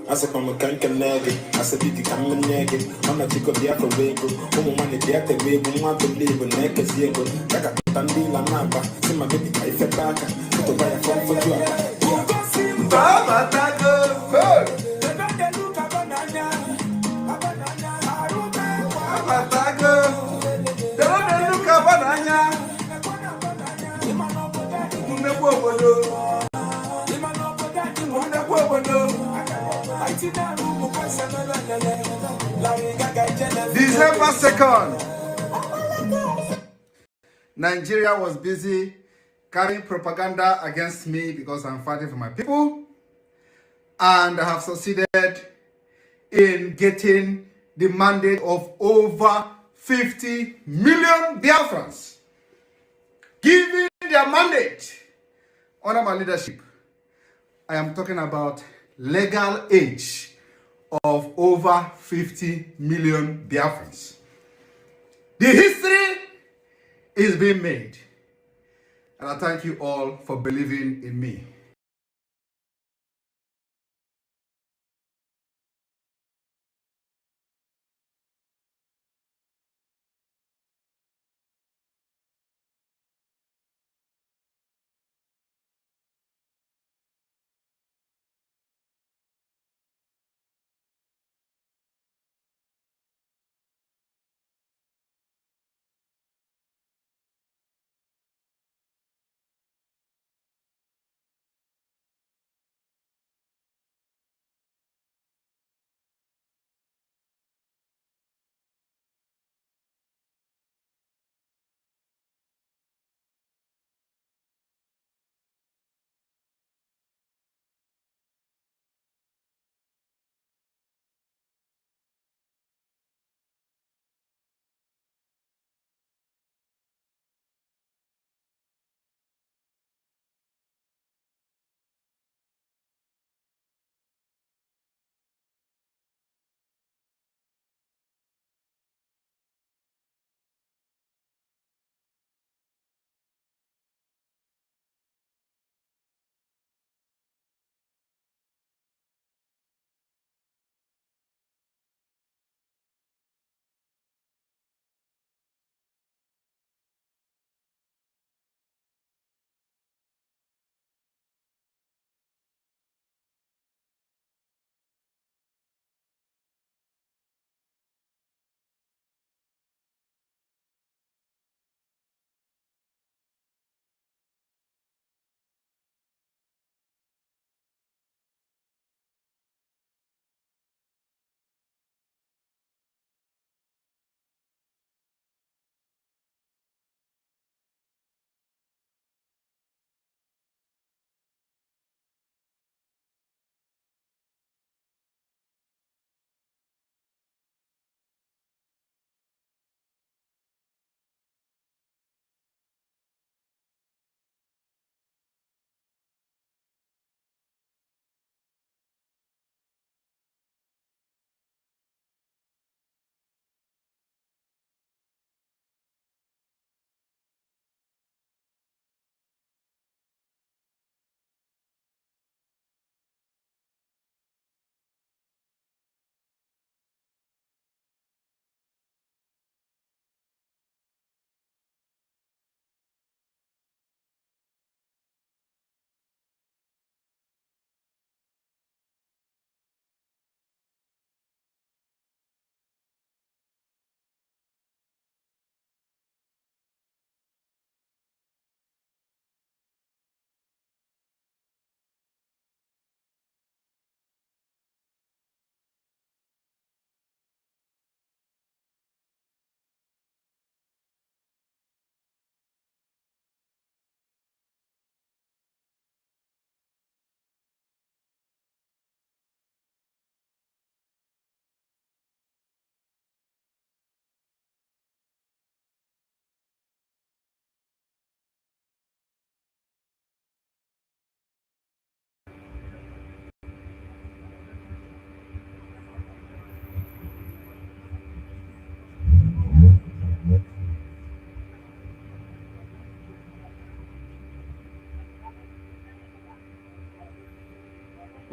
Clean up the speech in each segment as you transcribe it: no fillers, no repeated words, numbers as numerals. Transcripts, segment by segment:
As a common can nag, as a big common nag, I'm a chick of Biafra wego, home money there the way we want to live in neck as yego, like a Tandila Namba, see my baby I fed back, to buy a phone for you. Baba Tago, December 2nd, Nigeria was busy carrying propaganda against me because I'm fighting for my people, and I have succeeded in getting the mandate of over 50 million Biafrans, giving their mandate under my leadership. I am talking about legal age of over 50 million Biafrans. The history is being made, and I thank you all for believing in me.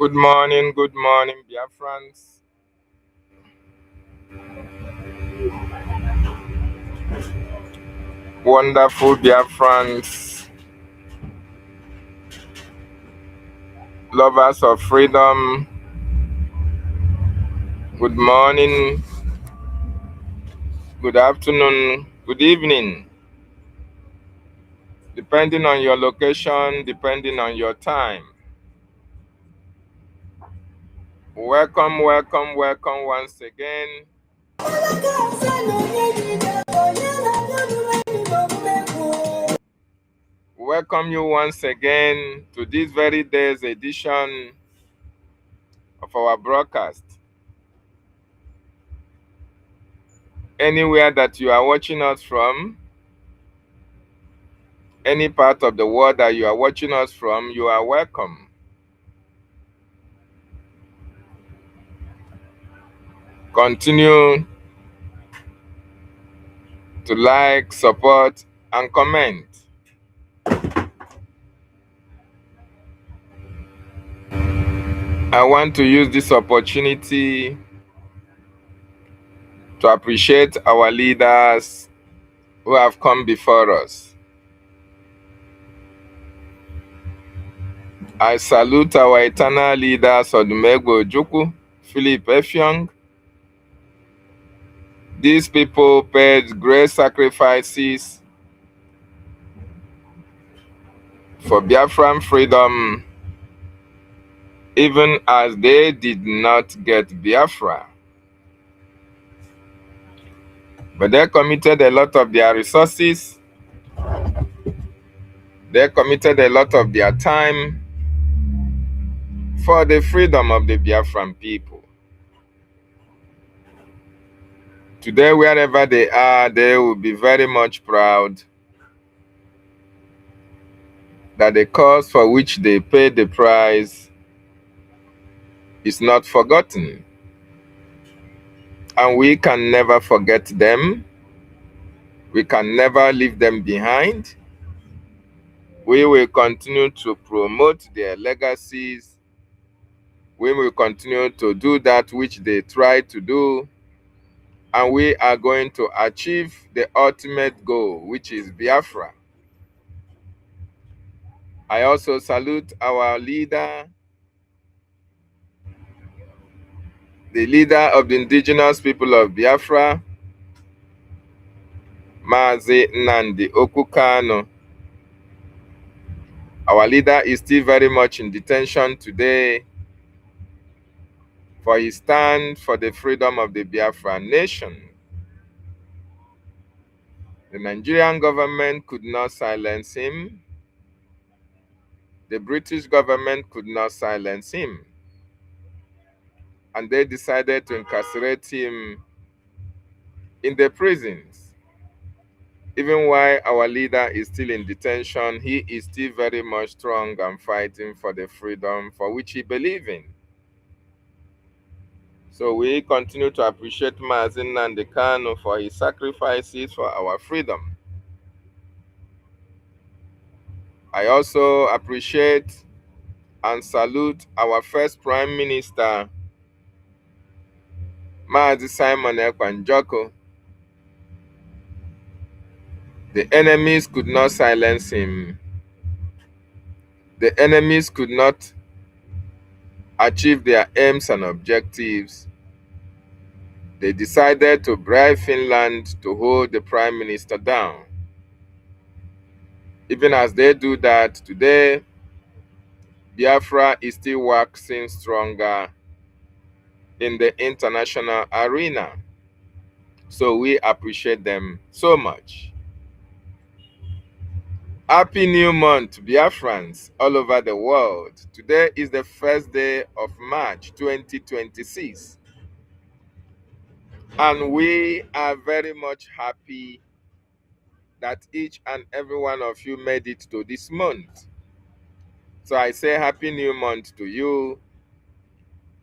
Good morning, Biafrans. Wonderful Biafrans, lovers of freedom. Good morning, good afternoon, good evening, depending on your location, depending on your time. Welcome once again. Welcome you once again to this very day's edition of our broadcast. Anywhere that you are watching us from, any part of the world that you are watching us from, you are welcome. Continue to like, support, and comment. I want to use this opportunity to appreciate our leaders who have come before us. I salute our eternal leaders, Odumegwu Ojukwu, Philip Effiong. These people paid great sacrifices for Biafran freedom, even as they did not get Biafra. But they committed a lot of their resources, they committed a lot of their time for the freedom of the Biafran people. Today, wherever they are, they will be very much proud that the cause for which they paid the price is not forgotten. And we can never forget them. We can never leave them behind. We will continue to promote their legacies. We will continue to do that which they tried to do. And we are going to achieve the ultimate goal, which is Biafra. I also salute our leader, the leader of the indigenous people of Biafra, Mazi Nnamdi Okukano. Our leader is still very much in detention today for his stand for the freedom of the Biafran nation. The Nigerian government could not silence him. The British government could not silence him. And they decided to incarcerate him in the prisons. Even while our leader is still in detention, he is still very much strong and fighting for the freedom for which he believes in. So we continue to appreciate Mazi Nnamdi Kanu for his sacrifices for our freedom. I also appreciate and salute our first Prime Minister, Mazi Simon Ekpa Njoko. The enemies could not silence him. The enemies could not achieve their aims and objectives. They decided to bribe Finland to hold the Prime Minister down. Even as they do that today, Biafra is still waxing stronger in the international arena. So we appreciate them so much. Happy New Month, Biafrans all over the world. Today is the first day of March 2026. And we are very much happy that each and every one of you made it to this month. So I say Happy New Month to you.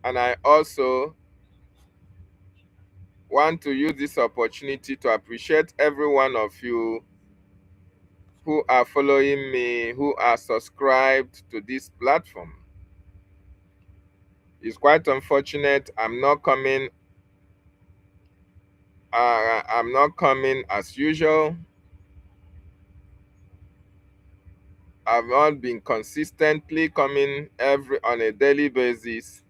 And I also want to use this opportunity to appreciate every one of you who are following me, who are subscribed to this platform. It's quite unfortunate. I'm not coming as usual. I've not been consistently coming on a daily basis.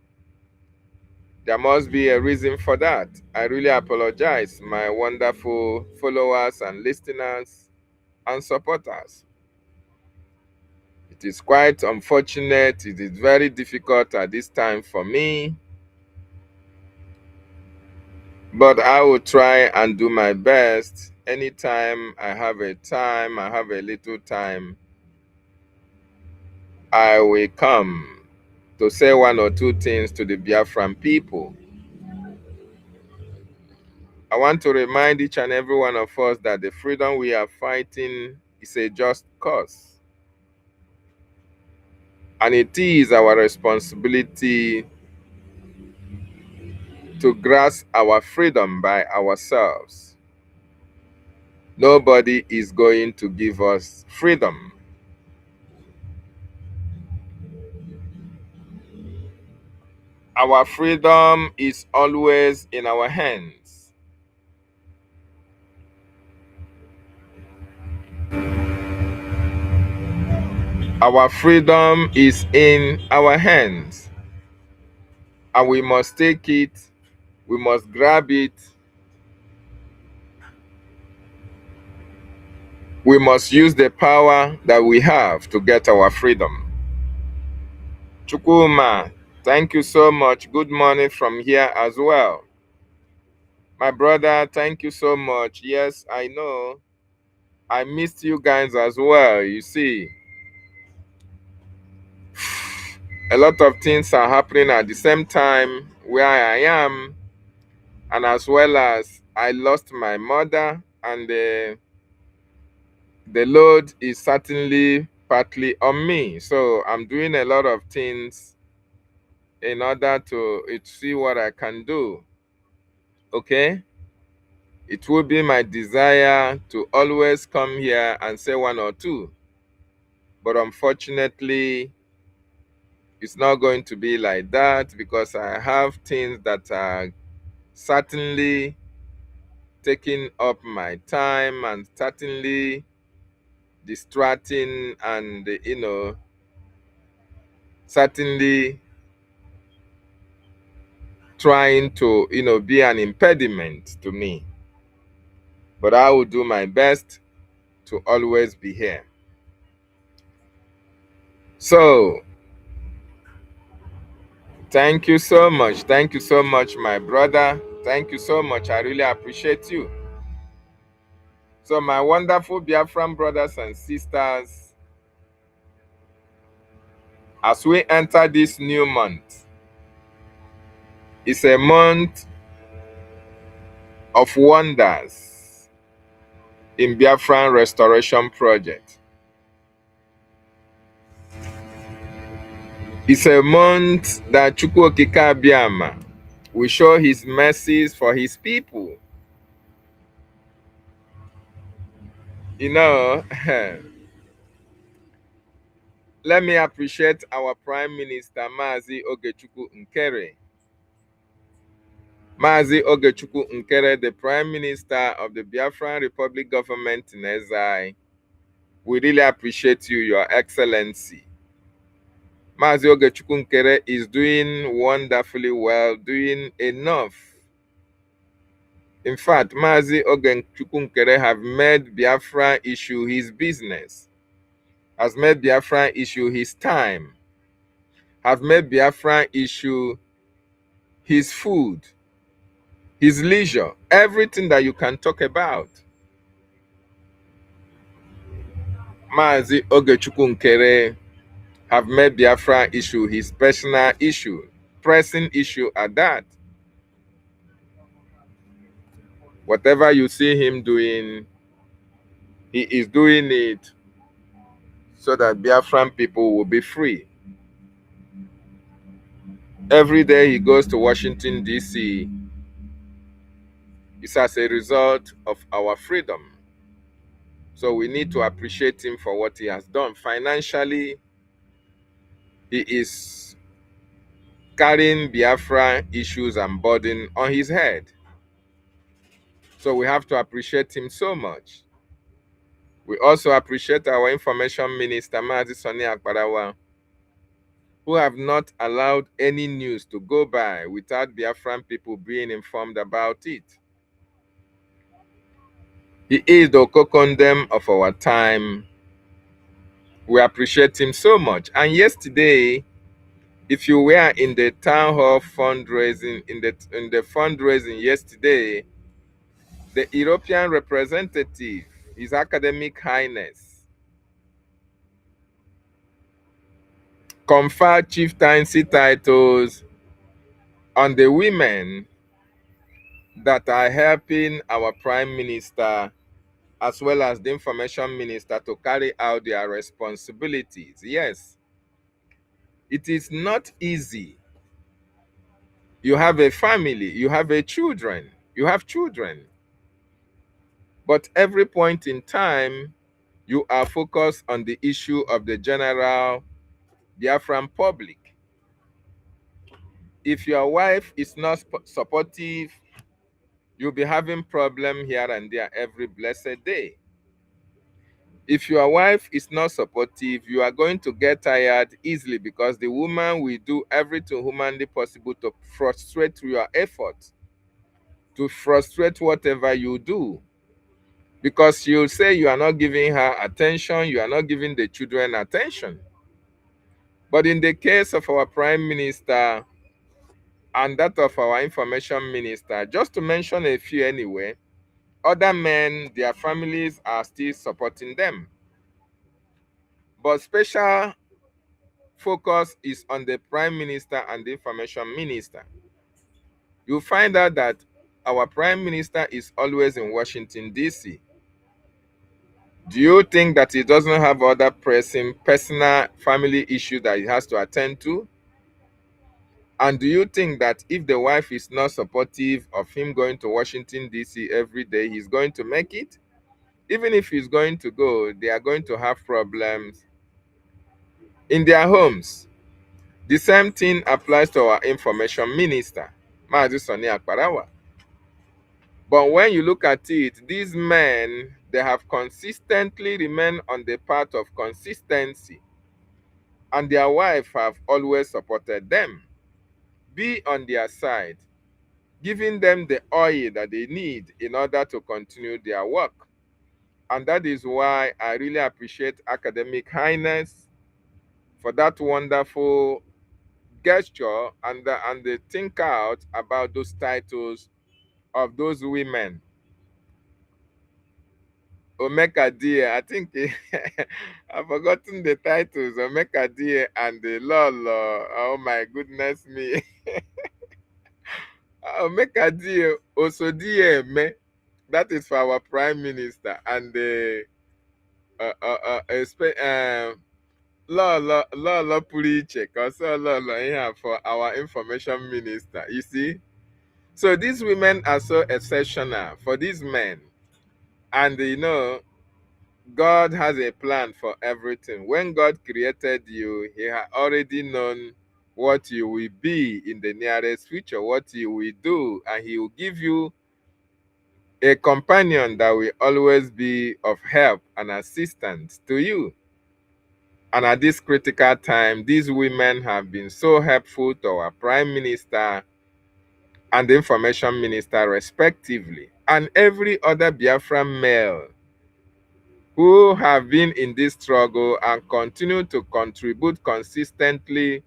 There must be a reason for that. I really apologize, my wonderful followers and listeners and supporters. It is quite unfortunate. It is very difficult at this time for me. But I will try and do my best. Anytime I have a little time, I will come to say one or two things to the Biafran people. I want to remind each and every one of us that the freedom we are fighting is a just cause. And it is our responsibility to grasp our freedom by ourselves. Nobody is going to give us freedom. Our freedom is always in our hands. Our freedom is in our hands. And we must take it, we must grab it, we must use the power that we have to get our freedom. Chukwuma, thank you so much. Good morning from here as well. My brother, thank you so much. Yes, I know. I missed you guys as well. You see, a lot of things are happening at the same time where I am, and as well as I lost my mother, and the load is certainly partly on me. So I'm doing a lot of things in order to see what I can do. Okay? It will be my desire to always come here and say one or two. But unfortunately, it's not going to be like that because I have things that are certainly taking up my time and certainly distracting and, certainly trying to, be an impediment to me. But I will do my best to always be here. So, thank you so much. Thank you so much, my brother. Thank you so much. I really appreciate you. So, my wonderful Biafran brothers and sisters, as we enter this new month, it's a month of wonders in Biafran Restoration Project. It's a month that Chukwu Okike Abiama will show his mercies for his people. Let me appreciate our Prime Minister, Mazi Ogechukwu Nkere. Mazi Ogechukwu Nkere, the Prime Minister of the Biafran Republic Government in exile. We really appreciate you, Your Excellency. Mazi Ogechukwu Nkere is doing wonderfully well, doing enough. In fact, Mazi Ogechukwu Nkere have made Biafra issue his business, has made Biafra issue his time, have made Biafra issue his food, his leisure, everything that you can talk about. Mazi Ogechukwu Nkere have made Biafra issue his personal issue, pressing issue at that. Whatever you see him doing, he is doing it so that Biafran people will be free. Every day he goes to Washington, D.C., it's as a result of our freedom. So we need to appreciate him for what he has done. Financially, he is carrying Biafra issues and burden on his head. So we have to appreciate him so much. We also appreciate our information minister, Mazi Sonny Akbarawa, who have not allowed any news to go by without Biafran people being informed about it. He is the Okokondem of our time. We appreciate him so much. And yesterday, if you were in the town hall fundraising, in the fundraising yesterday, the European representative, His Academic Highness, conferred chieftaincy titles on the women that are helping our Prime Minister as well as the Information Minister to carry out their responsibilities. Yes, it is not easy. You have a family, you have children, you have children. But every point in time, you are focused on the issue of the general Biafran public. If your wife is not supportive, you'll be having problem here and there every blessed day. If your wife is not supportive, you are going to get tired easily because the woman will do everything humanly possible to frustrate your effort, to frustrate whatever you do. Because you say you are not giving her attention, you are not giving the children attention. But in the case of our Prime Minister and that of our Information Minister, just to mention a few anyway, other men, their families are still supporting them. But special focus is on the Prime Minister and the Information Minister. You find out that our Prime Minister is always in Washington, D.C. Do you think that he doesn't have other pressing personal family issues that he has to attend to? And do you think that if the wife is not supportive of him going to Washington, D.C. every day, he's going to make it? Even if he's going to go, they are going to have problems in their homes. The same thing applies to our Information Minister, Mazi Sonny Akbarawa. But when you look at it, these men, they have consistently remained on the path of consistency. And their wife have always supported them. Be on their side, giving them the oil that they need in order to continue their work. And that is why I really appreciate Academic Highness for that wonderful gesture and the think out about those titles of those women. Omeka Dear, I think I've forgotten the titles. Omeka Dear and the Lolo. Oh my goodness me. Omeka Dear, also Dear me. That is for our Prime Minister and the Lolo Puriche, also Lolo here for our Information Minister. You see? So these women are so exceptional for these men. And you know, God has a plan for everything. When God created you, He had already known what you will be in the nearest future, what you will do, and He will give you a companion that will always be of help and assistance to you. And at this critical time, these women have been so helpful to our Prime Minister and the Information Minister, respectively, and every other Biafran male who have been in this struggle and continue to contribute consistently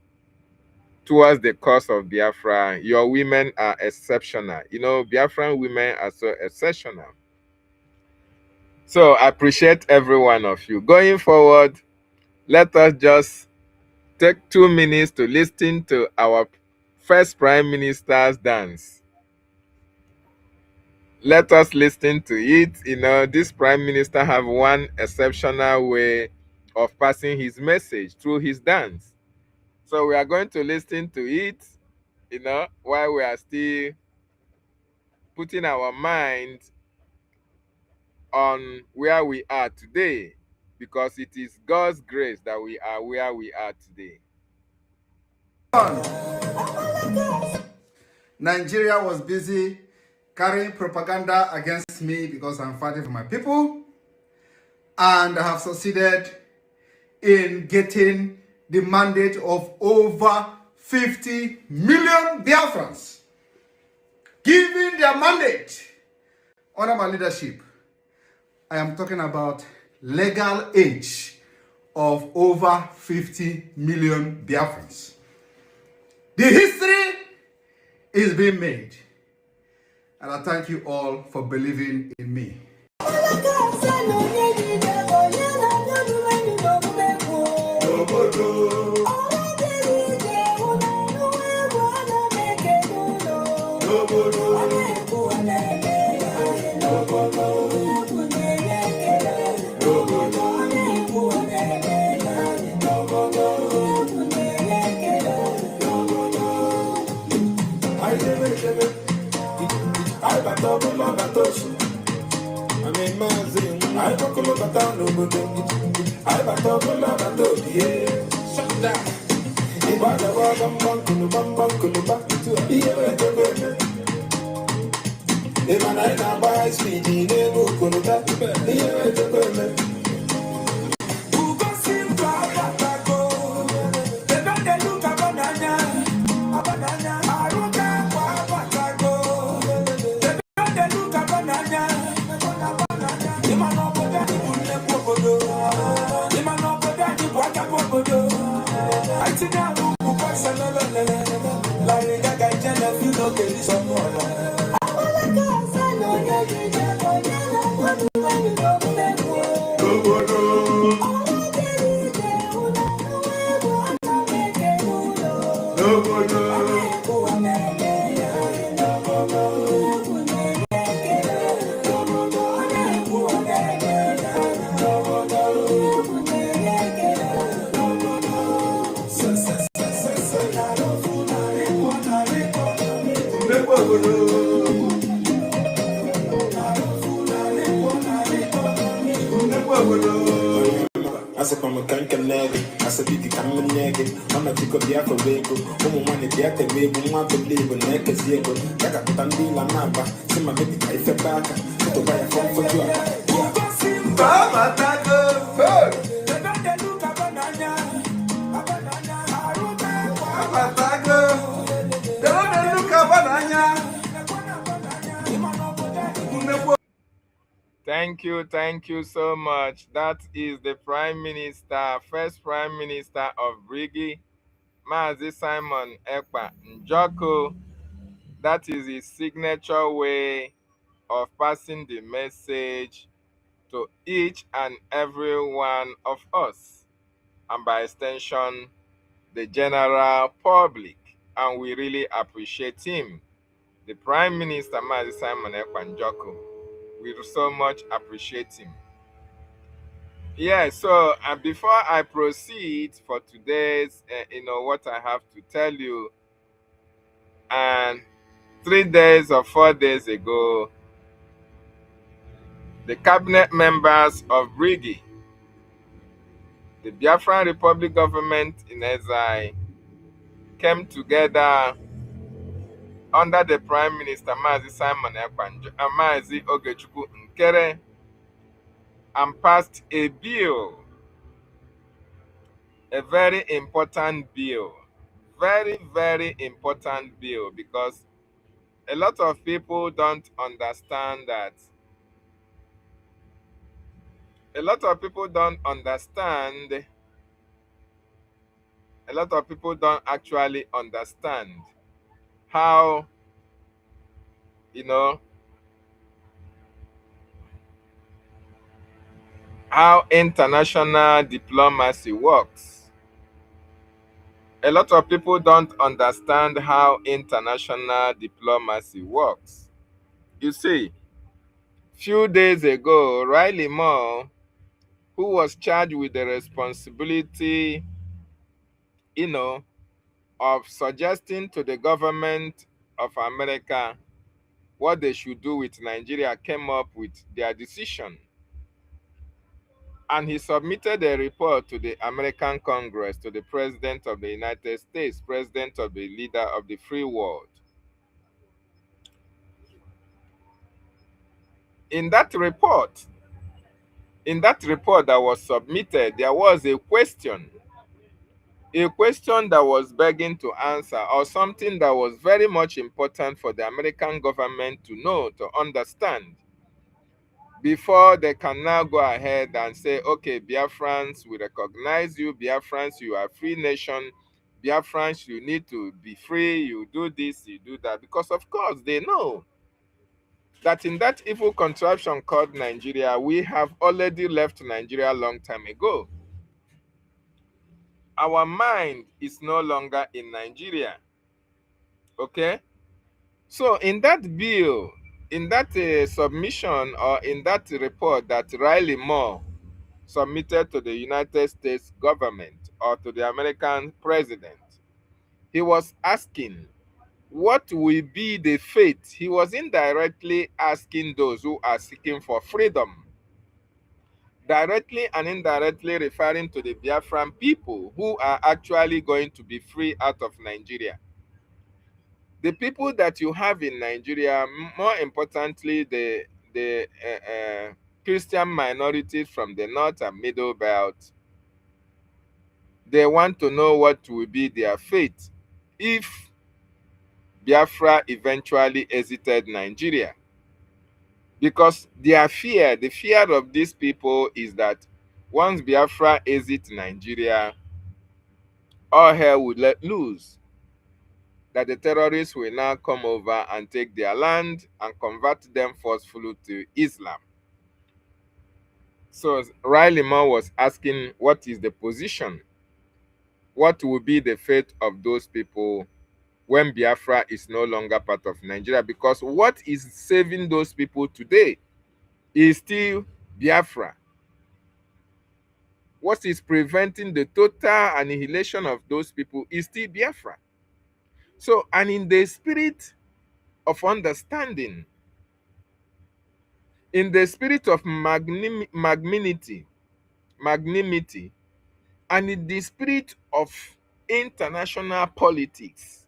towards the cause of Biafra. Your women are exceptional. You know, Biafran women are so exceptional. So I appreciate every one of you. Going forward, let us just take 2 minutes to listen to our first Prime Minister's dance. Let us listen to it. You know, this Prime Minister have one exceptional way of passing his message through his dance. So we are going to listen to it, you know, while we are still putting our mind on where we are today, because it is God's grace that we are where we are today. Nigeria was busy carrying propaganda against me because I'm fighting for my people. And I have succeeded in getting the mandate of over 50 million Biafrans, giving their mandate under my leadership. I am talking about legal age of over 50 million Biafrans. The history is being made. And I thank you all for believing in me. As a common can naggy, as a big common naggy, I'm a tick of Biafra Wago, woman, the Biafra Wago, one to live with neck as Yago, Takatandi La Naba, see my baby, I feel back, to buy a phone for you. Baba Taco, Thank you so much. That is the Prime Minister, first Prime Minister of Brgie, Mazi Simon Ekpa Njoko. That is his signature way of passing the message to each and every one of us, and by extension, the general public. And we really appreciate him. The Prime Minister, Mazi Simon Ekpa Njoko. We so much appreciate him. Yeah, so before I proceed for today's, what I have to tell you, and 3 days or 4 days ago, the cabinet members of Brgie, the Biafran Republic government in exile, came together under the Prime Minister Mazi Simon Ekpa and Mazi Ogechukwu Nkere and passed a bill, a very important bill, very, very important bill, because a lot of people don't understand that. A lot of people don't understand. A lot of people don't actually understand how, how international diplomacy works. A lot of people don't understand how international diplomacy works. You see, few days ago, Riley Moore, who was charged with the responsibility, of suggesting to the government of America what they should do with Nigeria, came up with their decision. And he submitted a report to the American Congress, to the President of the United States, President of the leader of the free world. in that report, that was submitted, there was a question that was begging to answer, or something that was very much important for the American government to know, to understand, before they can now go ahead and say, okay, Biafrans, we recognize you. Biafrans, you are a free nation. Biafrans, you need to be free. You do this, you do that. Because, of course, they know that in that evil contraption called Nigeria, we have already left Nigeria a long time ago. Our mind is no longer in Nigeria. Okay? So in that bill, in that submission, or in that report that Riley Moore submitted to the United States government or to the American president, he was asking, what will be the fate? He was indirectly asking those who are seeking for freedom, directly and indirectly referring to the Biafran people who are actually going to be free out of Nigeria. The people that you have in Nigeria, more importantly, the Christian minorities from the North and Middle Belt, they want to know what will be their fate if Biafra eventually exited Nigeria. Because their fear, the fear of these people is that once Biafra exits Nigeria, all hell will let loose. That the terrorists will now come over and take their land and convert them forcefully to Islam. So Riley Moore was asking, what is the position? What will be the fate of those people when Biafra is no longer part of Nigeria? Because what is saving those people today is still Biafra. What is preventing the total annihilation of those people is still Biafra. So, and in the spirit of understanding, in the spirit of magnanimity, and in the spirit of international politics,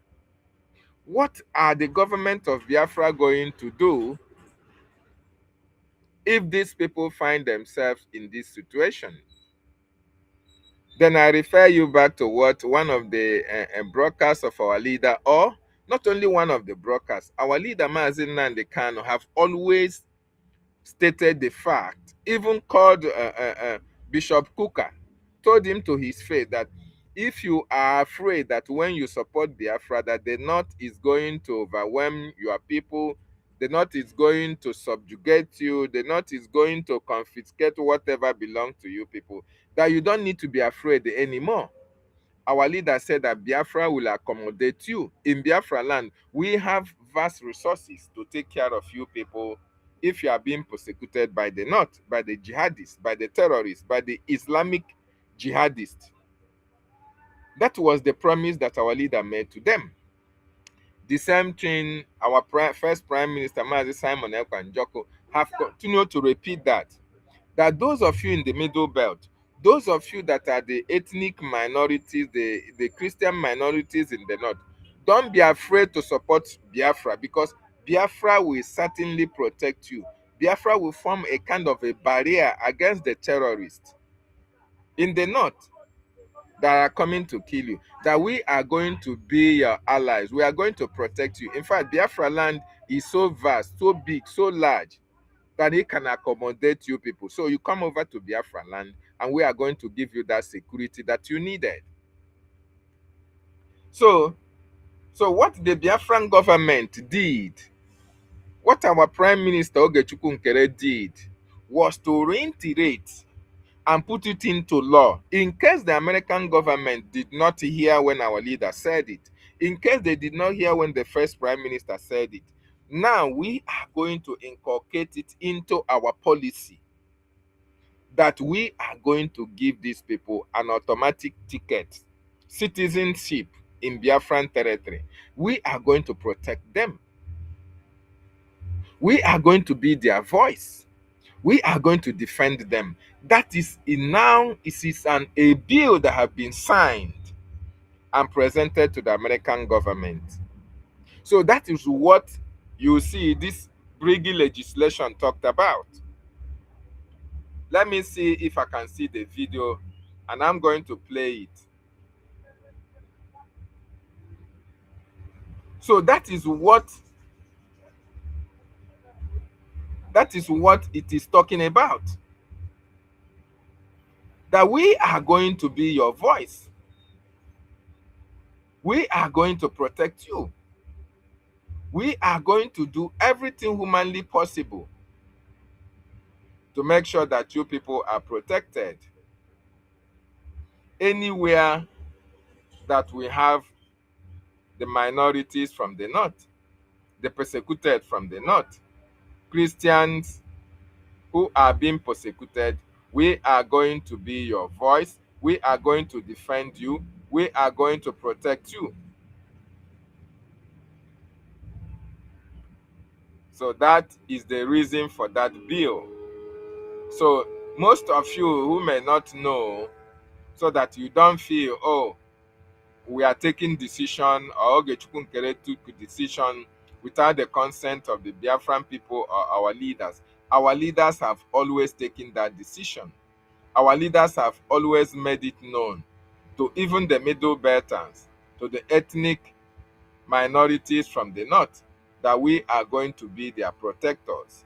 what are the government of Biafra going to do if these people find themselves in this situation? Then I refer you back to what one of the broadcasts of our leader, or not only one of the broadcasts, our leader Mazi Nnamdi Kanu have always stated the fact, even called Bishop Kuka, told him to his face that if you are afraid that when you support Biafra, that the North is going to overwhelm your people, the North is going to subjugate you, the North is going to confiscate whatever belongs to you people, that you don't need to be afraid anymore. Our leader said that Biafra will accommodate you. In Biafra land, we have vast resources to take care of you people if you are being persecuted by the North, by the jihadists, by the terrorists, by the Islamic jihadists. That was the promise that our leader made to them. The same thing, our first Prime Minister, Mazi Simon Ekpa Njoko, have continued to repeat that those of you in the Middle Belt, those of you that are the ethnic minorities, the Christian minorities in the North, don't be afraid to support Biafra, because Biafra will certainly protect you. Biafra will form a kind of a barrier against the terrorists in the North that are coming to kill you, that we are going to be your allies. We are going to protect you. In fact, Biafra land is so vast, so big, so large, that it can accommodate you people. So you come over to Biafra land and we are going to give you that security that you needed. So what the Biafran government did, what our Prime Minister Ogechukwu Nkere did, was to reiterate and put it into law. In case the American government did not hear when our leader said it, in case they did not hear when the first Prime Minister said it, now we are going to inculcate it into our policy, that we are going to give these people an automatic ticket, citizenship in Biafran territory. We are going to protect them. We are going to be their voice. We are going to defend them. That is now, it is a bill that has been signed and presented to the American government. So that is what you see, this Brgie legislation talked about. Let me see if I can see the video, and I'm going to play it. So that is what it is talking about. That we are going to be your voice. We are going to protect you. We are going to do everything humanly possible to make sure that you people are protected. Anywhere that we have the minorities from the north, the persecuted from the north, Christians who are being persecuted, we are going to be your voice. We are going to defend you. We are going to protect you. So that is the reason for that bill. So most of you who may not know, so that you don't feel, oh, we are taking decision, or Ogechukwu Nkere took decision without the consent of the Biafran people or our leaders. Our leaders have always taken that decision. Our leaders have always made it known to even the Middle Beltans, to the ethnic minorities from the north, that we are going to be their protectors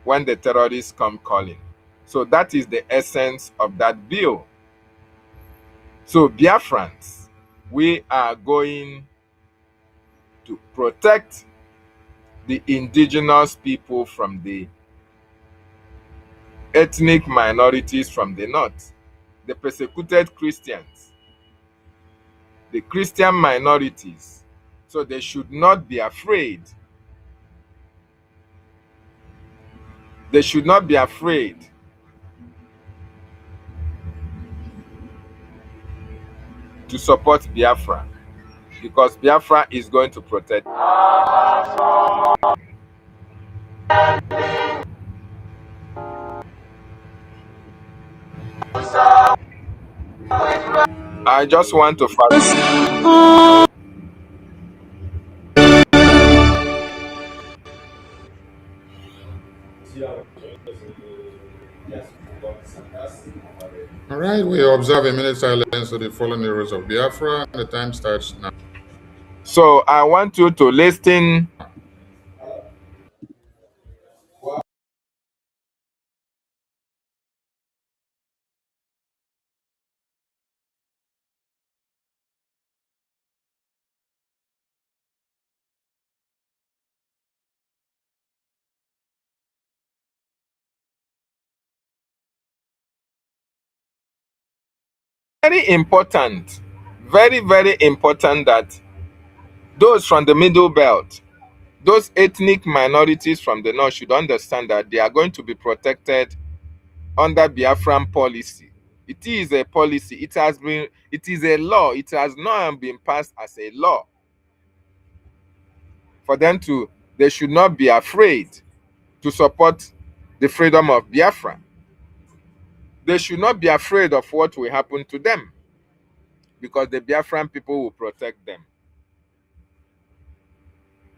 when the terrorists come calling. So that is the essence of that bill. So Biafrans, we are going to protect the indigenous people from the ethnic minorities from the north, the persecuted Christians, the Christian minorities. So they should not be afraid. They should not be afraid to support Biafra, because Biafra is going to protect. I just want to All right, we observe a minute silence to the fallen heroes of Biafra, and the time starts now. So I want you to listen. Very important, very, very important that those from the Middle Belt, those ethnic minorities from the north should understand that they are going to be protected under Biafran policy. It is a policy. It is a law. It has not been passed as a law. For them to, they should not be afraid to support the freedom of Biafra. They should not be afraid of what will happen to them, because the Biafran people will protect them.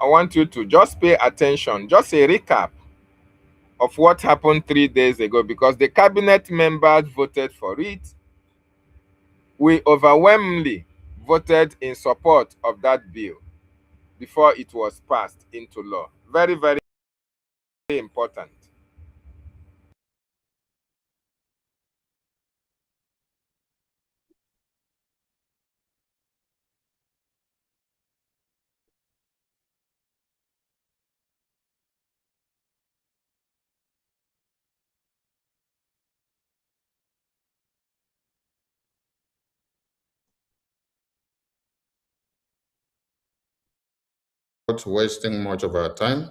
I want you to just pay attention, just a recap of what happened 3 days ago, because the cabinet members voted for it. We overwhelmingly voted in support of that bill before it was passed into law. Very, very important. Without wasting much of our time,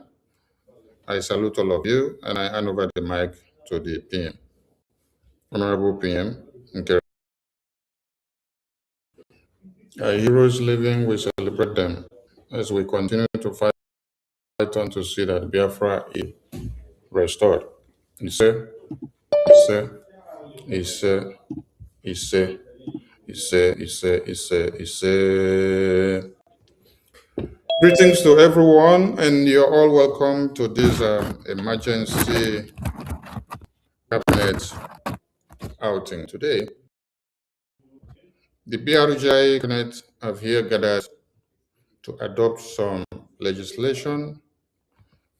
I salute all of you and I hand over the mic to the PM. Honorable PM, okay. Our heroes living, we celebrate them as we continue to fight on to see that Biafra is restored. Ise, Ise, Ise, Ise, Ise, Ise, Ise, Ise. Greetings to everyone, and you're all welcome to this emergency cabinet outing today. The BRGI cabinet have here gathered to adopt some legislation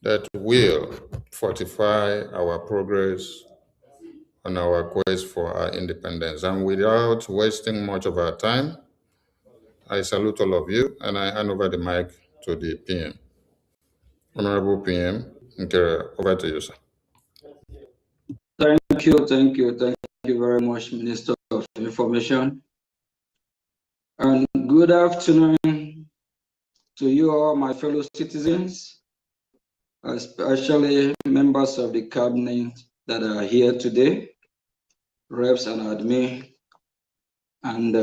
that will fortify our progress on our quest for our independence. And without wasting much of our time, I salute all of you and I hand over the mic to the PM. Honorable PM, over to you, sir. Thank you very much, Minister of Information. And good afternoon to you all, my fellow citizens, especially members of the cabinet that are here today, reps and admin, and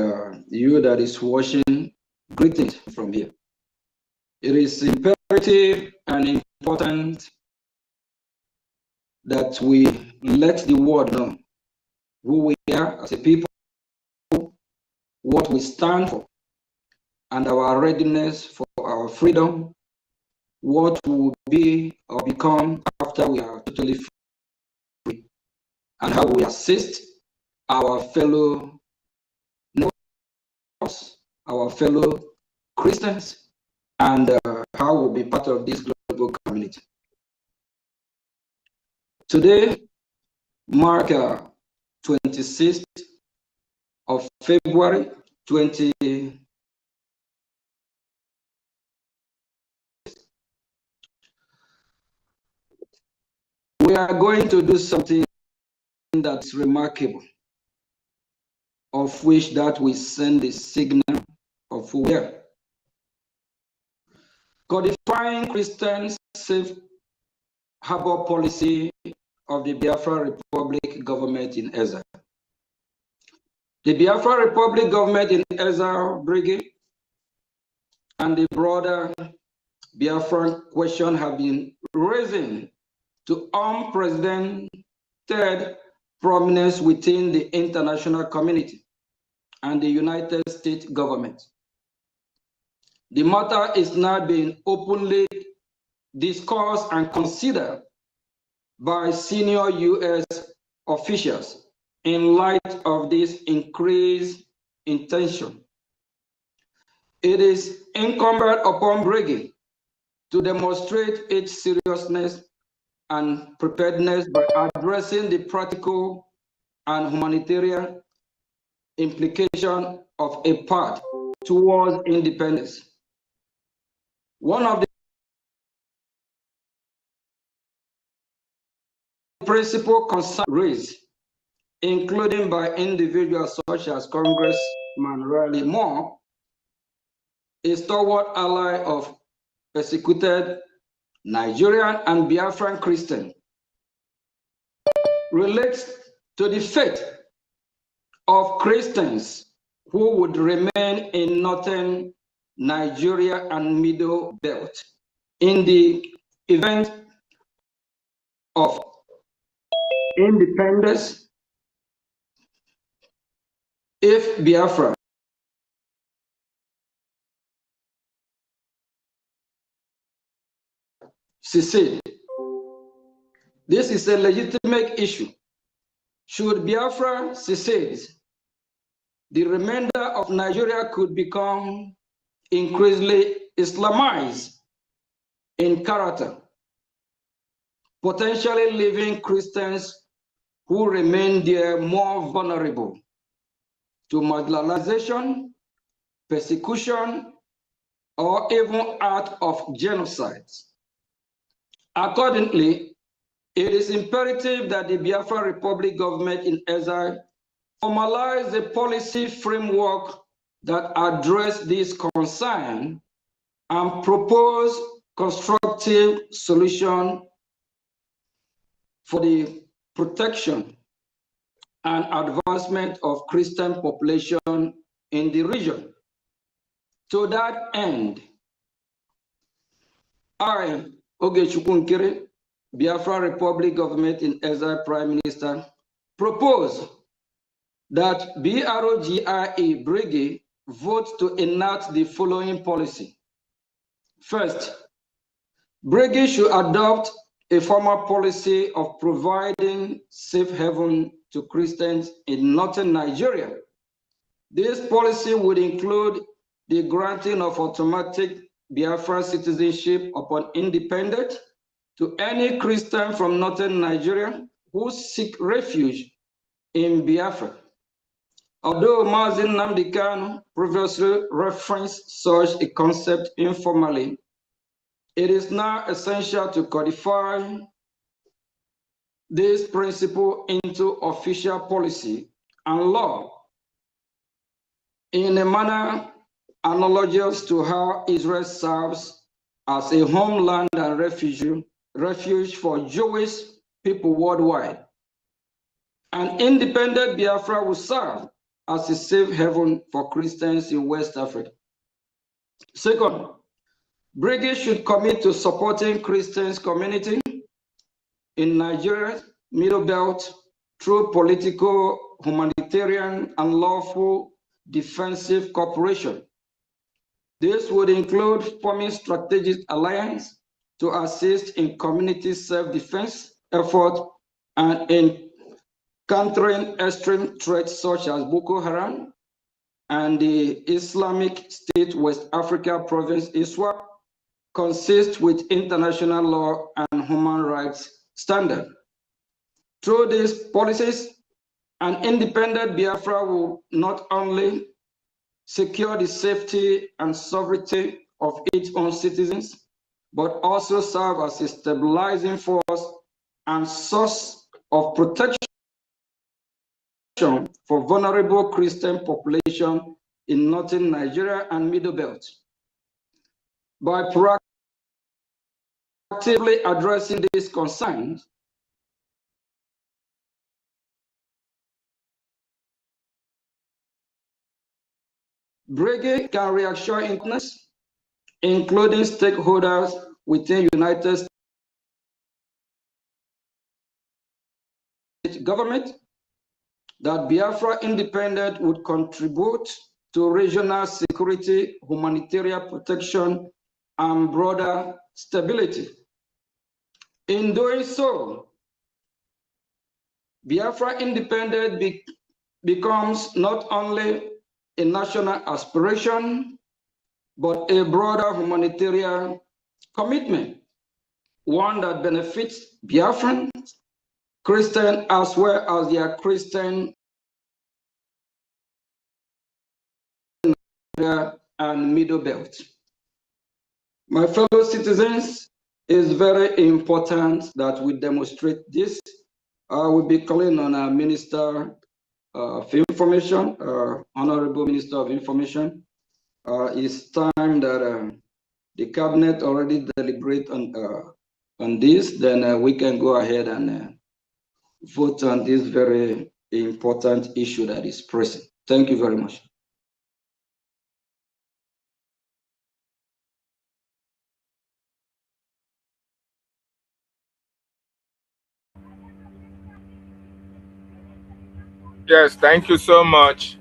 you that is watching, greetings from here. It is imperative and important that we let the world know who we are as a people, what we stand for, and our readiness for our freedom, what we will be or become after we are totally free, and how we assist our fellow neighbors, our fellow Christians, and how we'll be part of this global community. Today, mark 26th of February 20. We are going to do something that's remarkable, of which that we send the signal of who we are. Codifying Christian safe harbor policy of the Biafra Republic government in exile. The Biafra Republic government in exile, Brgie, and the broader Biafran question have been raising to unprecedented prominence within the international community and the United States government. The matter is now being openly discussed and considered by senior U.S. officials in light of this increased intention. It is incumbent upon Brgie to demonstrate its seriousness and preparedness by addressing the practical and humanitarian implication of a path towards independence. One of the principal concerns raised, including by individuals such as Congressman Riley Moore, is toward ally of persecuted Nigerian and Biafran Christian, relates to the fate of Christians who would remain in northern Nigeria and Middle Belt in the event of independence if Biafra secede. This is a legitimate issue. Should Biafra secede, the remainder of Nigeria could become increasingly Islamized in character, potentially leaving Christians who remain there more vulnerable to marginalization, persecution, or even act of genocide. Accordingly, it is imperative that the Biafra Republic government in exile formalize a policy framework that address this concern and propose constructive solution for the protection and advancement of Christian population in the region. To that end, I, Ogechukwu Nkiri, Biafra Republic Government in Exile Prime Minister, propose that BROGIE Brgie vote to enact the following policy. First, Brgie should adopt a formal policy of providing safe haven to Christians in northern Nigeria. This policy would include the granting of automatic Biafra citizenship upon independence to any Christian from northern Nigeria who seek refuge in Biafra. Although Mazi Nnamdi Kanu previously referenced such a concept informally, it is now essential to codify this principle into official policy and law in a manner analogous to how Israel serves as a homeland and refuge for Jewish people worldwide. An independent Biafra will serve as a safe haven for Christians in West Africa. Second, Brgie should commit to supporting Christians community in Nigeria's Middle Belt through political, humanitarian, and lawful defensive cooperation. This would include forming strategic alliance to assist in community self-defense efforts and in countering extreme threats such as Boko Haram and the Islamic State West Africa province ISWAP, consist with international law and human rights standards. Through these policies, an independent Biafra will not only secure the safety and sovereignty of its own citizens, but also serve as a stabilizing force and source of protection for vulnerable Christian population in northern Nigeria and Middle Belt. By proactively addressing these concerns, Brgie can reassure internationals, including stakeholders within United States government, that Biafra independence would contribute to regional security, humanitarian protection, and broader stability. In doing so, Biafra independence becomes not only a national aspiration, but a broader humanitarian commitment, one that benefits Biafrans, Christian as well as their Christian and Middle Belt. My fellow citizens, it's very important that we demonstrate this. I will be calling on our Minister of Information, Honorable Minister of Information. It's time that the Cabinet already deliberate on this, then we can go ahead and vote on this very important issue that is pressing. Thank you very much. Yes, thank you so much.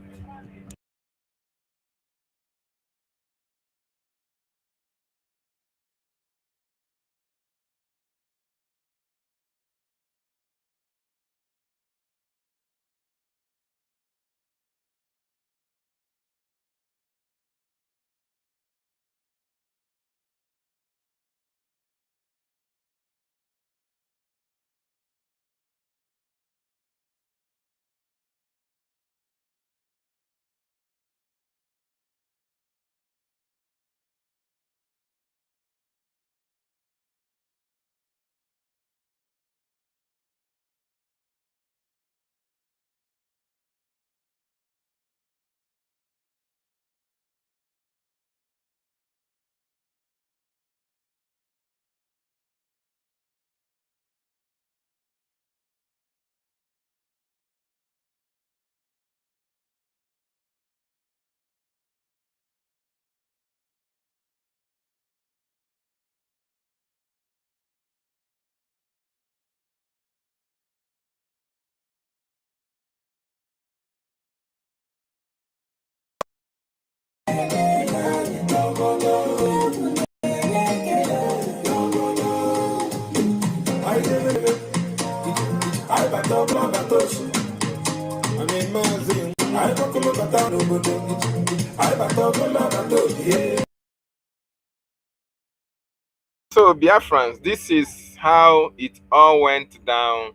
So, Biafrans, this is how it all went down.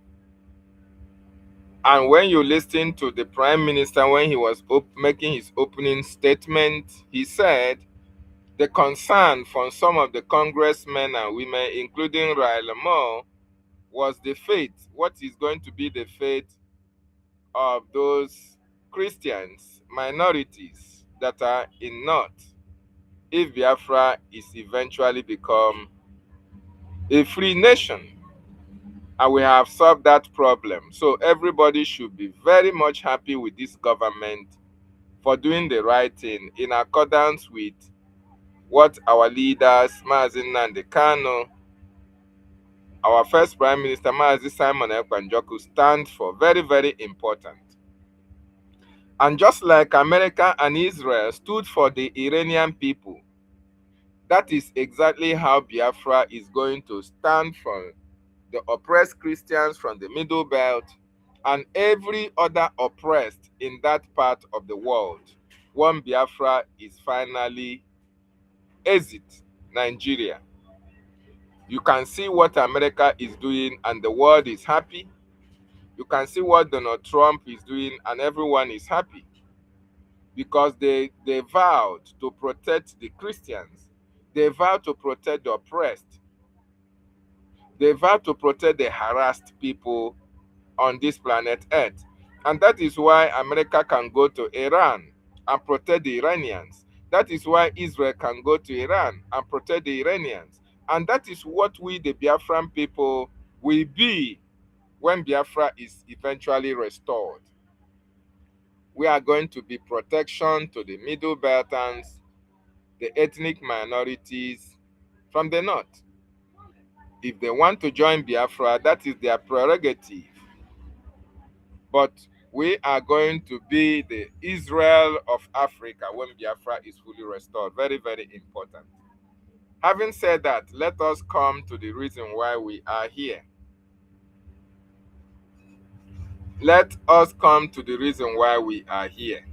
And when you listen to the Prime Minister, when he was making his opening statement, he said the concern from some of the congressmen and women, including Raila Moore, was the fate. What is going to be the fate of those Christians, minorities that are in North, if Biafra is eventually become a free nation? And we have solved that problem. So everybody should be very much happy with this government for doing the right thing in accordance with what our leaders, Mazi Nnamdi Kanu, our first Prime Minister, Mazi Simon Ekpanjoku, stand for. Very, very important. And just like America and Israel stood for the Iranian people, that is exactly how Biafra is going to stand for the oppressed Christians from the Middle Belt and every other oppressed in that part of the world. One Biafra is finally exit Nigeria. You can see what America is doing and the world is happy. You can see what Donald Trump is doing and everyone is happy because they vowed to protect the Christians. They vowed to protect the oppressed. They vowed to protect the harassed people on this planet Earth. And that is why America can go to Iran and protect the Iranians. That is why Israel can go to Iran and protect the Iranians. And that is what we, the Biafran people, will be when Biafra is eventually restored. We are going to be protection to the Middle Beltans, the ethnic minorities from the North. If they want to join Biafra, that is their prerogative. But we are going to be the Israel of Africa when Biafra is fully restored. Very, very important. Having said that, let us come to the reason why we are here. Let us come to the reason why we are here.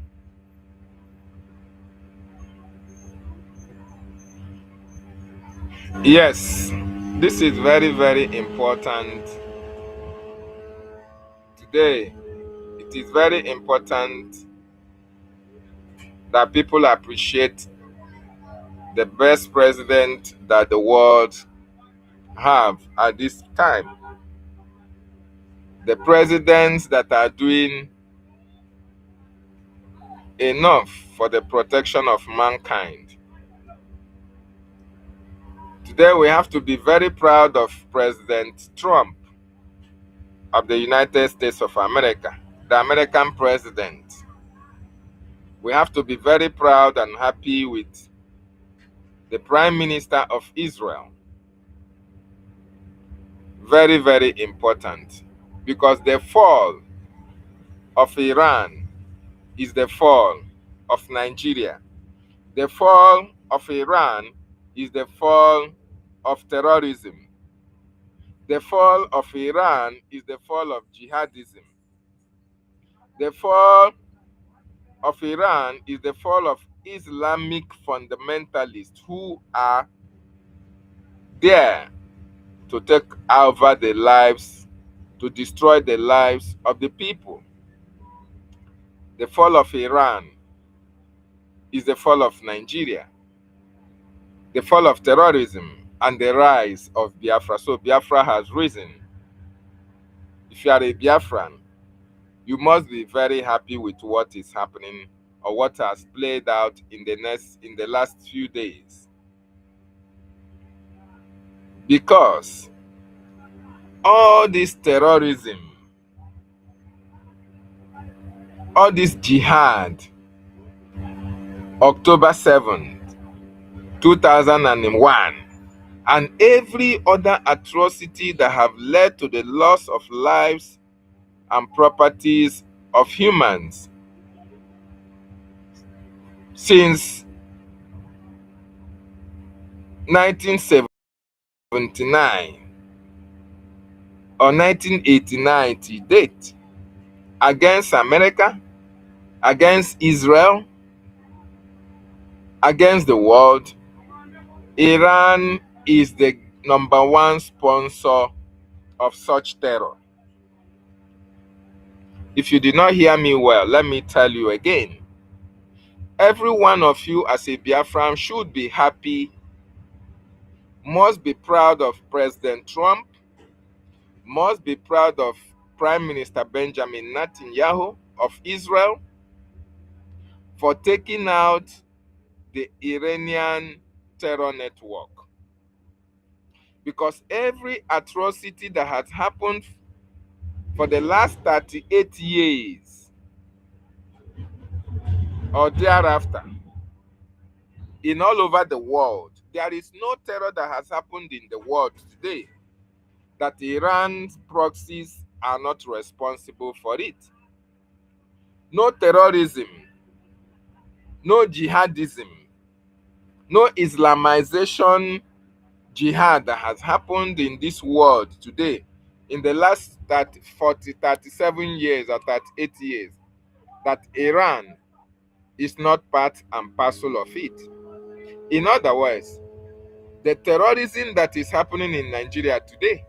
Yes, this is very, very important. Today, it is very important that people appreciate the best president that the world have at this time. The presidents that are doing enough for the protection of mankind. Today we have to be very proud of President Trump of the United States of America, the American president. We have to be very proud and happy with the Prime Minister of Israel. Very, very important, because the fall of Iran is the fall of Nigeria. The fall of Iran is the fall of terrorism. The fall of Iran is the fall of jihadism. The fall of Iran is the fall of Islamic fundamentalists who are there to take over the lives, to destroy the lives of the people. The fall of Iran is the fall of Nigeria, the fall of terrorism, and the rise of Biafra. So Biafra has risen. If you are a Biafran, you must be very happy with what is happening or what has played out in the last few days. Because all this terrorism, all this jihad, October 7th, 2001, and every other atrocity that have led to the loss of lives and properties of humans since 1979 or 1989 to date, against America, against Israel, against the world, Iran is the number one sponsor of such terror. If you did not hear me well, let me tell you again. Every one of you as a Biafran should be happy, must be proud of President Trump, must be proud of Prime Minister Benjamin Netanyahu of Israel for taking out the Iranian terror network. Because every atrocity that has happened for the last 38 years or thereafter in all over the world, there is no terror that has happened in the world today that Iran's proxies are not responsible for it. No terrorism, no jihadism, no Islamization jihad that has happened in this world today in the last 37 years or 38 years that Iran is not part and parcel of it. In other words, the terrorism that is happening in Nigeria today,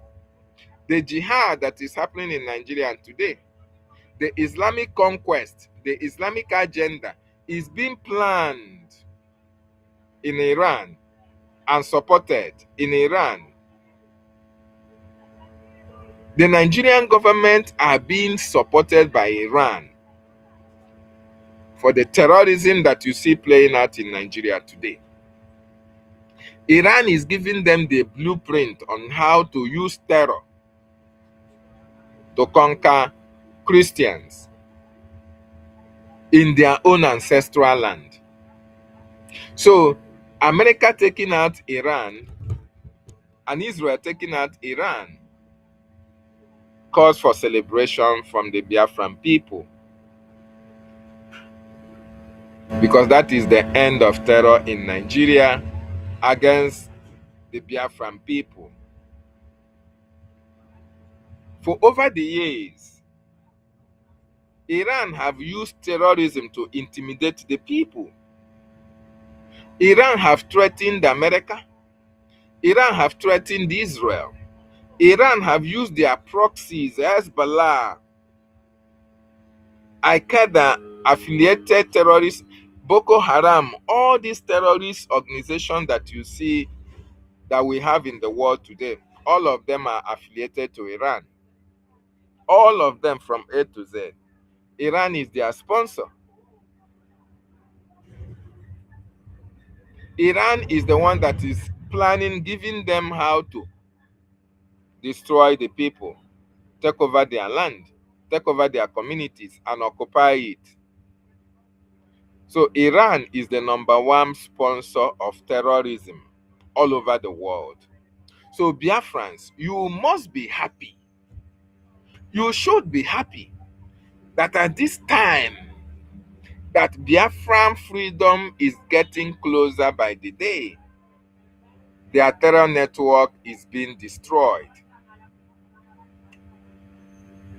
the jihad that is happening in Nigeria today, the Islamic conquest, the Islamic agenda is being planned in Iran and supported in Iran. The Nigerian government are being supported by Iran for the terrorism that you see playing out in Nigeria today. Iran is giving them the blueprint on how to use terror to conquer Christians in their own ancestral land. So, America taking out Iran and Israel taking out Iran cause for celebration from the Biafran people, because that is the end of terror in Nigeria against the Biafran people. For over the years, Iran have used terrorism to intimidate the people. Iran have threatened America. Iran have threatened Israel. Iran have used their proxies, Hezbollah, Al-Qaeda, affiliated terrorists, Boko Haram, all these terrorist organizations that you see that we have in the world today, all of them are affiliated to Iran. All of them from A to Z. Iran is their sponsor. Iran is the one that is planning, giving them how to destroy the people, take over their land, take over their communities, and occupy it. So Iran is the number one sponsor of terrorism all over the world. So Biafrans, you must be happy. You should be happy that at this time that Biafran freedom is getting closer by the day. Their terror network is being destroyed.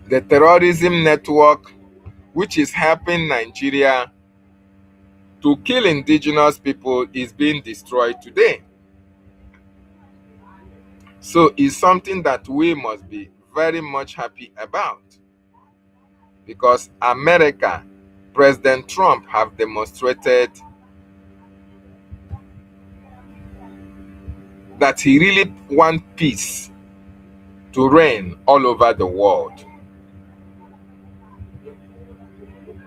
The terrorism network, which is helping Nigeria to kill indigenous people, is being destroyed today. So it's something that we must be very much happy about, because America, President Trump have demonstrated that he really wants peace to reign all over the world.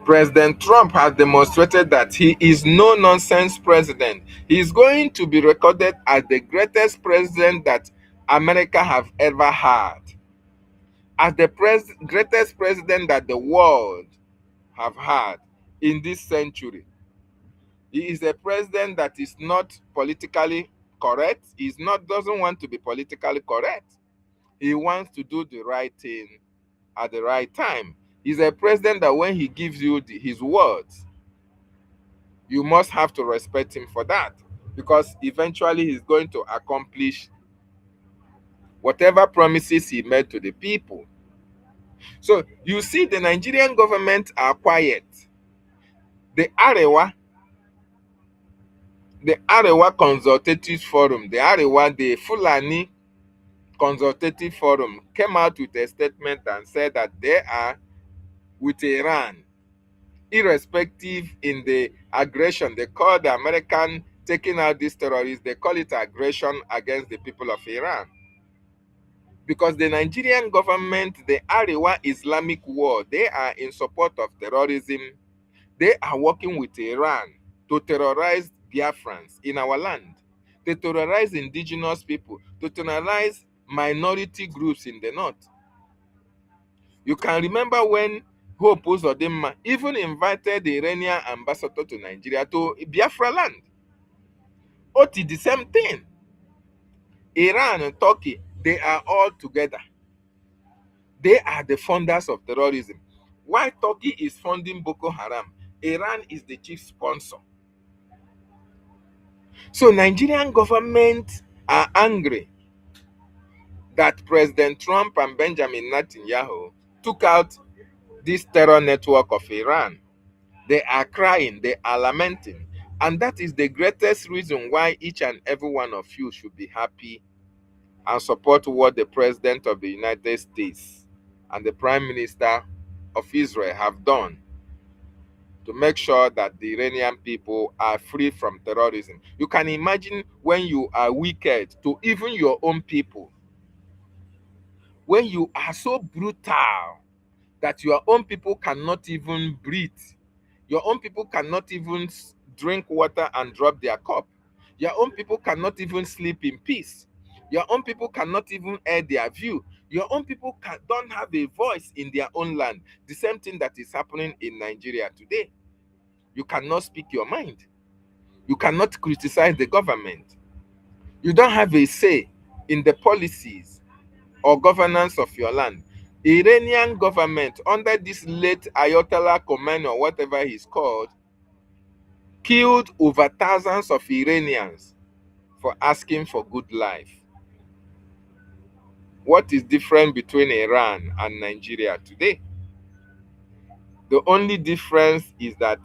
President Trump has demonstrated that he is no nonsense president. He is going to be recorded as the greatest president that America have ever had, as the greatest president that the world have had in this century. He is a president that is not politically correct. He doesn't want to be politically correct. He wants to do the right thing at the right time. He's a president that when he gives you his words, you must have to respect him for that, because eventually he's going to accomplish whatever promises he made to the people. So you see, the Nigerian government are quiet. The Arewa Consultative Forum, the Fulani Consultative Forum came out with a statement and said that they are with Iran, irrespective in the aggression. They call the American taking out these terrorists, they call it aggression against the people of Iran. Because the Nigerian government, the Arewa Islamic War, they are in support of terrorism. They are working with Iran to terrorize Biafrans in our land. They terrorize indigenous people, to terrorize minority groups in the north. You can remember when Hope Uzodinma even invited the Iranian ambassador to Nigeria to Biafra land. Oti, the same thing. Iran and Turkey, they are all together. They are the funders of terrorism. While Turkey is funding Boko Haram, Iran is the chief sponsor. So Nigerian government are angry that President Trump and Benjamin Netanyahu took out this terror network of Iran. They are crying, they are lamenting. And that is the greatest reason why each and every one of you should be happy and support what the President of the United States and the Prime Minister of Israel have done to make sure that the Iranian people are free from terrorism. You can imagine when you are wicked to even your own people, when you are so brutal that your own people cannot even breathe, your own people cannot even drink water and drop their cup, your own people cannot even sleep in peace, your own people cannot even air their view, your own people don't have a voice in their own land. The same thing that is happening in Nigeria today. You cannot speak your mind. You cannot criticize the government. You don't have a say in the policies or governance of your land. Iranian government, under this late Ayatollah Khomeini or whatever he's called, killed over thousands of Iranians for asking for good life. What is different between Iran and Nigeria today? The only difference is that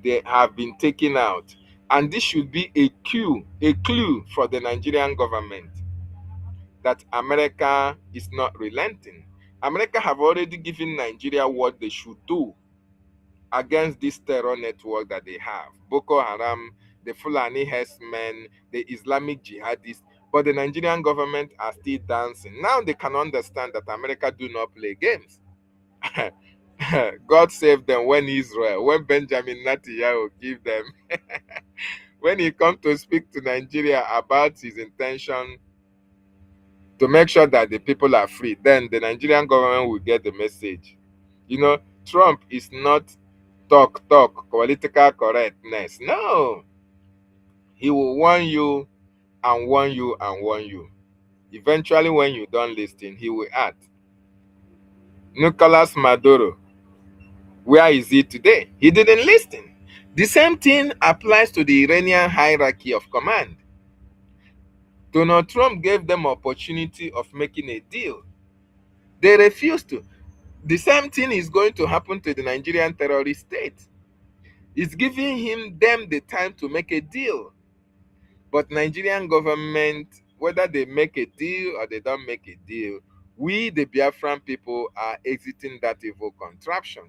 they have been taken out. And this should be a clue for the Nigerian government that America is not relenting. America have already given Nigeria what they should do against this terror network that they have. Boko Haram, the Fulani herdsmen, the Islamic jihadists. But the Nigerian government are still dancing. Now they can understand that America do not play games. God save them when Benjamin Netanyahu give them, when he come to speak to Nigeria about his intention to make sure that the people are free, then the Nigerian government will get the message. You know, Trump is not talk, political correctness. No. He will warn you and warn you and warn you. Eventually, when you don't listen, he will act. Nicolas Maduro, where is he today? He didn't listen. The same thing applies to the Iranian hierarchy of command. Donald Trump gave them opportunity of making a deal. They refused to. The same thing is going to happen to the Nigerian terrorist state. It's giving them the time to make a deal. But Nigerian government, whether they make a deal or they don't make a deal, we, the Biafran people, are exiting that evil contraption.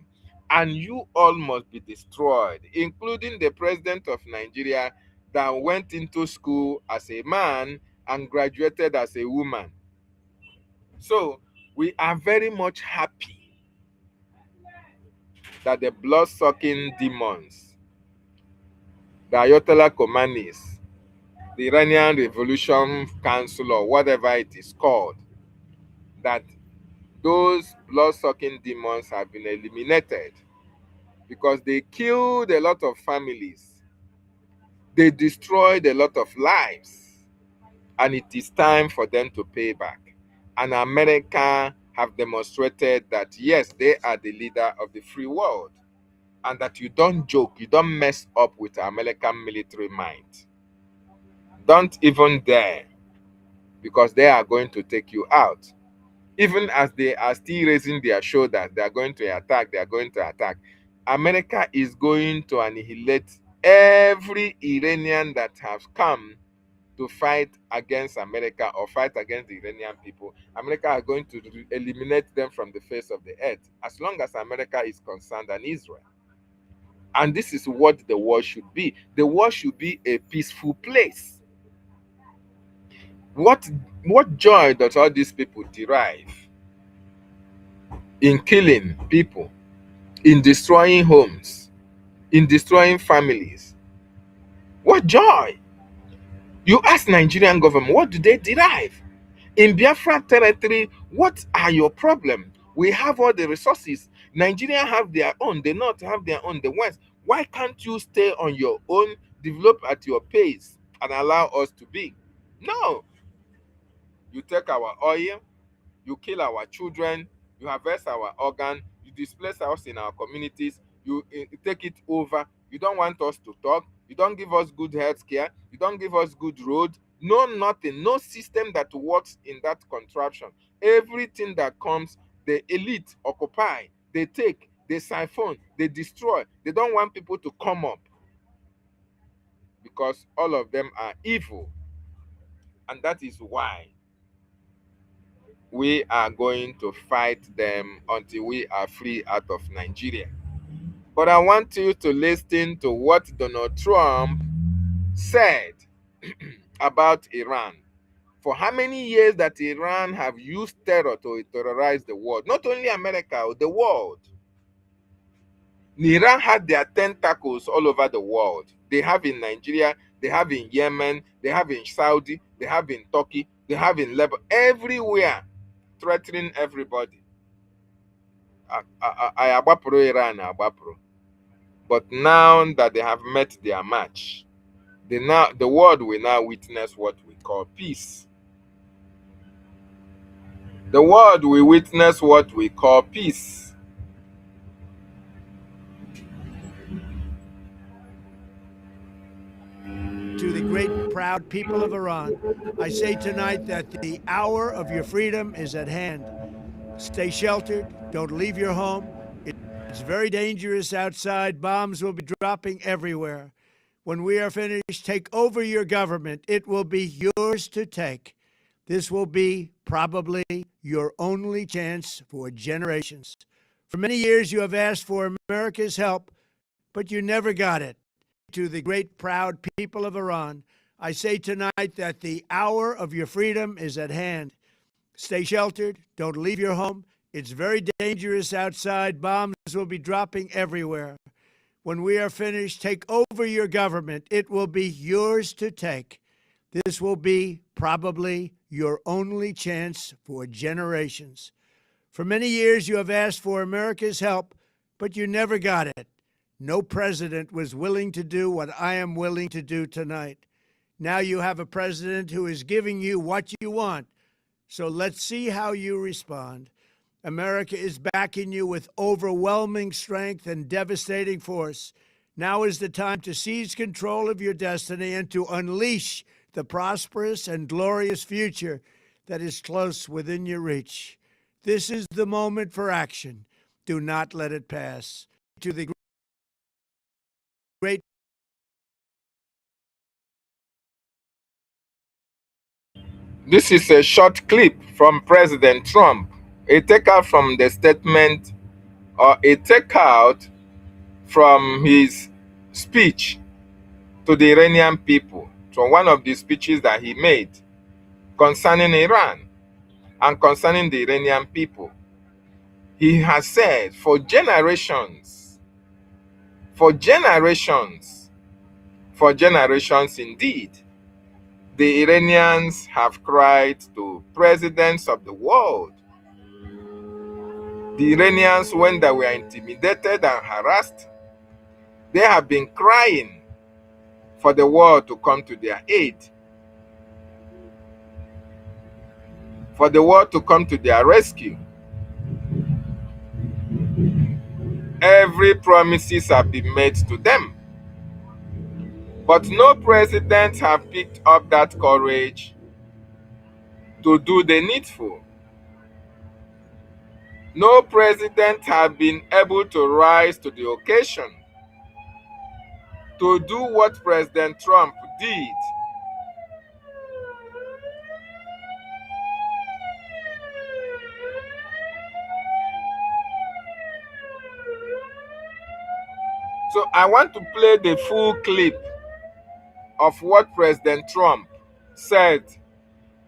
And you all must be destroyed, including the president of Nigeria that went into school as a man and graduated as a woman. So we are very much happy that the blood-sucking demons, the Ayatollah Khomeinis, the Iranian Revolution Council or whatever it is called, that those blood-sucking demons have been eliminated because they killed a lot of families. They destroyed a lot of lives. And it is time for them to pay back. And America have demonstrated that, yes, they are the leader of the free world. And that you don't joke, you don't mess up with American military might. Don't even dare, because they are going to take you out. Even as they are still raising their shoulders, they are going to attack, they are going to attack. America is going to annihilate every Iranian that has come to fight against America or fight against the Iranian people. America are going to eliminate them from the face of the earth as long as America is concerned and Israel. And this is what the world should be. The world should be a peaceful place. What joy does all these people derive in killing people, in destroying homes, in destroying families? What joy? You ask Nigerian government, what do they derive? In Biafra territory, what are your problems? We have all the resources. Nigeria have their own. The North have their own. The West. Why can't you stay on your own, develop at your pace, and allow us to be? No. You take our oil, you kill our children, you harvest our organ, you displace us in our communities, you take it over. You don't want us to talk. You don't give us good health care. You don't give us good road. No, nothing. No system that works in that contraption. Everything that comes, the elite occupy. They take, they siphon, they destroy. They don't want people to come up because all of them are evil. And that is why we are going to fight them until we are free out of Nigeria. But I want you to listen to what Donald Trump said about Iran. For how many years that Iran have used terror to terrorize the world, not only America, the world. Iran had their tentacles all over the world. They have in Nigeria, they have in Yemen, they have in Saudi, they have in Turkey, they have in Lebanon, everywhere, threatening everybody. I agbapuru Iran, agbapuru. But now that they have met their match, the world will now witness what we call peace. The world will witness what we call peace. To the great, proud people of Iran, I say tonight that the hour of your freedom is at hand. Stay sheltered. Don't leave your home. It's very dangerous outside. Bombs will be dropping everywhere. When we are finished, take over your government. It will be yours to take. This will be probably your only chance for generations. For many years, you have asked for America's help, but you never got it. To the great, proud people of Iran, I say tonight that the hour of your freedom is at hand. Stay sheltered. Don't leave your home. It's very dangerous outside. Bombs will be dropping everywhere. When we are finished, take over your government. It will be yours to take. This will be probably your only chance for generations. For many years, you have asked for America's help, but you never got it. No president was willing to do what I am willing to do tonight. Now you have a president who is giving you what you want. So let's see how you respond. America is backing you with overwhelming strength and devastating force. Now is the time to seize control of your destiny and to unleash the prosperous and glorious future that is close within your reach. This is the moment for action. Do not let it pass. To the great This is a short clip from President Trump, a takeout from the statement or a takeout from his speech to the Iranian people, from one of the speeches that he made concerning Iran and concerning the Iranian people. He has said for generations indeed, the Iranians have cried to presidents of the world. The Iranians, when they were intimidated and harassed, they have been crying for the world to come to their aid, for the world to come to their rescue. Every promises have been made to them, but no president have picked up that courage to do the needful. No president has been able to rise to the occasion to do what President Trump did. So I want to play the full clip of what President Trump said.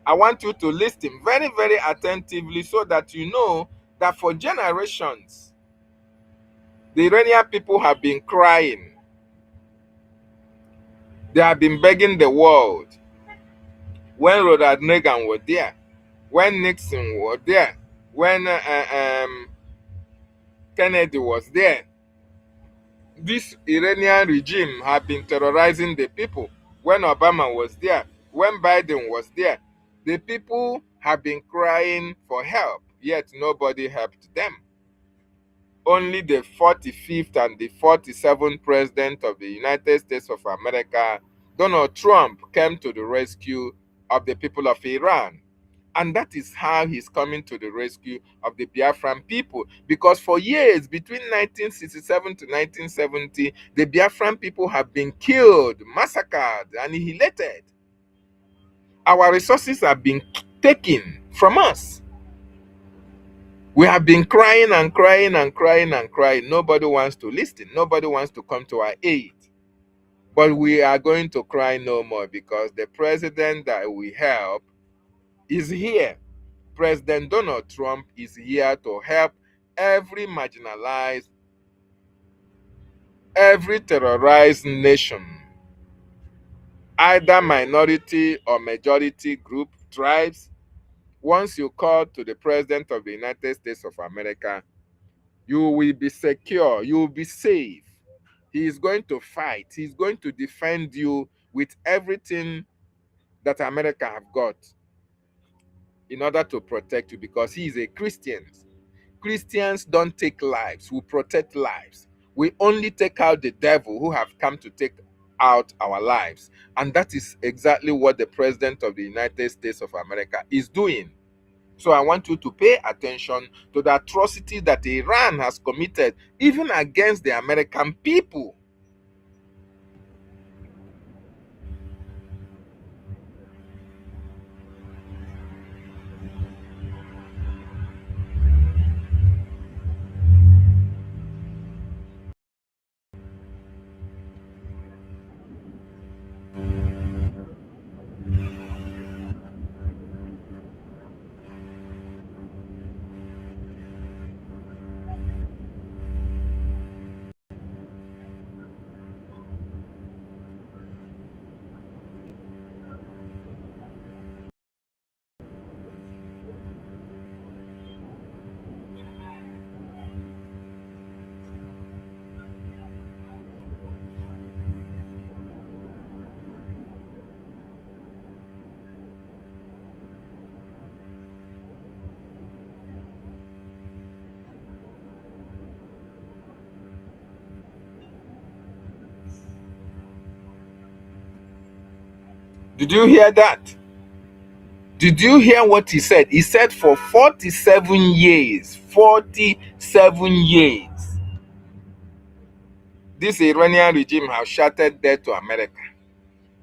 I want you to listen very, very attentively so that you know that for generations, the Iranian people have been crying. They have been begging the world. When Ronald Reagan was there, when Nixon was there, when Kennedy was there, this Iranian regime have been terrorizing the people. When Obama was there, when Biden was there, the people have been crying for help, yet nobody helped them. Only the 45th and the 47th president of the United States of America, Donald Trump, came to the rescue of the people of Iran. And that is how he's coming to the rescue of the Biafran people. Because for years, between 1967 to 1970, the Biafran people have been killed, massacred, annihilated. Our resources have been taken from us. We have been crying and crying and crying and crying. Nobody wants to listen. Nobody wants to come to our aid. But we are going to cry no more because the president that we help is here. President Donald Trump is here to help every marginalized, every terrorized nation, either minority or majority group, tribes. Once you call to the President of the United States of America, you will be secure, you will be safe. He is going to fight. He's going to defend you with everything that America have got in order to protect you because he is a Christian. Christians don't take lives, we protect lives. We only take out the devil who have come to take out our lives. And that is exactly what the President of the United States of America is doing. So I want you to pay attention to the atrocity that Iran has committed, even against the American people. Did you hear that? Did you hear what he said? He said for 47 years, 47 years, this Iranian regime has shouted death to America,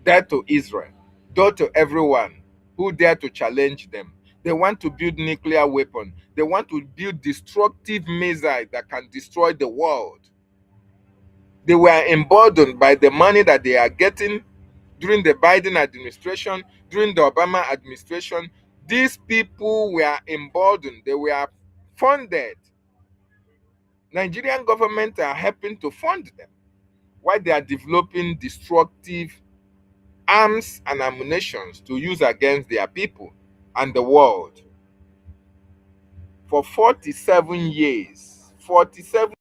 death to Israel, death to everyone who dare to challenge them. They want to build nuclear weapons. They want to build destructive missiles that can destroy the world. They were emboldened by the money that they are getting during the Biden administration, during the Obama administration. These people were emboldened. They were funded. Nigerian government are helping to fund them while they are developing destructive arms and ammunition to use against their people and the world. For 47 years, 47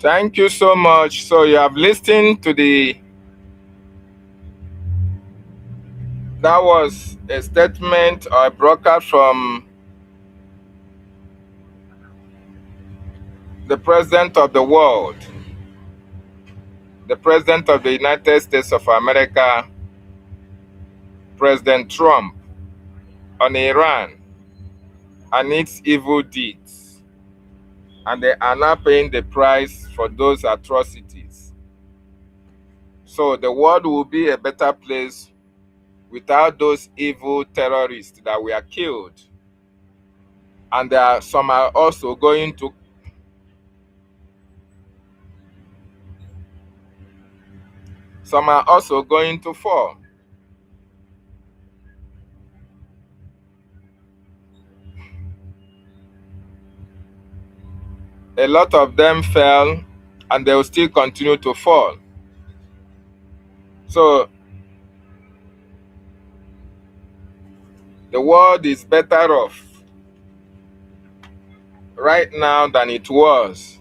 Thank you so much. So you have listened to that was a statement or a broadcast from the President of the world, the President of the United States of America, President Trump, on Iran and its evil deeds. And they are now paying the price for those atrocities. So the world will be a better place without those evil terrorists that were killed. And some are also going to fall. A lot of them fell and they will still continue to fall. So the world is better off right now than it was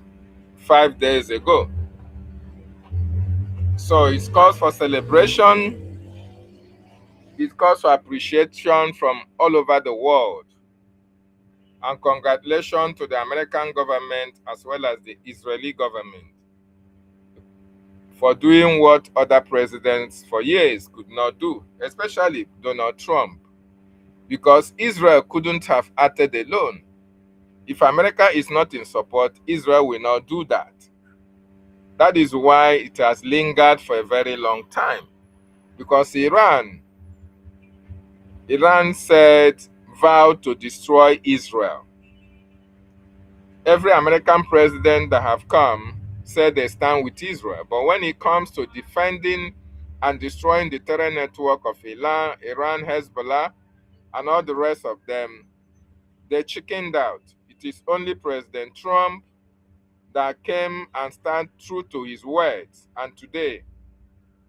5 days ago. So it's cause for celebration, it's cause for appreciation from all over the world. And congratulations to the American government as well as the Israeli government for doing what other presidents for years could not do, especially Donald Trump, because Israel couldn't have acted alone. If America is not in support, Israel will not do that. That is why it has lingered for a very long time, because Iran vowed to destroy Israel. Every American president that have come said they stand with Israel. But when it comes to defending and destroying the terror network of Iran, Hezbollah, and all the rest of them, they chickened out. It is only President Trump that came and stand true to his words. And today,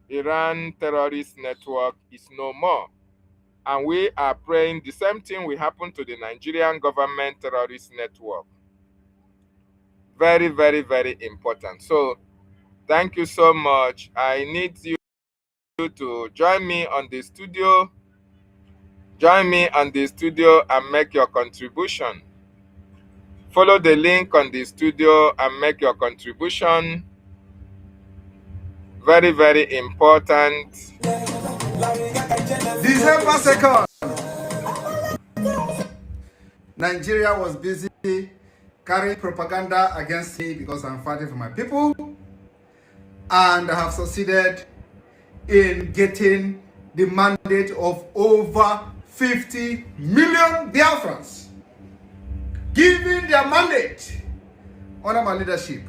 Iran terrorist network is no more. And we are praying the same thing will happen to the Nigerian government terrorist network. Very, very, very important. So thank you so much. I need you to join me on the studio. Join me on the studio and make your contribution. Follow the link on the studio and make your contribution. Very, very important. December 2nd, Nigeria was busy carrying propaganda against me because I'm fighting for my people, and I have succeeded in getting the mandate of over 50 million Biafrans, giving their mandate under my leadership.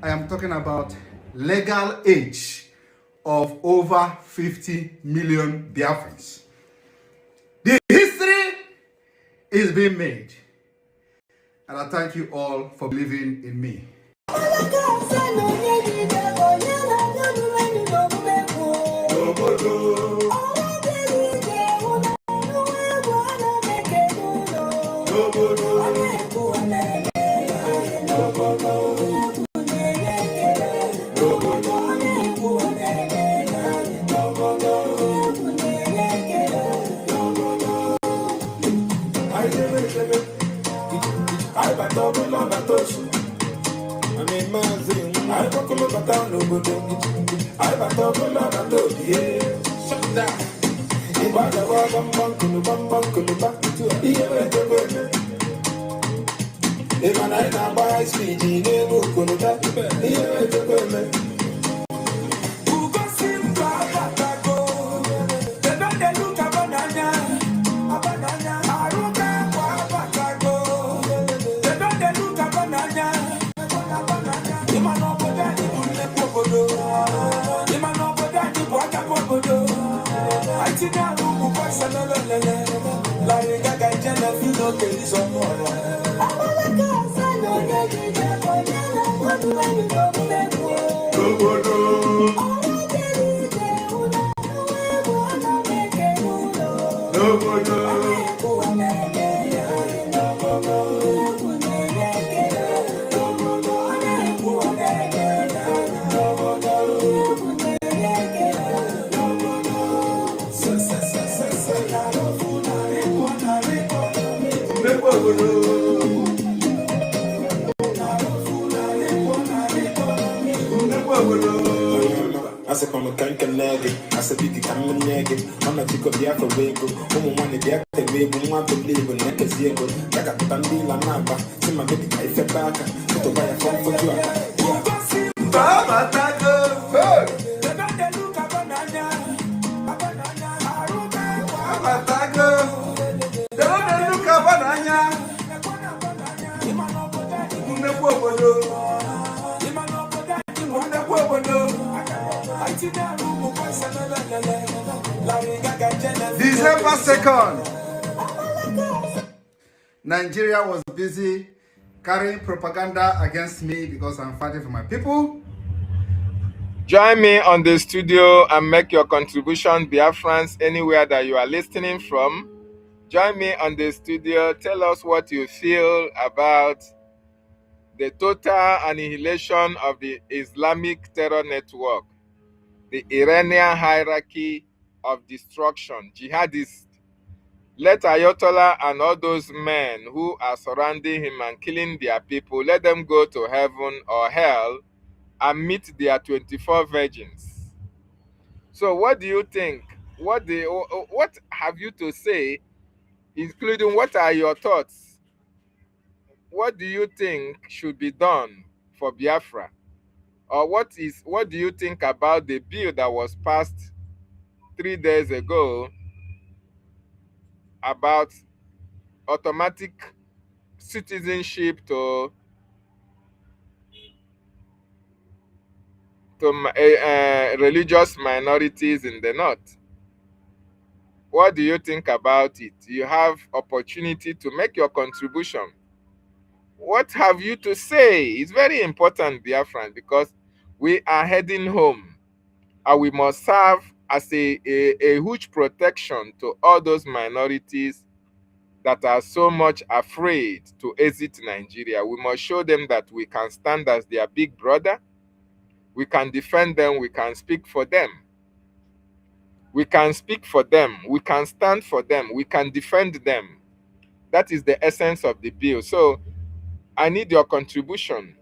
I am talking about legal age of over 50 million Biafrans. The history is being made, and I thank you all for believing in me. I said, come can naggy. I said, big come naggy. I'm not pick up Biafra wego. One of the active way, we want to live in neck as Diego. I got Tandila Naba. See my baby, I fell back. To buy a phone for you. Baba Taco. December 2nd, Nigeria was busy carrying propaganda against me because I'm fighting for my people. Join me on the studio and make your contribution, Biafrans, anywhere that you are listening from. Join me on the studio. Tell us what you feel about the total annihilation of the Islamic terror network, the Iranian hierarchy of destruction, jihadists. Let Ayatollah and all those men who are surrounding him and killing their people, let them go to heaven or hell and meet their 24 virgins. So what do you think? What have you to say, including what are your thoughts? What do you think should be done for Biafra? Or what do you think about the bill that was passed 3 days ago about automatic citizenship to religious minorities in the north? What do you think about it? You have opportunity to make your contribution. What have you to say? It's very important, Biafran, because we are heading home and we must serve as a huge protection to all those minorities that are so much afraid to exit Nigeria. We must show them that we can stand as their big brother. We can defend them. We can speak for them. We can speak for them. We can stand for them. We can defend them. That is the essence of the bill. So I need your contribution.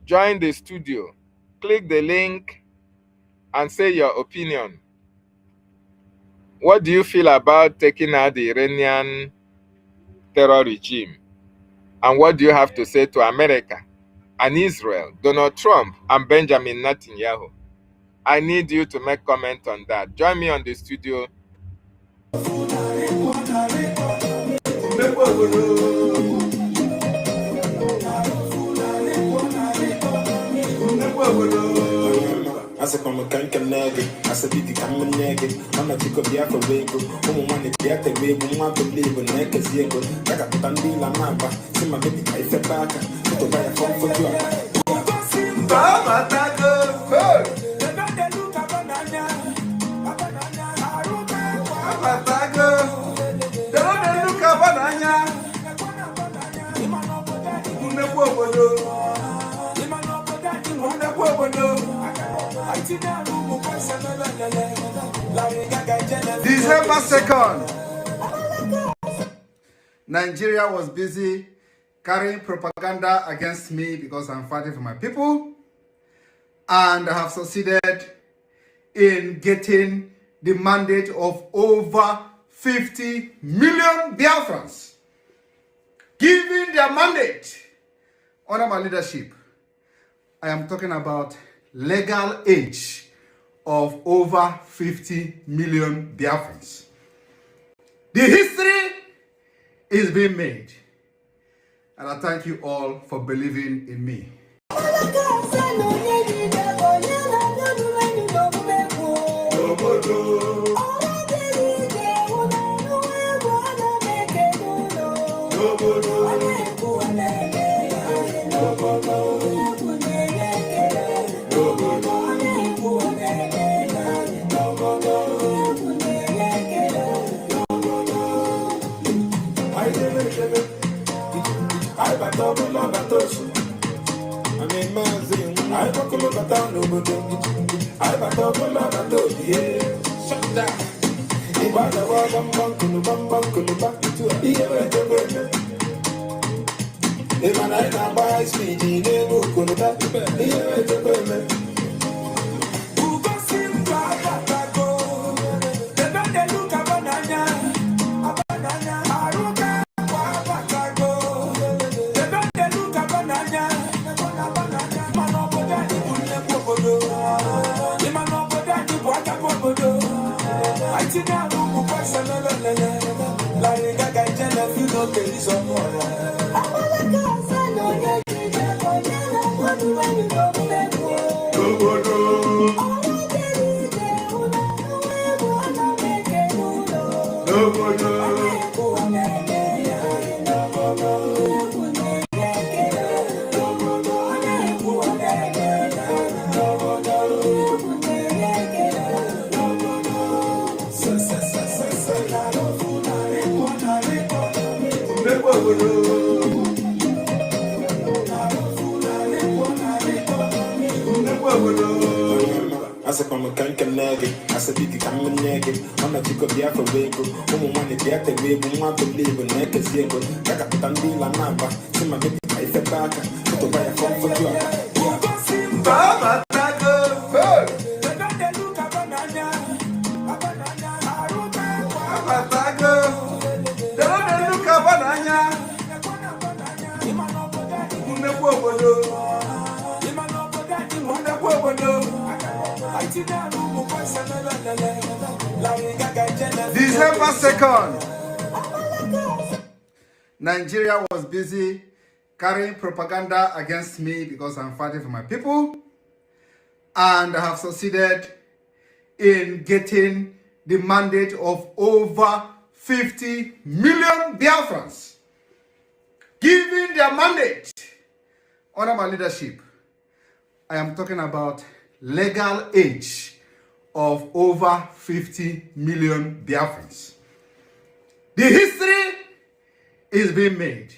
Join the studio. Click the link and say your opinion. What do you feel about taking out the Iranian terror regime? And what do you have to say to America and Israel, Donald Trump and Benjamin Netanyahu? I need you to make comment on that. Join me on the studio. I said, come can naggy. I said, big come naggy. I'm not pick up Biafra wego. One of the active way, we want to live in neck as Diego. I got Tandila Naba. See my baby, I fell back. To buy a phone for you. Baba Taco. December 2nd, Nigeria was busy carrying propaganda against me because I'm fighting for my people, and I have succeeded in getting the mandate of over 50 million Biafrans, giving their mandate under my leadership. I am talking about legal age of over 50 million Biafrans. The history is being made, and I thank you all for believing in me. Asa kama kanka nage, asa bigi kama nege, mama chiko Biafra wego, mwana Biafra wego, mwa believe neke ziego, kaka kutandila naba, sima bigi kaife baka, kuto baya comfort you. Baba Tago, Baba Tago, they don't look at banana. December 2nd, Nigeria was busy carrying propaganda against me because I'm fighting for my people, and I have succeeded in getting the mandate of over 50 million Biafrans, giving their mandate under my leadership. I am talking about legal age of over 50 million Biafrans. The history is being made,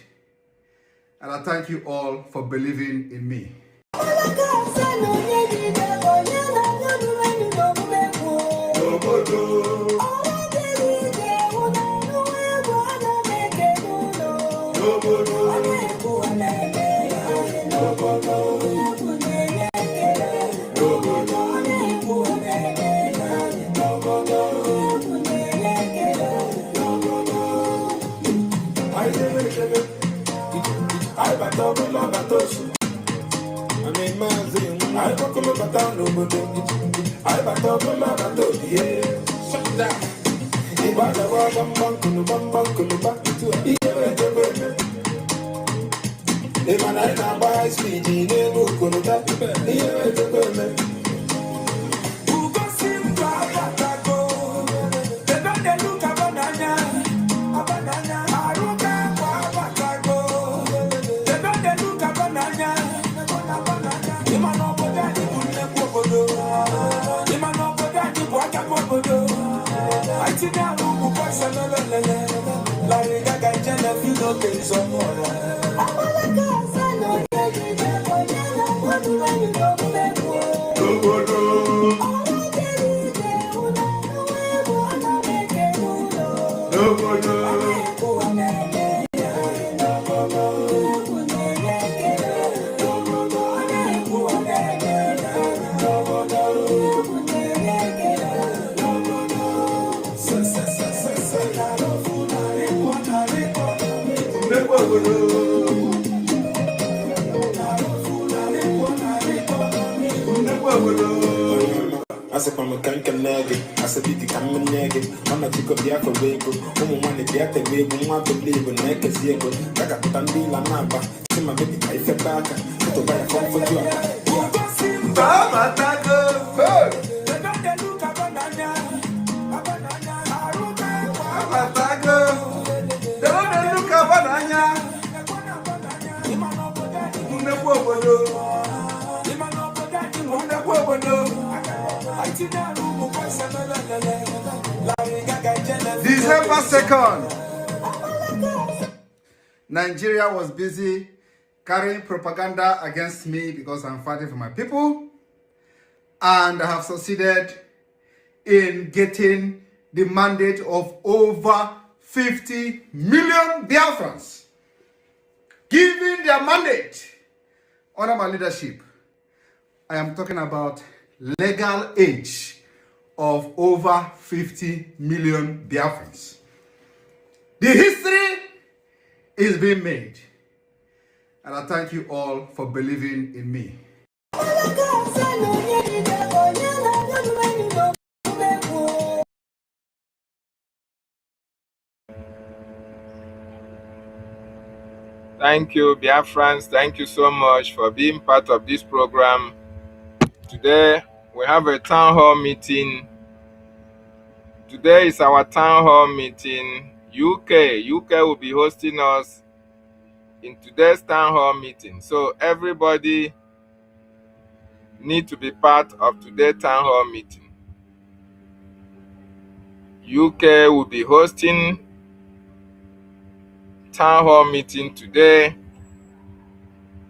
and I thank you all for believing in me. Asa kama kanka nage, asa bigi kama nege, mama chiko Biafra wego, mwana Biafra wego, mwa believe neke ziego, kaka kutandila naba, sima bigi kaife baka, kuto baya comfort you. Baba Tago, Baba Tago, they don't look at banana. December 2nd, Nigeria was busy carrying propaganda against me because I'm fighting for my people, and I have succeeded in getting the mandate of over 50 million Biafrans, giving their mandate under my leadership. I am talking about legal age of over 50 million Biafrans. The history is being made. And I thank you all for believing in me. Thank you, Biafrans. Thank you so much for being part of this program. Today, we have a town hall meeting. Today is our town hall meeting. UK will be hosting us in today's town hall meeting. So everybody need to be part of today's town hall meeting. UK will be hosting town hall meeting today.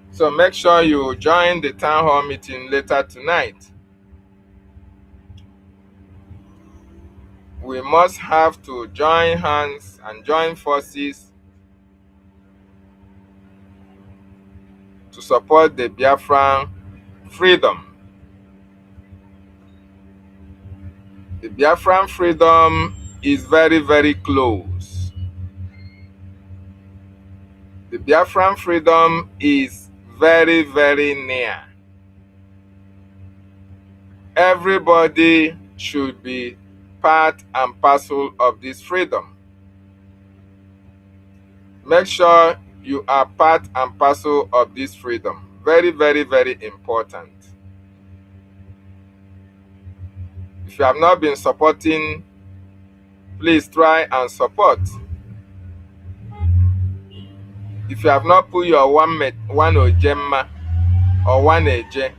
So make sure you join the town hall meeting later tonight. We must have to join hands and join forces to support the Biafran freedom. The Biafran freedom is very, very close. The Biafran freedom is very, very near. Everybody should be part and parcel of this freedom. Make sure you are part and parcel of this freedom. Very, very, very important. If you have not been supporting, please try and support. If you have not put your one ojemma or one eje,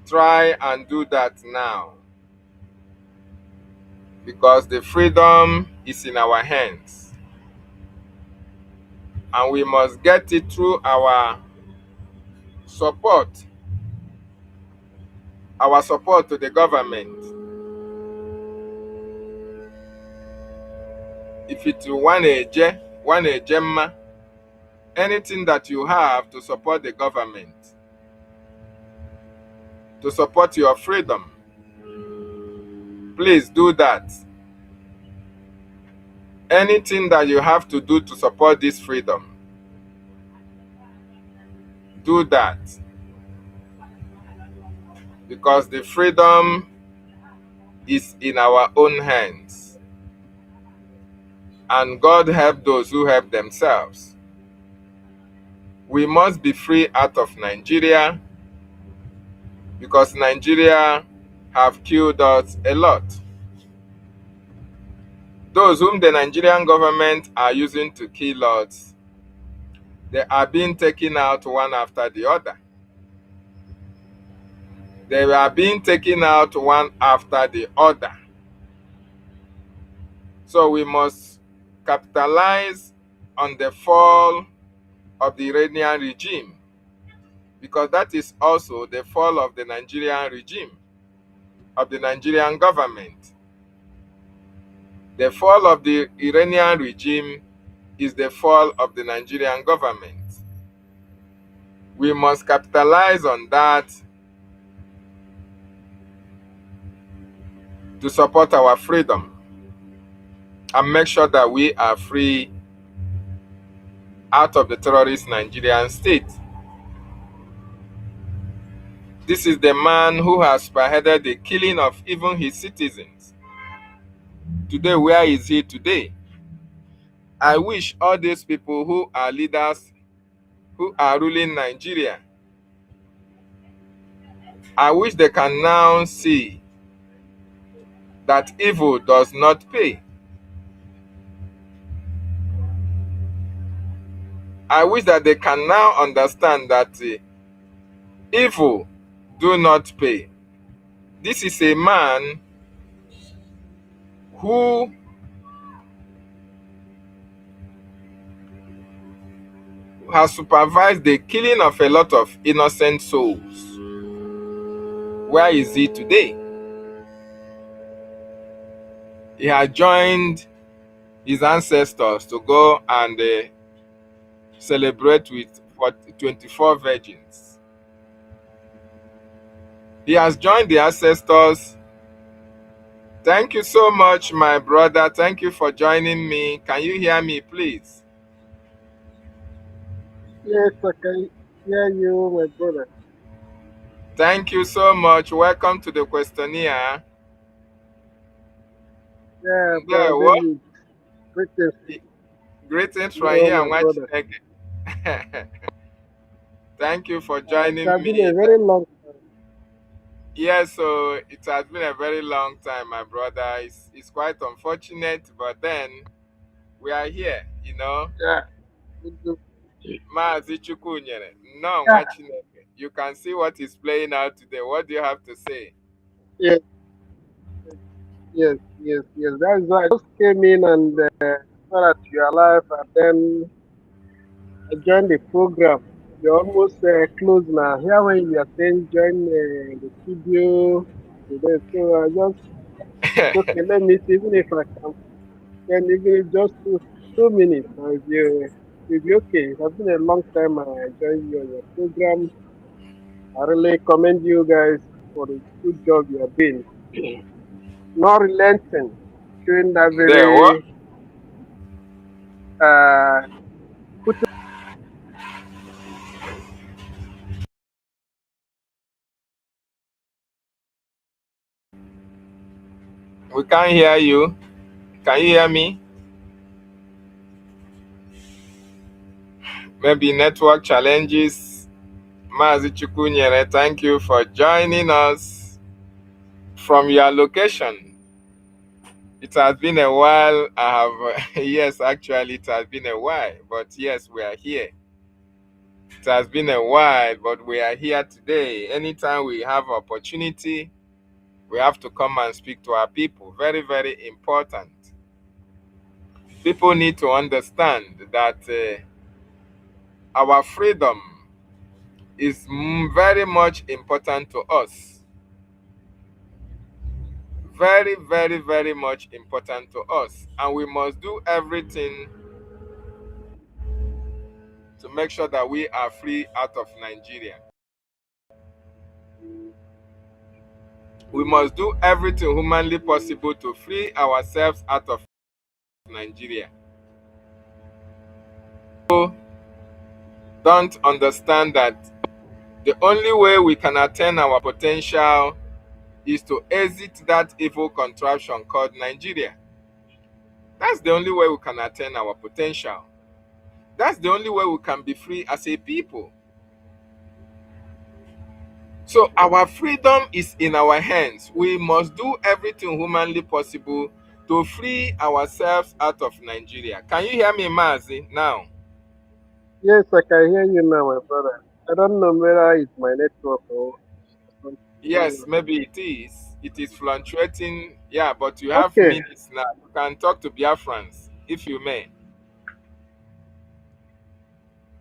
try and do that now. Because the freedom is in our hands. And we must get it through our support. Our support to the government. If it's one ejemma, anything that you have to support the government, to support your freedom, please do that. Anything that you have to do to support this freedom, do that. Because the freedom is in our own hands. And God help those who help themselves. We must be free out of Nigeria, because Nigeria have killed us a lot. Those whom the Nigerian government are using to kill us, they are being taken out one after the other. They are being taken out one after the other. So we must capitalize on the fall of the Iranian regime, because that is also the fall of the Nigerian regime, of the Nigerian government. The fall of the Iranian regime is the fall of the Nigerian government. We must capitalize on that to support our freedom and make sure that we are free out of the terrorist Nigerian state. This is the man who has spearheaded the killing of even his citizens. Today, where is he today? I wish all these people who are leaders, who are ruling Nigeria, I wish they can now see that evil does not pay. I wish that they can now understand that evil do not pay. This is a man who has supervised the killing of a lot of innocent souls. Where is he today? He has joined his ancestors to go and celebrate with 24 virgins. He has joined the ancestors. Thank you so much, my brother. Thank you for joining me. Can you hear me, please? Yes, I can hear you, my brother. Thank you so much. Welcome to the questionnaire. Yeah, brother There, what? David. Greetings to Greetings from you, here. my I'm brother. watching. Thank you for It joining has been a me. very long time. Yes, so it has been a very long time, my brother. It's quite unfortunate, but then we are here, you know. Yeah. Good, good. Maazi Chukwunyere, no, Yeah. you can see what is playing out today. What do you have to say? Yes, yes. That's why I just came in and saw that you're alive, and then I joined the program. You're almost close now. Here when you are saying join the studio today, so I just okay. Let me see, even if I can spend even just 2 minutes. If you okay. It has been a long time I joined you on your program. I really commend you guys for the good job you are doing. Not relenting, showing that There, what? very uh putting We can't hear you. Can you hear me? Maybe network challenges. Maazi Chukwunyere, thank you for joining us from your location. It has been a while. I have, yes, actually, it has been a while, but yes, we are here. It has been a while, but we are here today. Anytime we have opportunity, we have to come and speak to our people. Very, very important. People need to understand that our freedom is very much important to us. Very, very, very much important to us. And we must do everything to make sure that we are free out of Nigeria. We must do everything humanly possible to free ourselves out of Nigeria. People don't understand that the only way we can attain our potential is to exit that evil contraption called Nigeria. That's the only way we can attain our potential. That's the only way we can be free as a people. So our freedom is in our hands. We must do everything humanly possible to free ourselves out of Nigeria. Can you hear me, Mazi, now? yes, I can hear you now, my brother. I don't know whether it's my network or something. I don't Yes, know. maybe it is. It is fluctuating. Yeah, but you have Okay, minutes now. You can talk to Biafrans, if you may.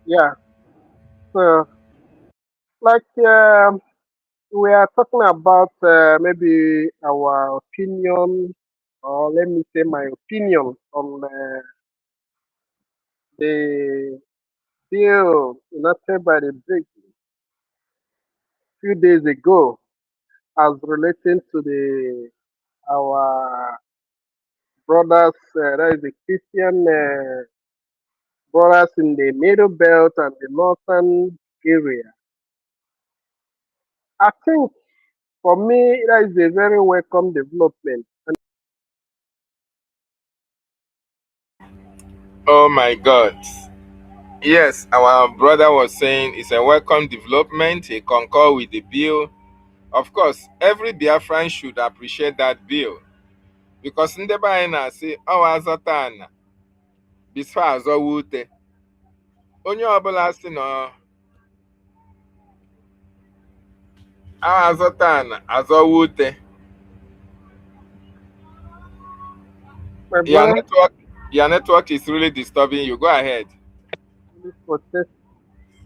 yeah. So like we are talking about maybe our opinion, or let me say my opinion on the bill enacted by the Briggs few days ago as relating to the our brothers, that is the Christian brothers in the Middle Belt and the Northern area. I think for me that is a very welcome development. And Oh my God. Yes, our brother was saying it's a welcome development. He concur with the bill. Of course, every Biafran should appreciate that bill. Because ndị be anyị na-asị ọwa azọta ana bisfa azọwa ute. Onye ọbụla sị na ọwa azọta ana azọwa ute. my Your brother, network, your network is really disturbing you. Go ahead. this protest.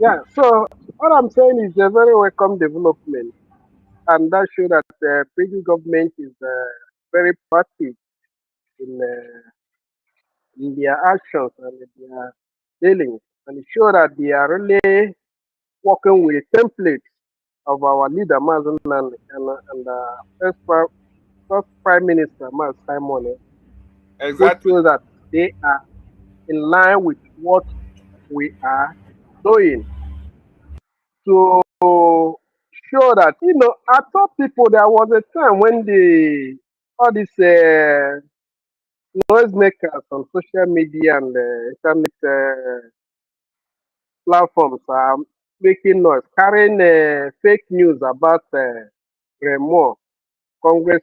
Yeah, so what I'm saying is a very welcome development, and that shows that the British government is very proactive in in their actions and in their dealings, and it shows that they are really working with templates of our leader, Mazen and first Prime Minister, Maz Simon, which Exactly. shows that they are in line with what we are doing. To show that, I thought people, there was a time when all these noisemakers on social media and internet platforms are making noise, carrying fake news about Remo, Congress.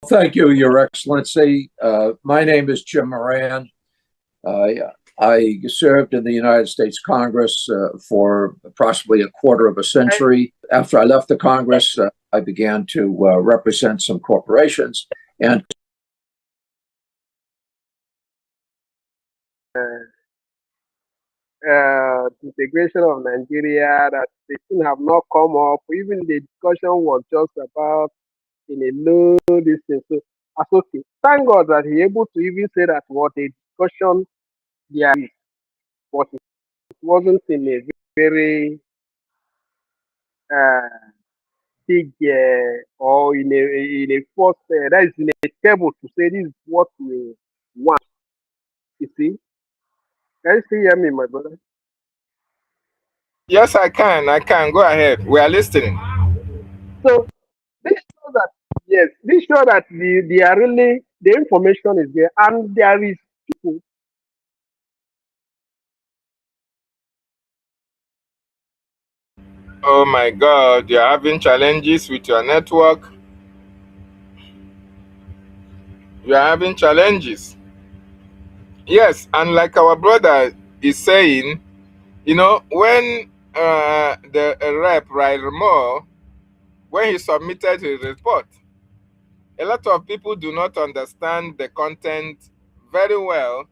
Thank you, Your Excellency. My name is Jim Moran. I served in the United States Congress for approximately a quarter of a century. After I left the Congress, I began to represent some corporations and Integration of Nigeria, that they still have not come up. Even the discussion was just about in a low distance. So that's okay. Thank God that he able to even say that what a discussion there is, but it wasn't in a very uh, big or in a first that is in a table to say this is what we want. You see, can you still hear me, my brother? Yes, I can. I can. Go ahead. We are listening. So this shows that yes, this shows that they are really the information is there, and there is people. Oh my God, you're having challenges with your network. You are having challenges. Yes, and like our brother is saying, when the rep Raimo, when he submitted his report, a lot of people do not understand the content very well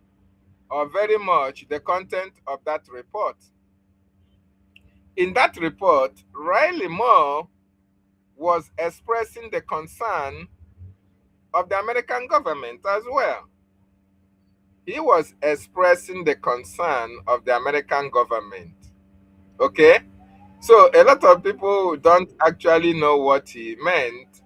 or very much the content of that report. In that report, Riley Moore was expressing the concern of the American government as well. He was expressing the concern of the American government. Okay? So a lot of people don't actually know what he meant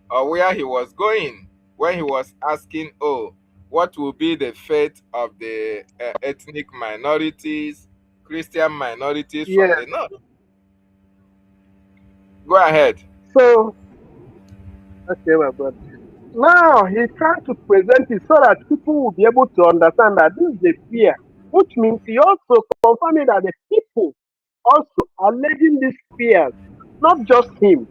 or where he was going when he was asking, oh, what will be the fate of the ethnic minorities, Christian minorities from Yeah. the north? Go ahead. So okay, my brother. Now he's trying to present it so that people will be able to understand that this is the fear, which means he also confirming that the people also are letting these fears, not just him.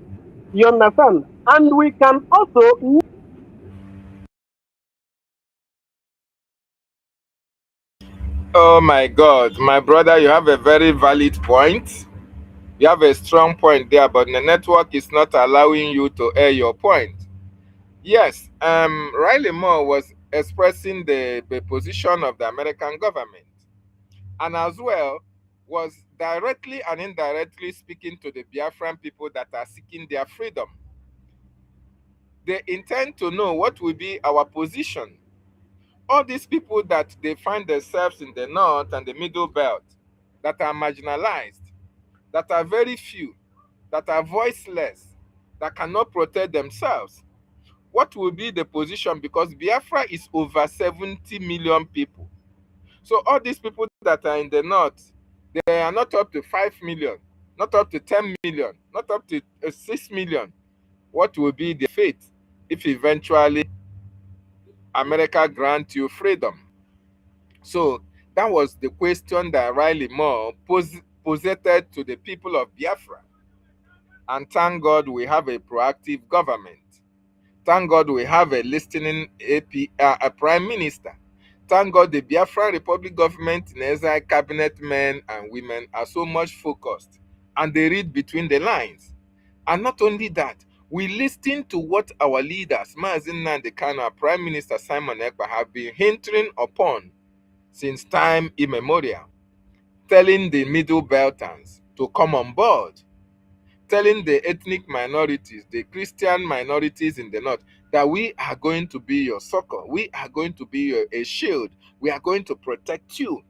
You understand? And we can also Oh my God, my brother, you have a very valid point. You have a strong point there, but the network is not allowing you to air your point. Yes, Riley Moore was expressing the position of the American government, and as well was directly and indirectly speaking to the Biafran people that are seeking their freedom. They intend to know what will be our position. All these people that they find themselves in the north and the middle belt that are marginalized, that are very few, that are voiceless, that cannot protect themselves. What will be the position? Because Biafra is over 70 million people. So all these people that are in the north, they are not up to 5 million, not up to 10 million, not up to 6 million. What will be the fate if eventually America grants you freedom? So that was the question that Riley Moore posited to the people of Biafra. And thank God we have a proactive government. Thank God we have a listening a prime minister. Thank God the Biafran Republic government, NESA, cabinet men and women are so much focused and they read between the lines. And not only that, we listen to what our leaders, Mazin Nandekano, Prime Minister Simon Ekpa, have been hinting upon since time immemorial, telling the Middle Beltans to come on board, telling the ethnic minorities, the Christian minorities in the north, that we are going to be your succor, we are going to be a shield, we are going to protect you.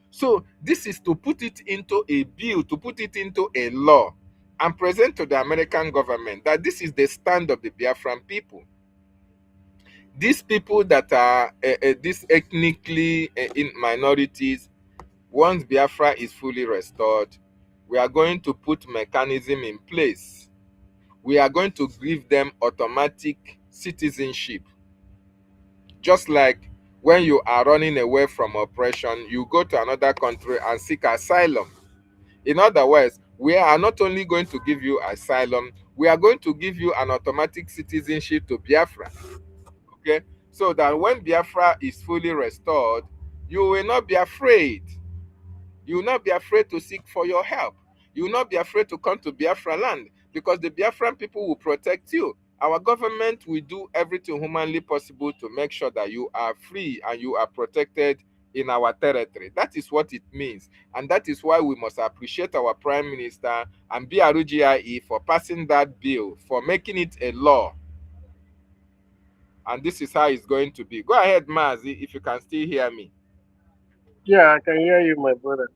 So this is to put it into a bill, to put it into a law, and present to the American government that this is the stand of the Biafran people. These people that are these ethnically in minorities, once Biafra is fully restored, we are going to put mechanism in place. We are going to give them automatic citizenship. Just like when you are running away from oppression, you go to another country and seek asylum. In other words, we are not only going to give you asylum, we are going to give you an automatic citizenship to Biafra. Okay? So that when Biafra is fully restored, you will not be afraid. You will not be afraid to seek for your help. You will not be afraid to come to Biafra land, because the Biafran people will protect you. Our government will do everything humanly possible to make sure that you are free and you are protected in our territory. That is what it means. And that is why we must appreciate our Prime Minister and BRGIE for passing that bill, for making it a law. And this is how it's going to be. Go ahead, Mazi, if you can still hear me. Yeah, I can hear you, my brother.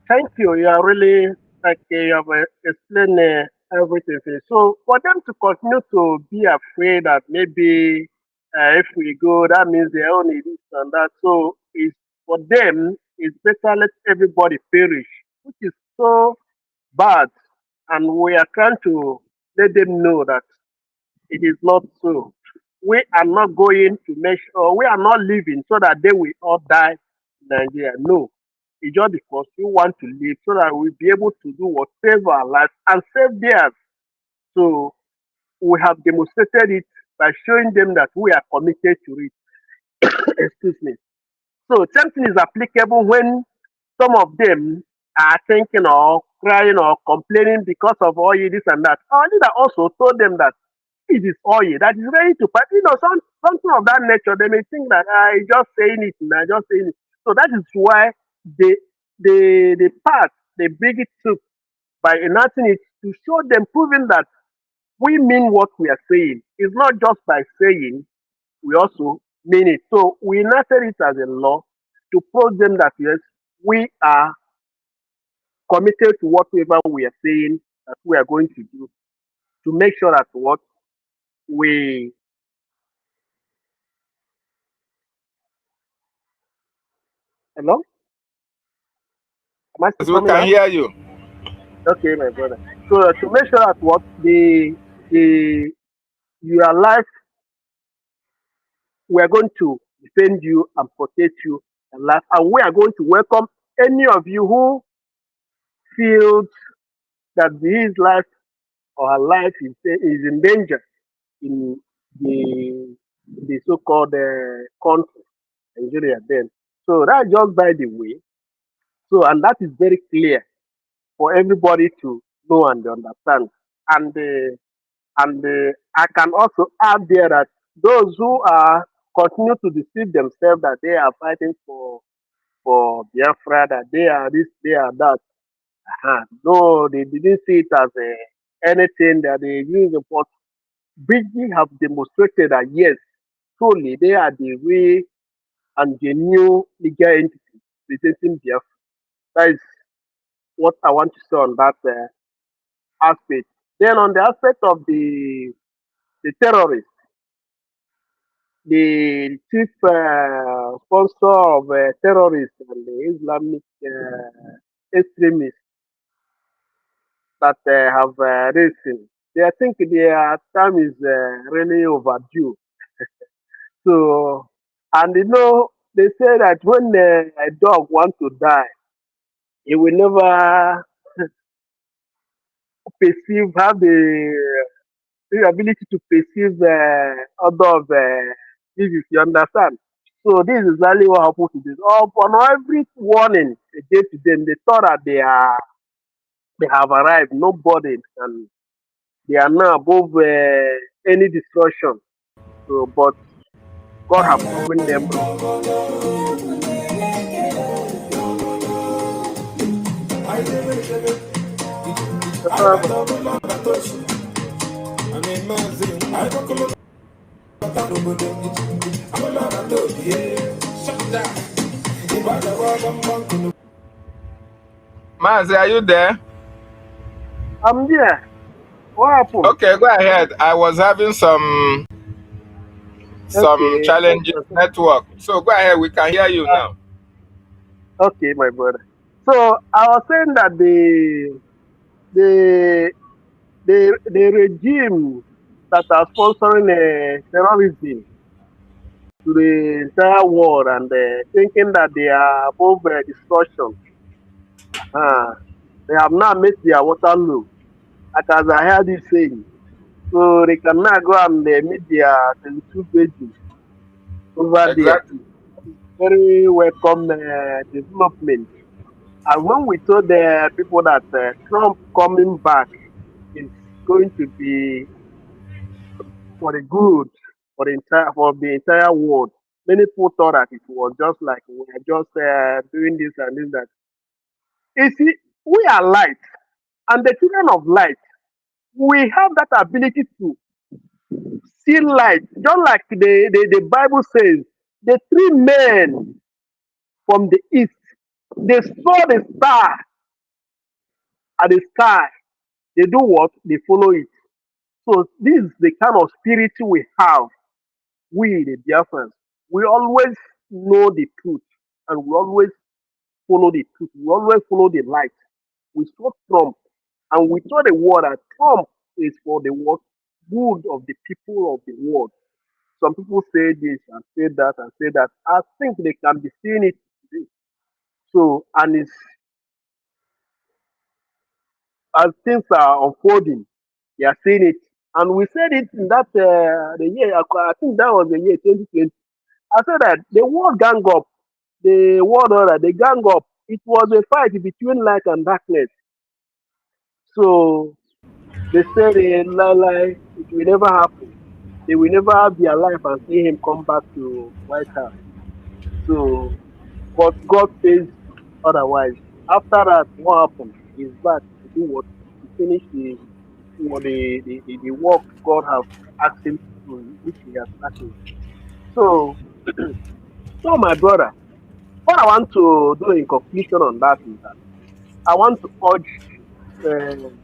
Thank you. You are really like you have explained everything. So for them to continue to be afraid that maybe if we go, that means they only this and that. So it's for them. It's better let everybody perish, which is so bad. And we are trying to let them know that it is not so. We are not going to make sure, we are not living so that they will all die in Nigeria. No. It's just because we want to live so that we'll be able to do what save our lives and save theirs. So we have demonstrated it by showing them that we are committed to it. Excuse me. So same thing is applicable when some of them are thinking or crying or complaining because of oil, this and that. Our leader also told them that it is oil that is ready to pass. Something of that nature. They may think that I just saying it and I just saying it. So that is why the part they bring it to by enacting it to show them, proving that we mean what we are saying. It's not just by saying, we also mean it. So we enacted it as a law to prove them that yes, we are committed to whatever we are saying that we are going to do, to make sure that what we hello? Am I still As we coming can out? hear you. Okay, my brother. So to make sure that what the your life, we are going to defend you and protect you and life, and we are going to welcome any of you who feels that his life or her life is in danger in the so-called country, Nigeria. Then, so that's just by the way. So, and that is very clear for everybody to know and understand. And I can also add there that those who are continue to deceive themselves that they are fighting for Biafra, that they are this, they are that. No, they didn't see it as anything that they use. But Brgie have demonstrated that yes, truly they are the real and the new legal entity representing Biafra. That is what I want to say on that aspect. Then on the aspect of the terrorists, the chief sponsor of terrorists and the Islamic extremists that have risen, I think their time is really overdue. So, and they say that when a dog wants to die, it will never have the ability to perceive other of disease, you understand? So this is exactly what happened to this. On every warning they gave to them, they thought that they have arrived, nobody, and they are now above any destruction. So, but God have proven them wrong. Mazi, are you there? I'm there. What happened? Okay, go ahead. I was having some Okay. challenges network. So go ahead, we can hear you now. Okay, my brother. So I was saying that the the regime that are sponsoring terrorism to the entire world and thinking that they are above destruction, they have now made their water low. Like as I heard you saying, so they can now go and meet their 22 pages over there. Exactly. Very welcome development. And when we told the people that Trump coming back is going to be for the good for the entire world, many people thought that it was just like we are just doing this and this that. You see, we are light, and the children of light, we have that ability to see light, just like the Bible says, the three men from the east, they saw the star at the sky. They do what? They follow it. So this is the kind of spirit we have, we the Biafrans. We always know the truth and we always follow the truth. We always follow the light. We saw Trump and we told the world that Trump is for the world, good of the people of the world. Some people say this and say that and say that. I think they can be seeing it today. So, and it's as things are unfolding, they are seeing it. And we said it in that the year, I think that was the year 2020. I said that the world gang up, the world order, the gang up, it was a fight between light and darkness. So they said, lie, it will never happen. They will never be alive and see him come back to White House. So, but God says otherwise. After that, what happened? He's back to do what? To finish the work God has asked him to do, which he has started. So, so my brother, what I want to do in conclusion on that is that I want to urge President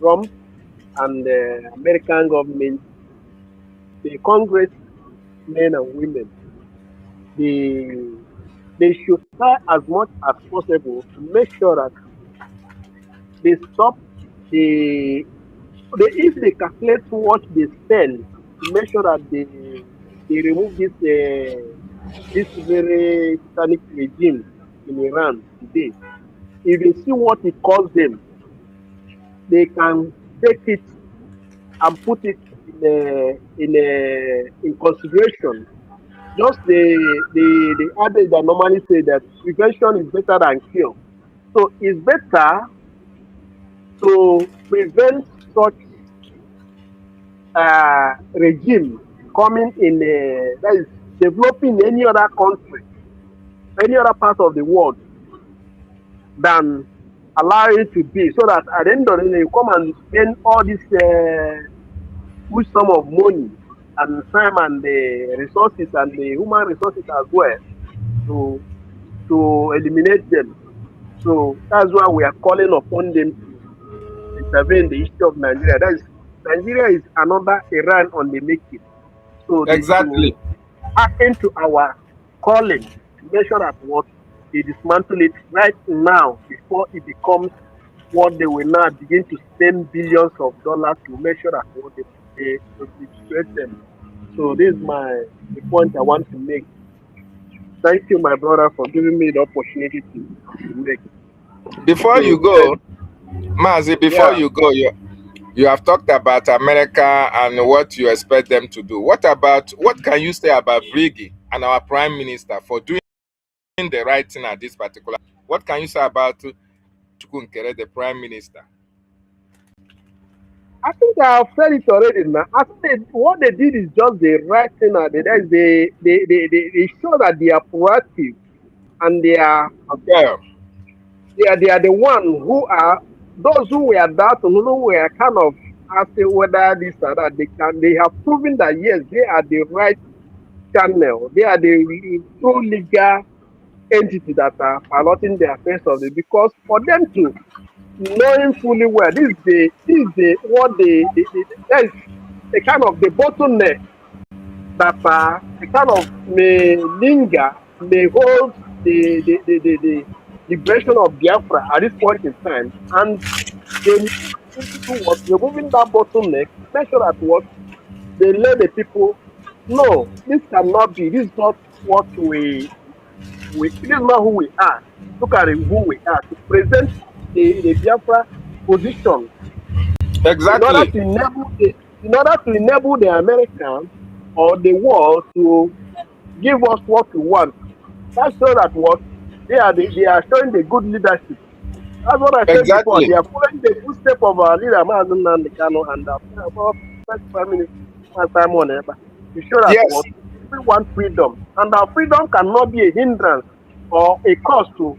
Trump and the American government, the congressmen and women, they they should try as much as possible to make sure that they stop if they calculate what they spend to make sure that they remove this very satanic regime in Iran today. If they see what it costs them, they can take it and put it in consideration. Just the adage that normally say that prevention is better than cure. So it's better to prevent such regime coming in that is developing any other country, any other part of the world than allow it to be. So that at the end of the day, you come and spend all this huge sum of money and time and the resources and the human resources as well to eliminate them. So that's why we are calling upon them to intervene in the issue of Nigeria. That is, Nigeria is another Iran on the making. So they should Exactly. hearken to our calling to make sure that what they dismantle it right now before it becomes what they will now begin to spend billions of dollars to make sure that what they obliterate them. So this is the point I want to make. Thank you, my brother, for giving me the opportunity to make. Before you So go, Mazi, before yeah, you go, you have talked about America and what you expect them to do. What can you say about Brgie and our Prime Minister for doing the right thing at this particular? What can you say about Chukwunkere, the Prime Minister? I think I have said it already now. I said what they did is just the right thing. That is they show that they are proactive and they are Okay. the one who are those who were doubting, who were kind of asking whether this or that, they have proven that yes, they are the right channel, they are the true legal entity that are piloting the affairs of the, because for them to knowing fully well this is the what there is a kind of the bottleneck that a kind of may linger, may hold the liberation of Biafra at this point in time, and they need to do what, removing that bottleneck, make sure that what they let the people know this cannot be, this is not what this is not who we are. Look at who we are to present the Biafra position in order Exactly. to enable the Americans or the world to give us what we want. That's so that what they are showing the good leadership. That's what I said before. Exactly. They are following the footsteps of our leader, Mazen Nandekano, and our first prime minister, Simon Eba, to show that Yes. what we want freedom, and our freedom cannot be a hindrance or a cost to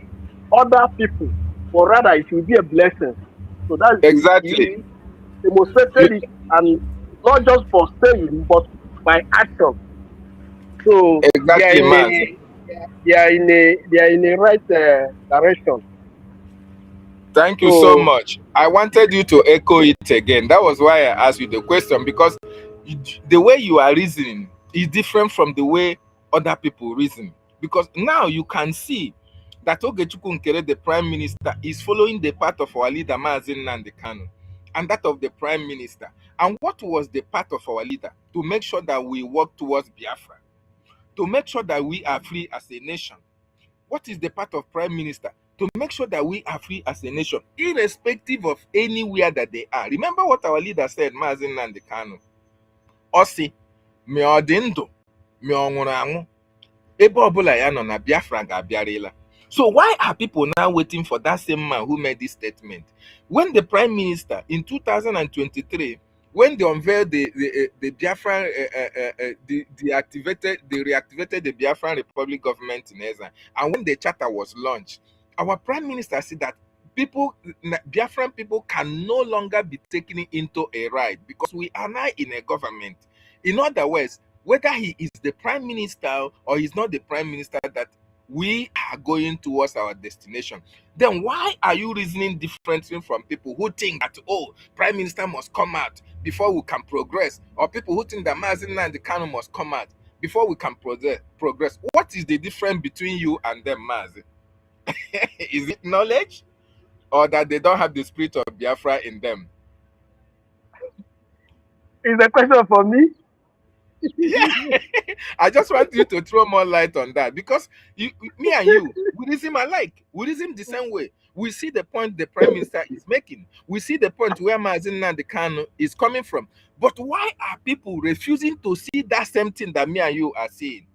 other people, but rather it will be a blessing. So that's Exactly. the most You, sacred issue, and not just for saying, but by action. So they are exactly, in Maz. a they are in a right direction. Thank you so So much. I wanted you to echo it again. That was why I asked you the question, because the way you are reasoning is different from the way other people reason. Because now you can see that Ogechukwu Nkere, the prime minister, is following the path of our leader Mazi Nnamdi Kanu and that of the prime minister. And what was the path of our leader? To make sure that we work towards Biafra, to make sure that we are free as a nation. What is the part of prime minister? To make sure that we are free as a nation, irrespective of anywhere that they are. Remember what our leader said, Mazi Nnamdi Kanu. Osi, me ọ dị ndụ, me ọ nwụrụ anwụ, ebe ọbụla ya nọ na Biafra ga-abịarịla. So why are people now waiting for that same man who made this statement? When the prime minister in 2023, when they unveiled the Biafran, they reactivated the Biafran Republic government in Ezra, and when the charter was launched, our prime minister said that Biafran people can no longer be taken into a ride because we are now in a government. In other words, whether he is the prime minister or he's not the prime minister, that we are going towards our destination. Then why are you reasoning differently from people who think that, oh, prime minister must come out before we can progress, or people who think that Mazi Nnamdi Kanu must come out before we can progress? What is the difference between you and them, Mazi? Is it knowledge, or that they don't have the spirit of Biafra in them? it's a question for me. Yeah. I just want you to throw more light on that, because me and you, we reason alike. We reason the same way. We see the point the prime minister is making. We see the point where Mazi Nnamdi Kanu is coming from. But why are people refusing to see that same thing that me and you are seeing?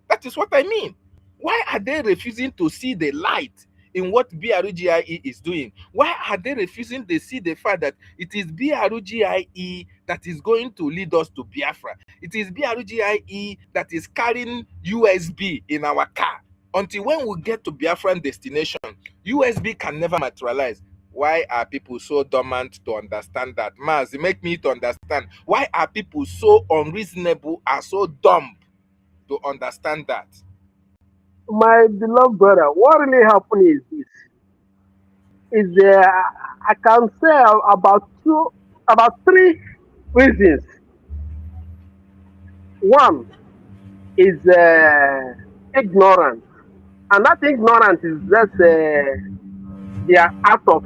That is what I mean. Why are they refusing to see the light in what BRGIE is doing? Why are they refusing to see the fact that it is BRGIE that is going to lead us to Biafra? It is BRGIE that is carrying USB in our car. Until when we get to Biafran destination, USB can never materialize. Why are people so dormant to understand that? Maz, make me to understand. Why are people so unreasonable and so dumb to understand that? My beloved brother, what really happened is this: is I can say about three reasons. One is ignorance, and that ignorance is just their act of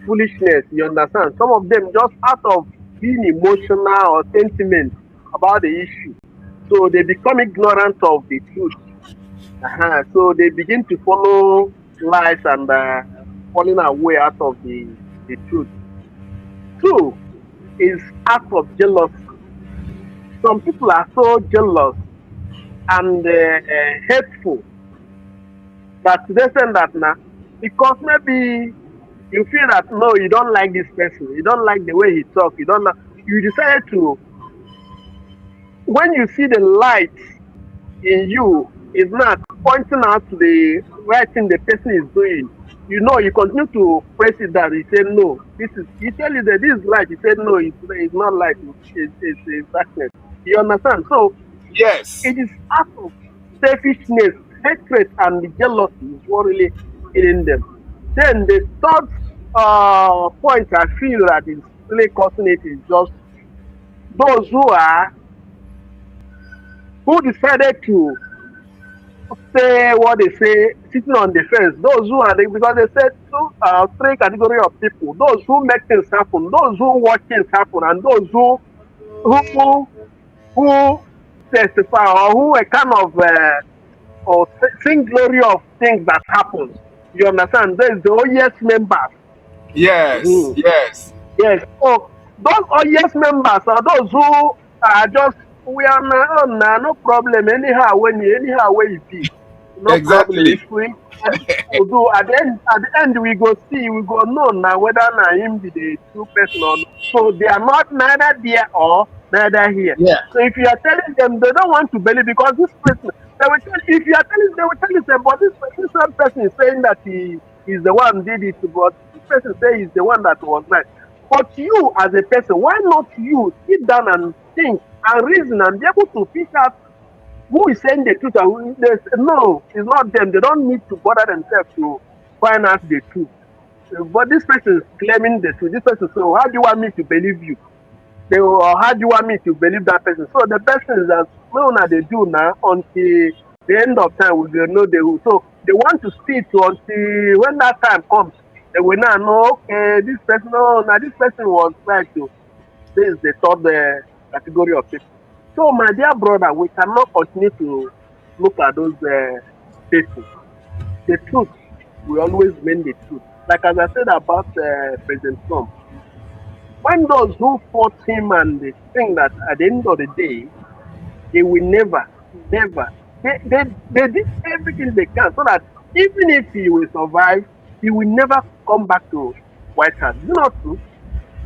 foolishness. You understand? Some of them just out of being emotional or sentiment about the issue, so they become ignorant of the truth. So they begin to follow lies and falling away out of the truth. Two is act of jealousy. Some people are so jealous and hateful that they say that now, because maybe you feel that no, you don't like this person, you don't like the way he talks, you don't know, you decided to, when you see the light in you is not pointing out to the right thing the person is doing, you continue to press it down. He said no. He tell you that this is light. He said no, it's not light. It's darkness. You understand? So Yes. it is out of selfishness, hatred, and jealousy is what really killing them. Then the third point I feel that is really causing it is just those who decided to say what they say, sitting on the fence. Those who are because they said three category of people: those who make things happen, those who watch things happen, and those who who testify or who are kind of sing glory of things that happens. You understand? There's the OES members. Yes. Mhm. Yes. Yes. So those OES members are those who are just we are now on now, no problem. Anyhow when you be, no problem. If Exactly. we will do at the end we go see we go know now whether na him be the true person or not. So they are not neither there or neither here. Yeah. So if you are telling them they don't want to believe because this person they will tell if you are telling they will tell you say but this one person is saying that he is the one did it but this person say he's the one that was right. But you as a person, why not you sit down and think and reason and be able to fish out who is saying the truth and no, it's not them. They don't need to bother themselves to find out the truth. But this person is claiming the truth. This person, so how do you want me to believe you? Or how do you want me to believe that person? So the person is that no that they do now until the end of time we will know the who. So they want to see to until when that time comes, they will now know okay, this person no now this person was right to this is the third category of people. So, my dear brother, we cannot continue to look at those people. The truth will always remain the truth. Like as I said about President Trump, when those who fought him and they think that at the end of the day, they will never, they did everything they can so that even if he will survive, he will never come back to White House. Is it not true?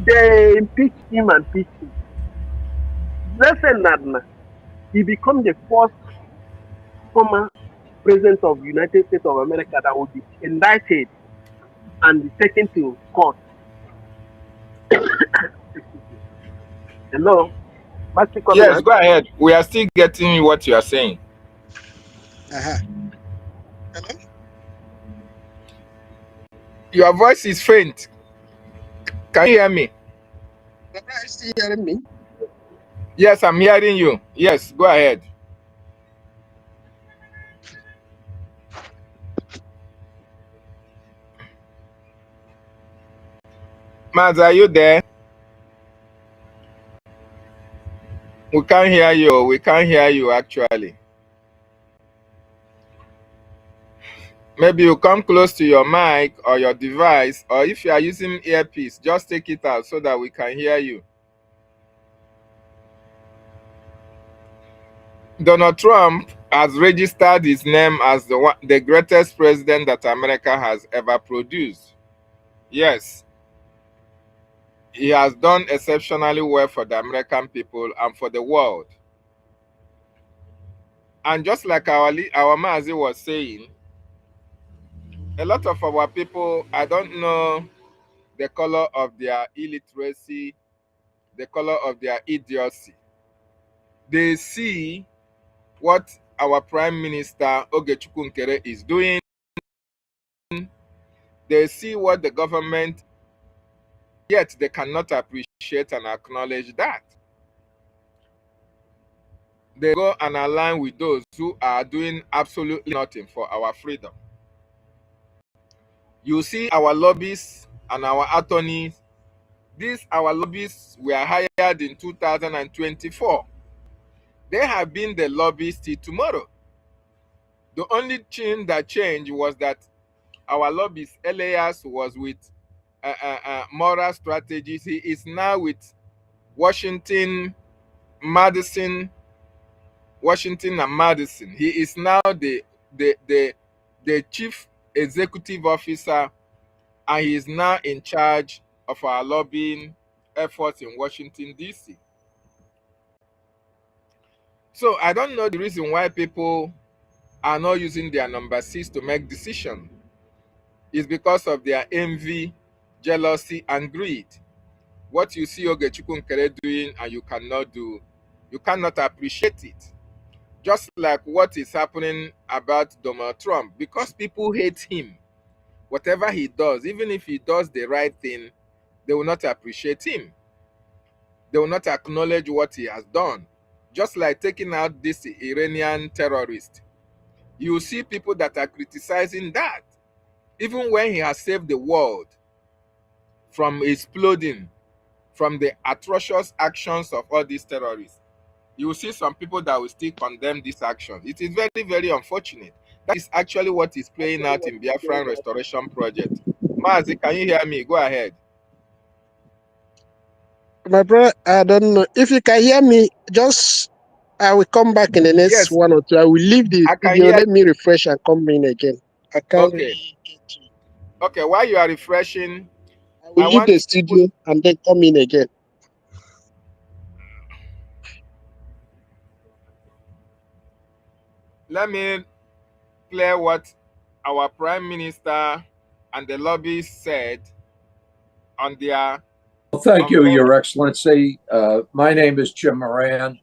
They impeach him and impeach him. Let's say that he become the first former president of the United States of America that will be indicted and be taken to court. Hello, Master coming Yes, out. go ahead. We are still getting what you are saying. Uh-huh. Your voice is faint. Can you hear me? Are you still hearing me? Yes, I'm hearing you. Yes, go ahead. Maz, are you there? We can't hear you. We can't hear you actually. Maybe you come close to your mic or your device, or if you are using earpiece, just take it out so that we can hear you. Donald Trump has registered his name as the greatest president that America has ever produced. Yes, he has done exceptionally well for the American people and for the world. And just like our Mazi was saying, a lot of our people, I don't know the color of their illiteracy, the color of their idiocy. They see what our Prime Minister Ogechukwu Nkere is doing. They see what the government, yet they cannot appreciate and acknowledge that. They go and align with those who are doing absolutely nothing for our freedom. You see our lobbyists and our attorneys. These our lobbyists were hired in 2024. They have been the lobbyists till tomorrow. The only thing that changed was that our lobbyist Elias was with moral strategies. He is now with Washington, Washington and Madison. He is now the chief executive officer, and he is now in charge of our lobbying efforts in Washington, D.C. So I don't know the reason why people are not using their number 6 to make decisions. is because of their envy, jealousy, and greed. What you see Ogechukwu Nkere doing and you cannot do, you cannot appreciate it. Just like what is happening about Donald Trump, because people hate him. Whatever he does, even if he does the right thing, they will not appreciate him. They will not acknowledge what he has done. Just like taking out this Iranian terrorist. You see people that are criticizing that. Even when he has saved the world from exploding, from the atrocious actions of all these terrorists, you will see some people that will still condemn this action. It is very, very unfortunate. That is actually what is playing out in Biafran Restoration Project. Mazi, can you hear me? Go ahead. My brother, I don't know if you can hear me. Just I will come back in the next Yes, 1 or 2. I will leave the I can studio. hear Let me refresh and come in again. I you. can't Okay. really get to it. Okay, while you are refreshing, I I will leave want the to put, studio and then come in again. let me play what our Prime Minister and the lobbyists said on their Well, thank you, unveiling. Your Excellency. My name is Jim Moran.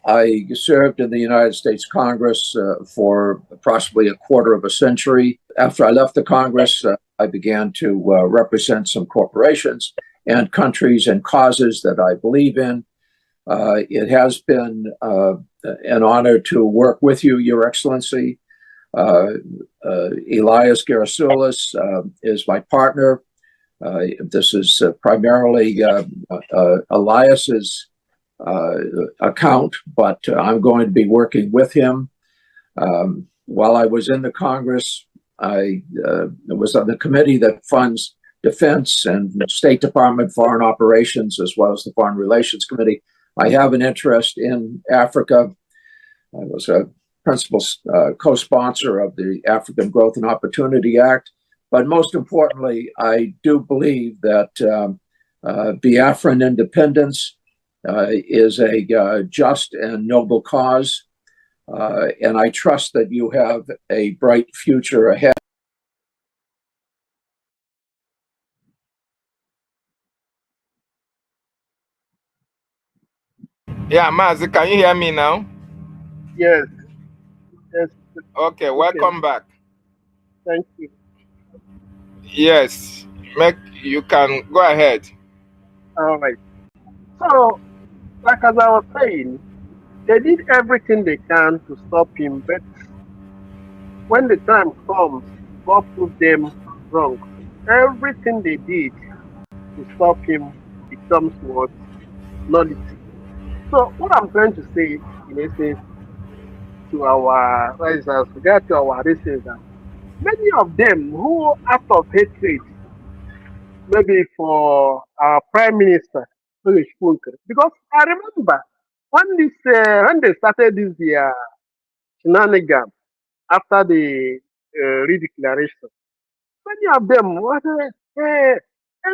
I served in the United States Congress for approximately a quarter of a century. After I left the Congress, I began to represent some corporations and countries and causes that I believe in. It has been an honor to work with you, Your Excellency. Elias Gerasulis is my partner. This is primarily Elias's account, but I'm going to be working with him. While I was in the Congress, I was on the committee that funds defense and State Department foreign operations, as well as the Foreign Relations Committee. I have an interest in Africa. I was a principal co-sponsor of the African Growth and Opportunity Act. But most importantly, I do believe that Biafran independence is a just and noble cause. And I trust that you have a bright future ahead. Yeah, Mazi, can you hear me now? Yes, yes. Okay, Okay. welcome back. Thank you. Yes, you can go ahead. All right. So, like as I was saying, they did everything they can to stop him, but when the time comes, God proved them wrong. Everything they did to stop him becomes what? Nullity. So what I'm trying to say, in essence, to our as regard to our races, that many of them who out of hatred, maybe for our prime minister, because I remember when they started this shenanigans after the redeclaration. Many of them,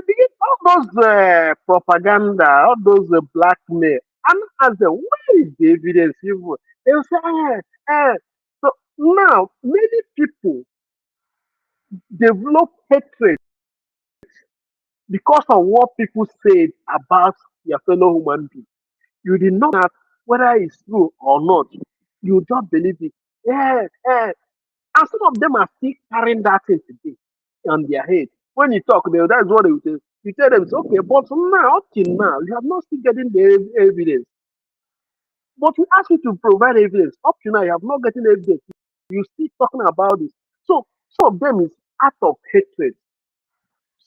begin all those propaganda, all those blackmail. And ask them, where is the evidence? Even they will say, So now, many people develop hatred because of what people said about your fellow human being. You did not know whether it's true or not. You just believe it. And some of them are still carrying that thing today on their head. When you talk, that's what they will say. You tell them, it's okay, but now, up till now, you have not still getting the evidence. But we ask you to provide evidence. Up to now, you have not getting evidence. You still talking about this. So some of them is out of hatred.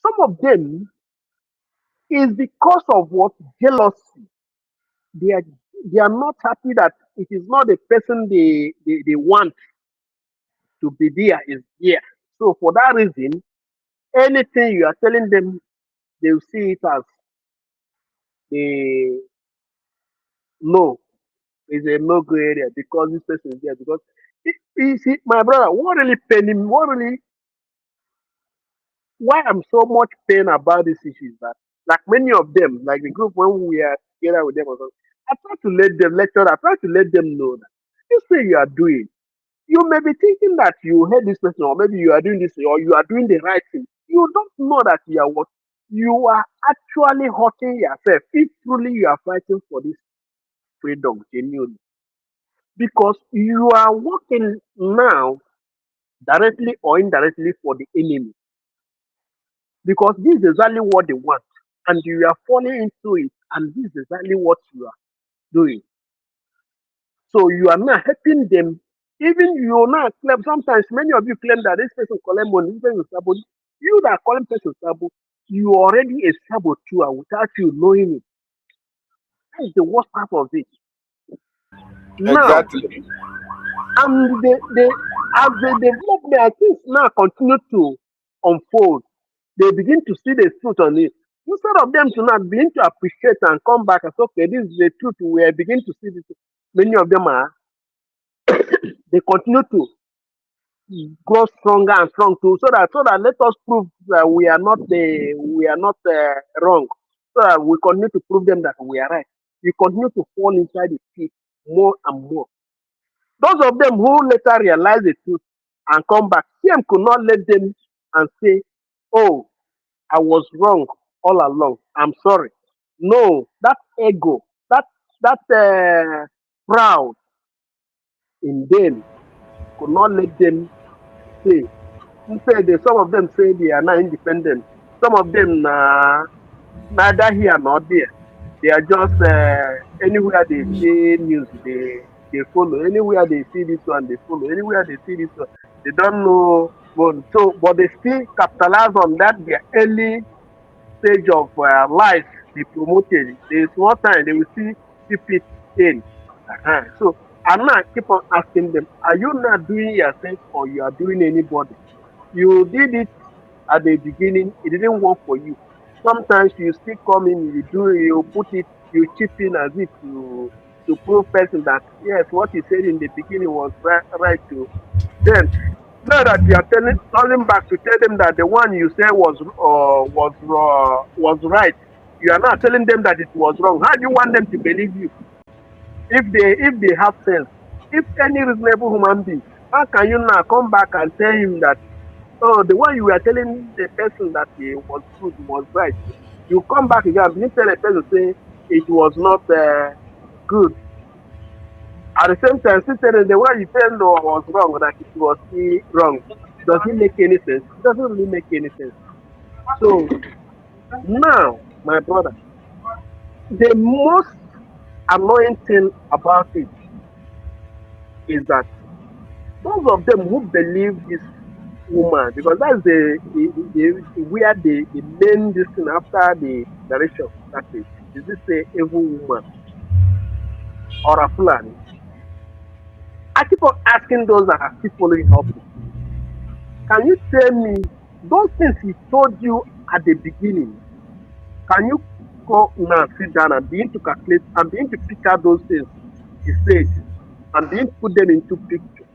Some of them is because of what? Jealousy. They are they are not happy that it is not the person they want to be there is there. So for that reason, anything you are telling them, they will see it as a no. It's a no-go area because this person is there. Because you see, my brother, what really pain him, why I'm so much pain about this issue is that, like many of them, like the group when we are together with them or something, I try to let them lecture, I try to let them know that this thing you are doing, You may be thinking that you hate this person, or maybe you are doing this, or you are doing the right thing. You don't know that you are what you are actually hurting yourself if truly you are fighting for this freedom genuinely. Because you are working now directly or indirectly for the enemy. Because this is exactly what they want. And you are falling into it, and this is exactly what you are doing. So you are not helping them. Even you are not claim. Sometimes many of you claim that this person collect money, this person is sabot. You that calling person sabot, you already a saboteur without you knowing it. That's the worst part of it. Now, Exactly. and as the development things now continue to unfold, they begin to see the truth on it. Instead of them to not begin to appreciate and come back and say, okay, this is the truth, we are beginning to see this. Many of them are, they continue to grow stronger and strong too, so that let us prove that we are not wrong, so that we continue to prove them that we are right. We continue to fall inside the pit more and more. Those of them who later realize the truth and come back, CM could not let them and say, "Oh, I was wrong all along. I'm sorry." No, that ego, that proud in them could not let them say. Instead, some of them say they are not independent. Some of them neither here nor there. They are just anywhere they see news, they follow. Anywhere they see this one, they follow. Anywhere they see this one, they don't know. But they still capitalize on that their early stage of life they promoted. There's one time they will see keep it in. So I'm not keep on asking them, are you not doing yourself or you are doing anybody? You did it at the beginning, it didn't work for you. Sometimes you still come in, you put it, you chip in as if to prove person that yes, what you said in the beginning was right too. Then now that you are turning back to tell them that the one you said was right, you are not telling them that it was wrong. How do you want them to believe you if they have sense? If any reasonable human being, how can you now come back and tell him that, oh, the one you were telling the person that he was good was right? You come back again and you tell the person say it was not good. At the same time, still telling the one you tell no was wrong, that it was still wrong. Does it make any sense? It doesn't really make any sense. So now, my brother, the most annoying thing about it is that those of them who believe this woman, because that's where the main this thing after the direction started. Is this a evil woman or a plan? I keep on asking those that are still following up. Can you tell me those things he told you at the beginning? Can you go now sit down and begin to calculate and begin to pick out those things he said and begin to put them into picture?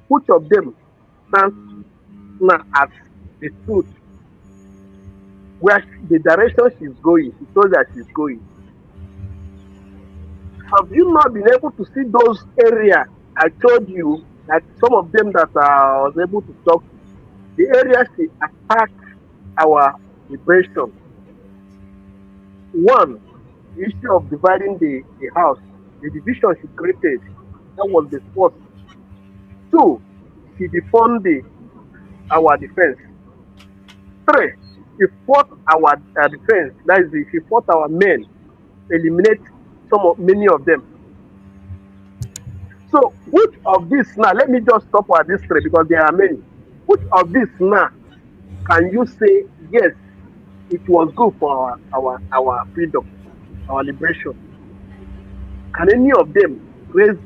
Which of them stands now as the truth where the direction she's going, she told that she's going? Have you not been able to see those areas I told you that some of them that I was able to talk to, the areas she attacked our liberation? One, the issue of dividing the house, the division she created, that was the first. Two, she defunded our defense. Three, she fought our defense, that is, she fought our men, eliminate many of them. So, which of this now, let me just stop at this three because there are many. Which of this now can you say, yes, it was good for our freedom, our liberation? Can any of them raise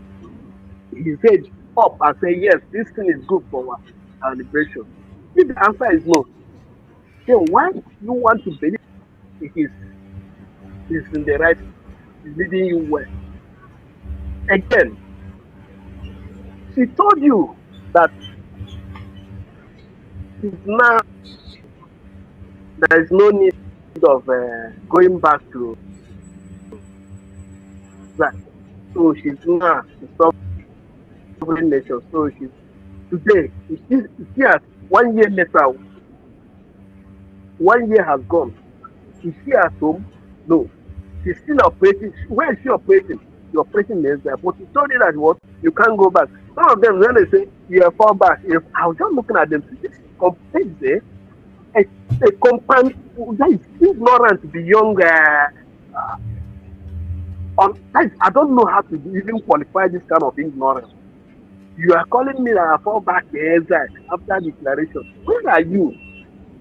his head up and say, yes, this thing is good for our liberation? If the answer is no, then why do you want to believe it is in the right, is leading you well? Again, she told you that it's now there is no need of going back to that. So she's now to stop sovereign nation. So she's today, she has 1 year later, 1 year has gone. Is she at home? No. She's still operating. Where is she operating? You're operating in Israel. But you told you that what? You can't go back. Some of them, when they say you fall back, if I was just looking at them, this compares a compound that is ignorant beyond. I don't know how to even qualify this kind of ignorance. You are calling me that I fall back to Israel after declaration. Where are you?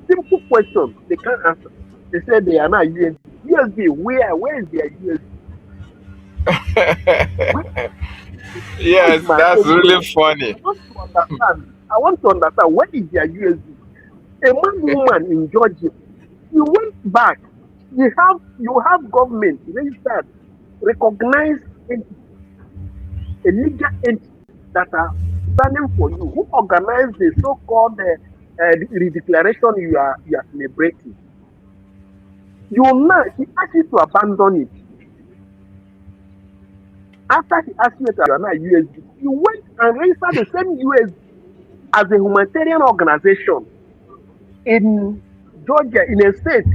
Simple question. They can't answer. They said they are not USB. USB, where is their USB? Where is Yes, my that's own really question? funny. I want to understand where is their USB? A woman in Georgia, you went back. You have government registered, recognized entity, a legal entity that are standing for you. Who organized the so-called redeclaration you are celebrating? He asked you to abandon it. After he asked you that you are not USB, you went and registered the same USB as a humanitarian organization in Georgia, in a state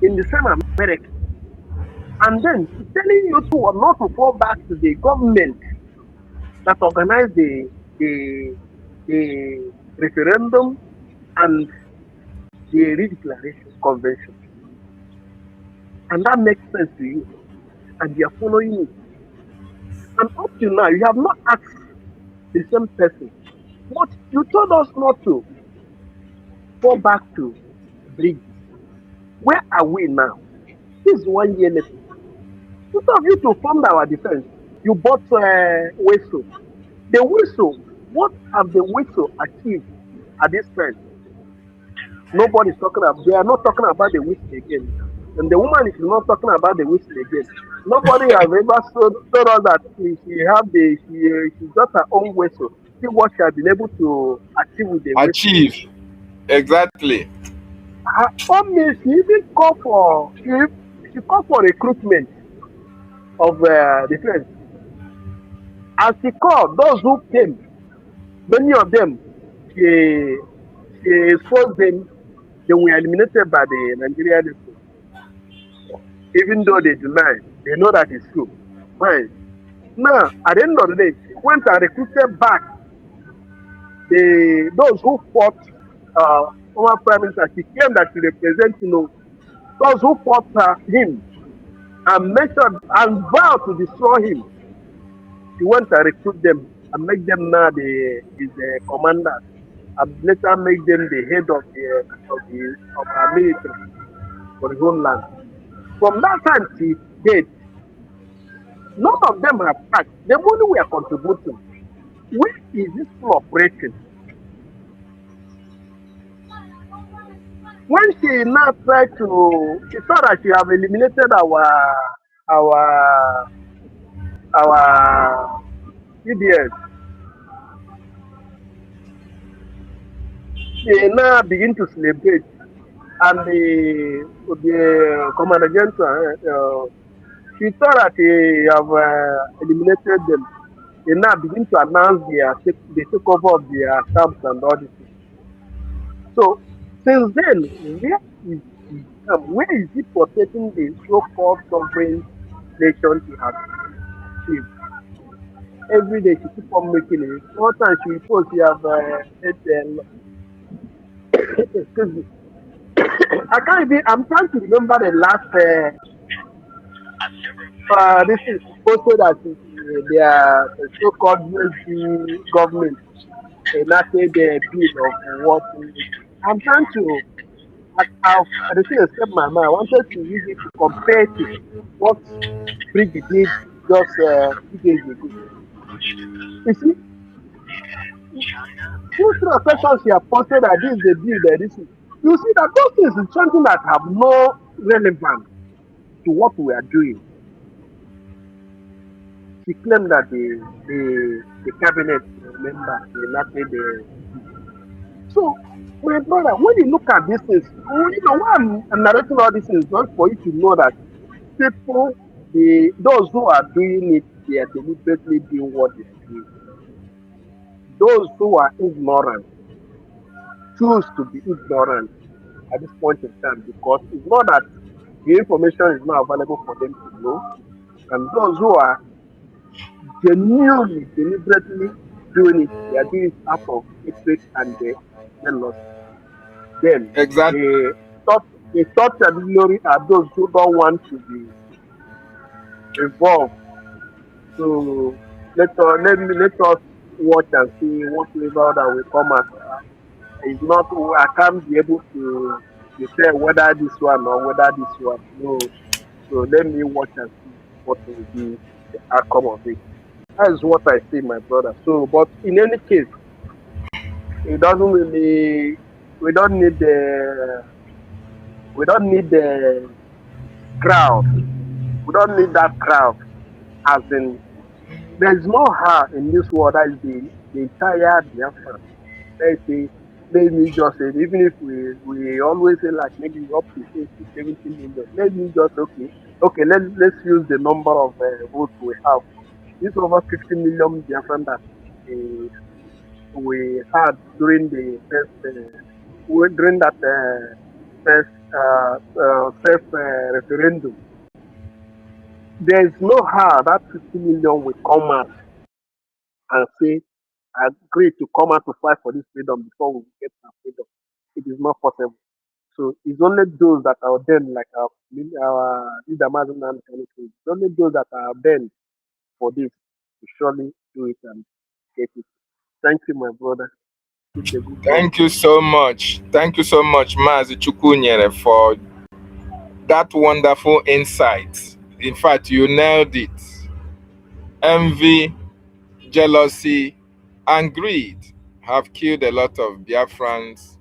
in the same America. And then telling you to not to fall back to the government that organized the referendum and the redeclaration convention. And that makes sense to you. And you are following it. And up to now, you have not asked the same person. But you told us not to fall back to Brgie. Where are we now? This is 1 year later. Instead of you to fund our defense, you bought whistle. The whistle, what have the whistle achieved at this time? Nobody's talking about. They are not talking about the whistle again. And the woman is not talking about the whistle again. Nobody has ever told us that she got her own whistle. See what she has been able to achieve with the whistle. Achieve. Exactly. Her own means she even called for recruitment of defense. As she called those who came, many of them she exposed them. They were eliminated by the Nigerian people. Even though they deny, they know that it's true. Fine. Now, at the end of the day, she went and recruited back those who fought former Prime Minister. She claimed that she represents, those who fought him and mentioned and vowed to destroy him. She went and recruit them and make them now his commanders, and later make them the head of our military for the whole land. From that time to date, none of them have asked. The money we are contributing, where is this full operating? When she now tried she thought that she have eliminated our CDS. They now begin to celebrate, and the commander general, she thought that they have eliminated them. They now begin to announce the takeover of their camps and all this. So since then, where is it protecting the so-called sovereign nation she has achieved? Every day she keep on making it. One time she reports she have excuse me. I can't even. I'm trying to remember the last. This is also that their so-called USD government enacted the bill of what. I'm trying to. The thing escaped my mind. I wanted to use it to compare to what Brgie did just 2 days ago. You see, instead of questions she have posted that this is the bill that this is. You see that those things is something that have no relevance to what we are doing. She claimed that the cabinet member enacted the bill. So, my brother, when you look at these things, why I'm narrating all these things, just for you to know that people, those who are doing it, they are deliberately doing what they are doing. those who are ignorant choose to be ignorant at this point in time because it's not that the information is not available for them to know, and those who are genuinely, deliberately doing it, they are doing it out of hatred and jealousy. Then Exactly. the third category are those who don't want to be involved. So let us watch and see whatever that will come out. It's not I can't be able to say whether this one or whether this one. No. So let me watch and see what will be the outcome of it. That's what I see, my brother. So, but in any case, it doesn't really. We don't need the. We don't need the crowd. We don't need that crowd. As in, there's no how in this world that is the entire Biafra. Let's say, let me just say, even if we always say like maybe up to 60, 70 million, let me just okay, let's use the number of votes we have. This over 50 million Biafran that uh, we had during the first during that first self referendum. There's no how that 50 million will come out and say agree to come out to fight for this freedom before we get our freedom. It is not possible. So it's only those that are then like our leader Mazin and it's only those that are then for this to surely do it and get it. Thank you, my brother. Keep the good work. Thank you so much. Thank you so much, Mazi Chukwunyere, for that wonderful insight. In fact, you nailed it. Envy, jealousy, and greed have killed a lot of Biafrans.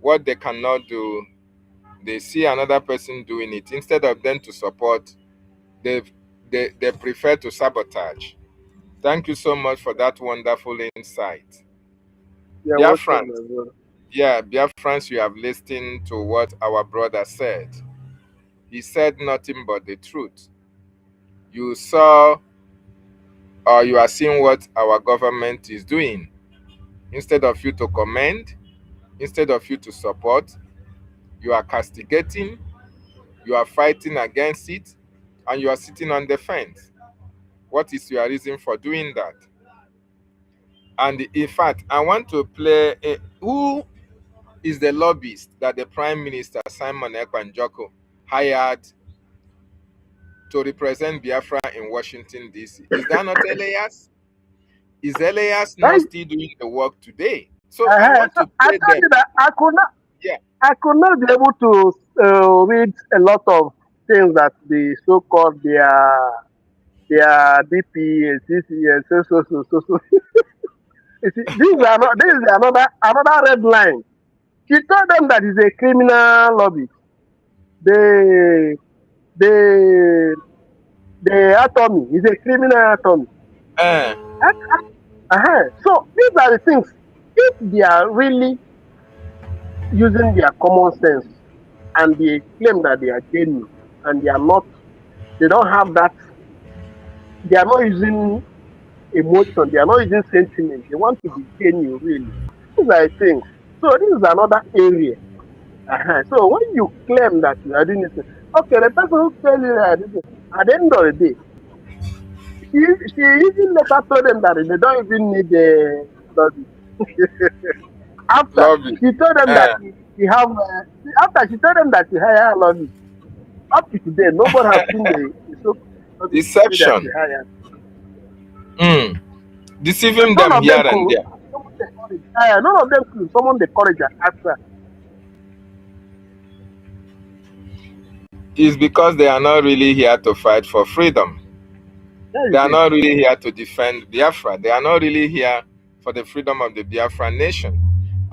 What they cannot do, they see another person doing it. Instead of them to support, they, they prefer to sabotage. Thank you so much for that wonderful insight. Yeah, welcome, Biafrans, my brother. yeah, Biafrans, you have listened to what our brother said. He said nothing but the truth. You saw or you are seeing what our government is doing. Instead of you to commend, instead of you to support, you are castigating, you are fighting against it, and you are sitting on the fence. What is your reason for doing that? And in fact, I want to play who is the lobbyist that the Prime Minister Simon Ekpanjoko hired to represent Biafra in Washington, D.C.? Is that not Elias? Is Elias not Hey, still doing the work today? So I want so to I play told them. you that Yeah. I could not be able to read a lot of things that the so-called their DP and CC and so. You see, this is another red line. She told them that it's a criminal lobby. The the the attorney is a criminal attorney. Uh, So these are the things. If they are really using their common sense and they claim that they are genuine and they don't have that, they are not using emotion, they are not using sentiment, they want to be genuine really. These are the things. So this is another area. So when you claim that you are doing this, okay, the person who tell you that at the end of the day, she she even later told them that they don't even need the lobby. After lobby. she told them that Uh, she have after she told them that she hire lobby. Up to today, nobody has seen the so-called lobby that she Deception. hired. Mm. Deceiving None them of them here and could there summon the courage. None of them could summon the courage and answer. is because they are not really here to fight for freedom. That They is are it. not really here to defend Biafra. They are not really here for the freedom of the Biafra nation.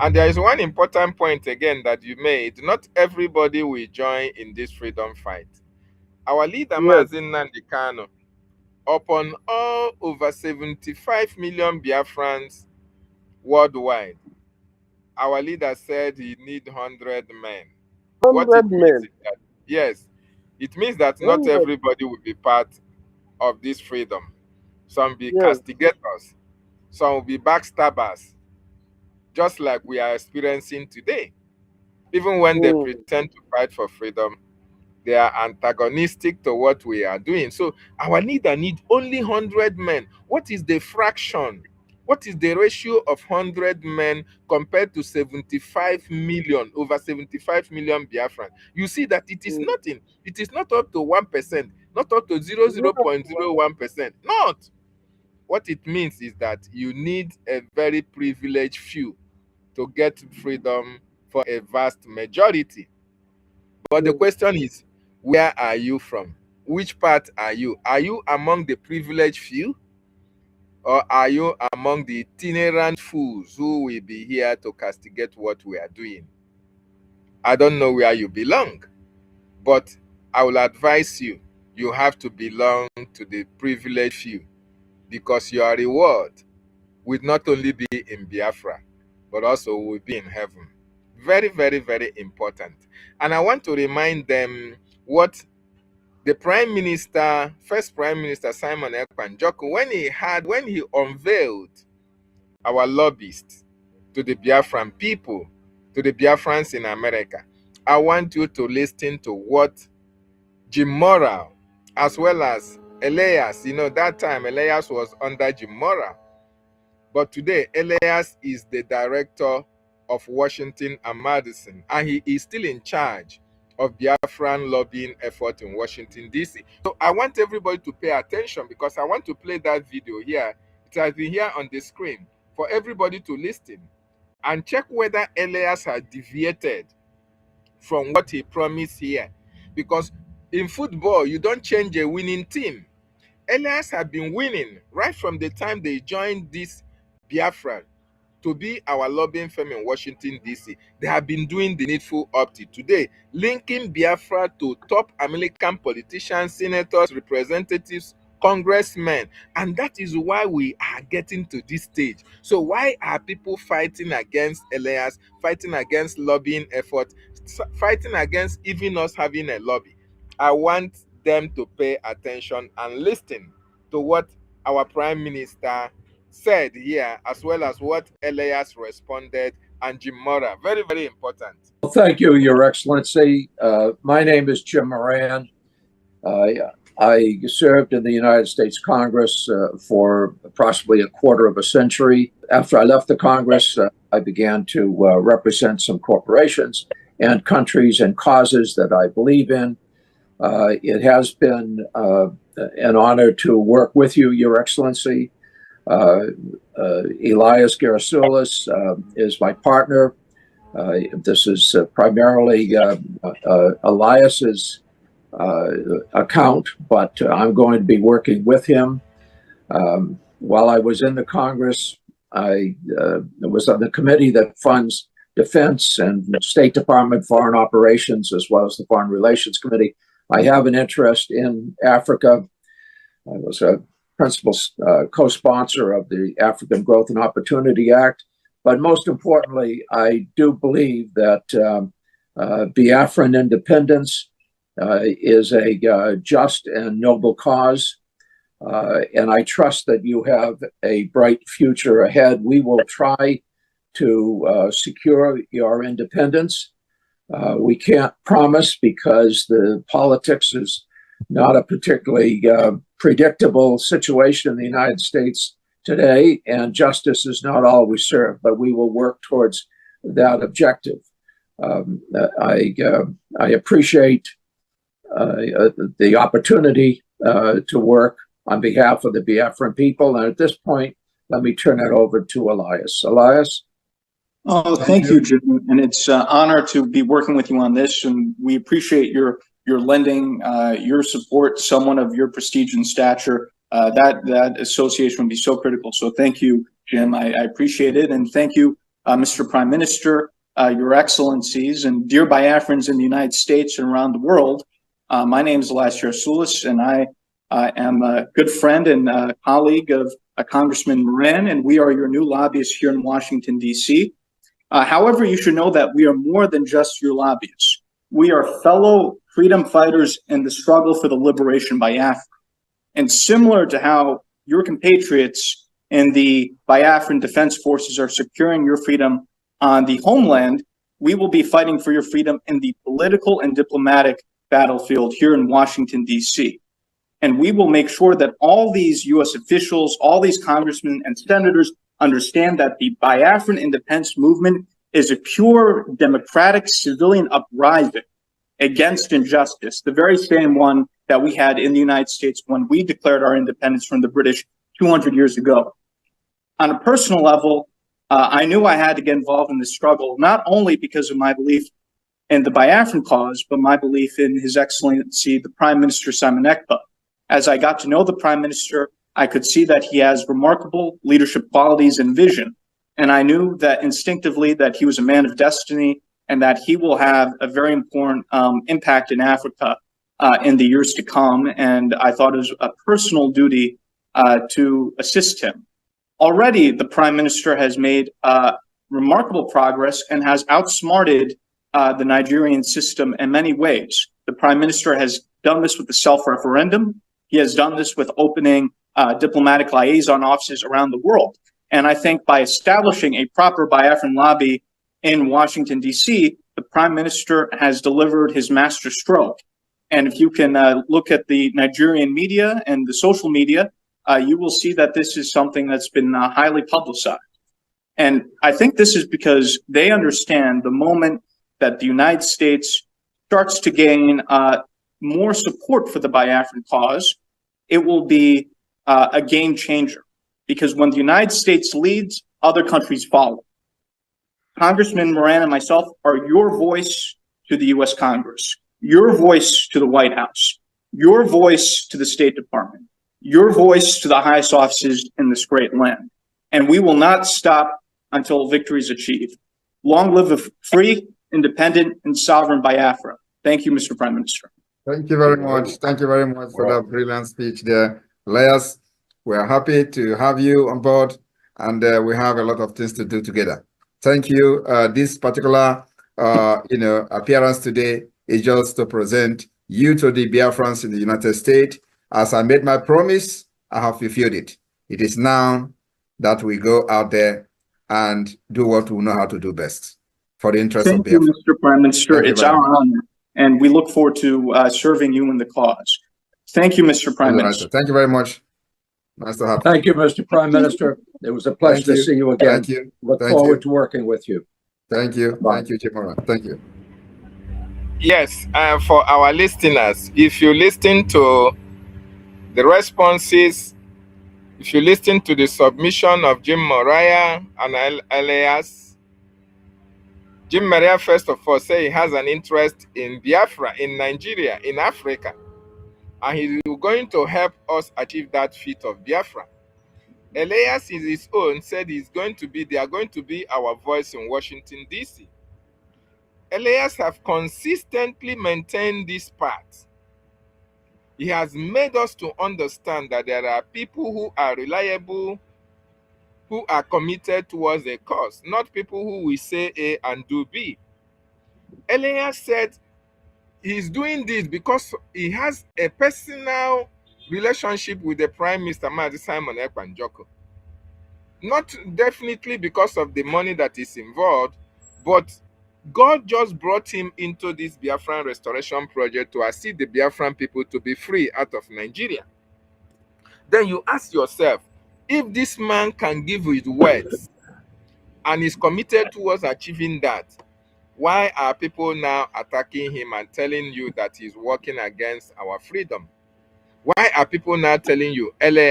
And there is one important point again that you made. Not everybody will join in this freedom fight. Our leader, Yes. Mazin Nandikano, upon all over 75 million Biafrans worldwide, our leader said he need 100 men. What it 100 means men. is that, yes, it means that not 100. everybody will be part of this freedom. Some be Yes. castigators, some will be backstabbers, just like we are experiencing today. Even when they pretend to fight for freedom, they are antagonistic to what we are doing. So our leader need only 100 men. What is the fraction? What is the ratio of 100 men compared to 75 million, over 75 million Biafran? You see that it is nothing. It is not up to 1%, not up to 0.01%. Not. What it means is that you need a very privileged few to get freedom for a vast majority. But the question is, where are you from? Which part are you? Are you among the privileged few? Or are you among the itinerant fools who will be here to castigate what we are doing? I don't know where you belong, but I will advise you, you have to belong to the privileged few, because your reward will not only be in Biafra, but also will be in heaven. Very, very, very important. And I want to remind them what the Prime Minister, first Prime Minister Simon Ekpan-Joko, when he unveiled our lobbyists to the Biafran people, to the Biafrans in America, I want you to listen to what Jim Morrell, as well as Elias, that time Elias was under Jim Morrell, but today Elias is the director of Washington and Madison, and he is still in charge of Biafran lobbying effort in Washington, D.C. So I want everybody to pay attention, because I want to play that video here. It has been here on the screen for everybody to listen and check whether Elias has deviated from what he promised here. Because in football, you don't change a winning team. Elias have been winning right from the time they joined this Biafra to be our lobbying firm in Washington, D.C. They have been doing the needful up to today, linking Biafra to top American politicians, senators, representatives, congressmen. And that is why we are getting to this stage. So why are people fighting against Elias, fighting against lobbying efforts, fighting against even us having a lobby? I want them to pay attention and listen to what our Prime Minister said here, as well as what Elias responded, and Jim Mora. Very, very important. Well, thank you, Your Excellency. My name is Jim Moran. I served in the United States Congress for approximately a quarter of a century. After I left the Congress, I began to represent some corporations and countries and causes that I believe in. It has been an honor to work with you, Your Excellency. Elias Gerasulis is my partner. This is primarily Elias's account, but I'm going to be working with him. While I was in the Congress, I was on the committee that funds defense and State Department foreign operations, as well as the Foreign Relations Committee. I have an interest in Africa. I was a principal co-sponsor of the African Growth and Opportunity Act. But most importantly, I do believe that Biafran independence is a just and noble cause. And I trust that you have a bright future ahead. We will try to secure your independence. We can't promise, because the politics is not a particularly predictable situation in the United States today, and justice is not always served, but we will work towards that objective. I appreciate the opportunity to work on behalf of the Biafran people, and at this point, let me turn it over to Elias. Elias? Oh, thank you, Jim. And it's an honor to be working with you on this, and we appreciate your lending your support, someone of your prestige and stature. That association would be so critical. So thank you, Jim. I appreciate it. And thank you, Mr. Prime Minister, Your Excellencies, and dear Biafrans in the United States and around the world. My name is Elias Gerasulis, and I am a good friend and colleague of Congressman Moran, and we are your new lobbyists here in Washington, D.C. However, you should know that we are more than just your lobbyists. We are fellow freedom fighters in the struggle for the liberation by Biafra. And similar to how your compatriots and the Biafran Defense Forces are securing your freedom on the homeland, we will be fighting for your freedom in the political and diplomatic battlefield here in Washington, D.C. And we will make sure that all these U.S. officials, all these congressmen and senators understand that the Biafran independence movement is a pure democratic civilian uprising against injustice, the very same one that we had in the United States when we declared our independence from the British 200 years ago. On a personal level, I knew I had to get involved in this struggle, not only because of my belief in the Biafran cause, but my belief in His Excellency, the Prime Minister Simon Ekpa. As I got to know the Prime Minister, I could see that he has remarkable leadership qualities and vision. And I knew that instinctively that he was a man of destiny and that he will have a very important impact in Africa in the years to come. And I thought it was a personal duty to assist him. Already, the Prime Minister has made remarkable progress and has outsmarted the Nigerian system in many ways. The Prime Minister has done this with the self-referendum. He has done this with opening diplomatic liaison offices around the world. And I think by establishing a proper Biafran lobby in Washington, D.C., the Prime Minister has delivered his master stroke. And if you can look at the Nigerian media and the social media, you will see that this is something that's been highly publicized. And I think this is because they understand the moment that the United States starts to gain more support for the Biafran cause, it will be a game changer. Because when the United States leads, other countries follow. Congressman Moran and myself are your voice to the U.S. Congress, your voice to the White House, your voice to the State Department, your voice to the highest offices in this great land. And we will not stop until victory is achieved. Long live a free, independent, and sovereign Biafra. Thank you, Mr. Prime Minister. Thank you very much. Thank you very much for that brilliant speech there. Layers, we are happy to have you on board, and we have a lot of things to do together. Thank you. This particular appearance today is just to present you to the Biafrans in the United States. As I made my promise, I have fulfilled it. It is now that we go out there and do what we know how to do best for the interest of Biafra. Thank you, Mr. Prime Minister. It's our honor, and we look forward to serving you in the cause. Thank you, Mr. Prime Minister. Thank you very much. Nice to have you. Thank you, Mr. Prime Minister. It was a pleasure to see you again. Thank you. Look forward to working with you. Thank you. Bye. Thank you, Chimora. Thank you. Yes, for our listeners, if you listen to the responses, if you listen to the submission of Jim Moriah and Elias, Jim Moriah, first of all, say he has an interest in Biafra, in Nigeria, in Africa. And he's going to help us achieve that feat of Biafra. Elias, in his own, said they are going to be our voice in Washington, D.C. Elias have consistently maintained this path. He has made us to understand that there are people who are reliable, who are committed towards a cause, not people who will say A and do B. Elias said he's doing this because he has a personal relationship with the Prime Minister, Simon Ekpa Njoku. Not definitely because of the money that is involved, but God just brought him into this Biafran restoration project to assist the Biafran people to be free out of Nigeria. Then you ask yourself, if this man can give his words and is committed towards achieving that, why are people now attacking him and telling you that he's working against our freedom? Why are people now telling you, LA,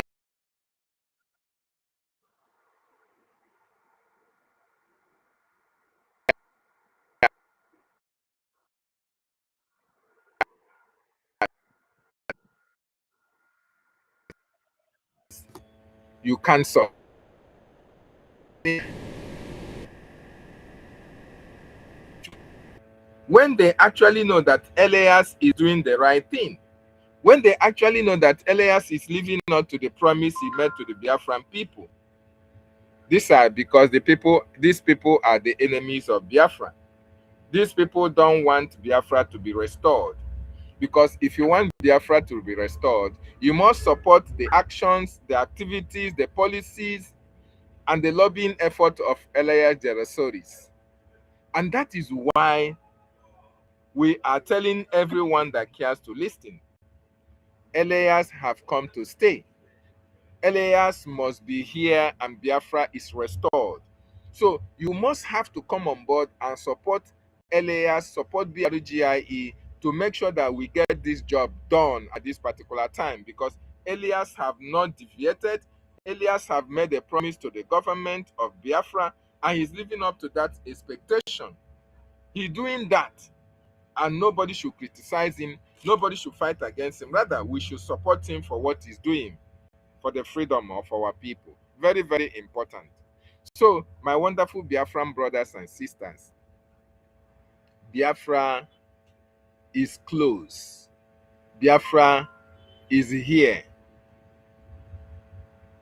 you can't solve? When they actually know that Elias is doing the right thing, when they actually know that Elias is living up to the promise he made to the Biafran people. These are because these people are the enemies of Biafra. These people don't want Biafra to be restored. Because if you want Biafra to be restored, you must support the actions, the activities, the policies, and the lobbying effort of Elias Jeresoris. And that is why we are telling everyone that cares to listen. Elias have come to stay. Elias must be here and Biafra is restored. So you must have to come on board and support Elias, support BRGIE to make sure that we get this job done at this particular time, because Elias have not deviated. Elias have made a promise to the government of Biafra and he's living up to that expectation. He's doing that and nobody should criticize him. Nobody should fight against him. Rather, we should support him for what he's doing for the freedom of our people. Very, very important. So, my wonderful Biafran brothers and sisters, Biafra is close. Biafra is here.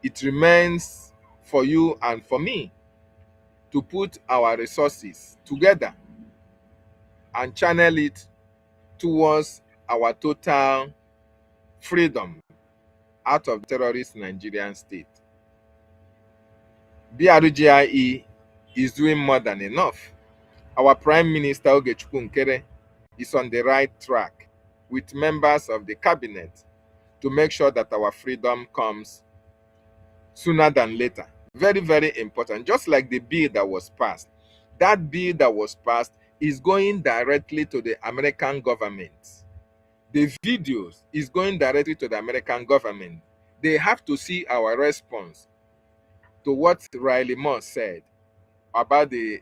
It remains for you and for me to put our resources together and channel it towards our total freedom out of terrorist Nigerian state. BRGIE is doing more than enough. Our Prime Minister Ogechukwu Nkere is on the right track with members of the cabinet to make sure that our freedom comes sooner than later. Very, very important. Just like the bill that was passed. That bill that was passed is going directly to the American government. The videos is going directly to the American government. They have to see our response to what Riley Moore said about the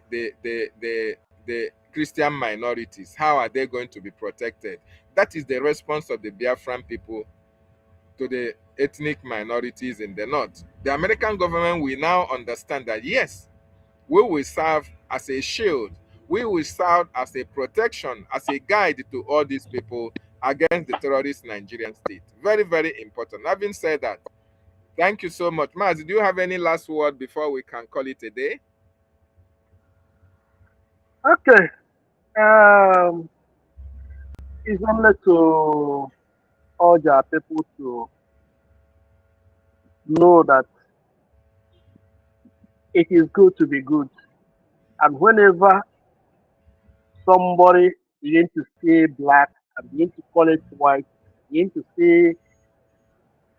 Christian minorities. How are they going to be protected? That is the response of the Biafran people to the ethnic minorities in the north. The American government will now understand that yes, we will serve as a shield. We will serve as a protection, as a guide to all these people against the terrorist Nigerian state. Very, very important. Having said that, thank you so much. Maz, do you have any last word before we can call it a day? Okay. It's only to urge our people to know that it is good to be good. And whenever somebody begin to say black and begin to call it white, begin to say,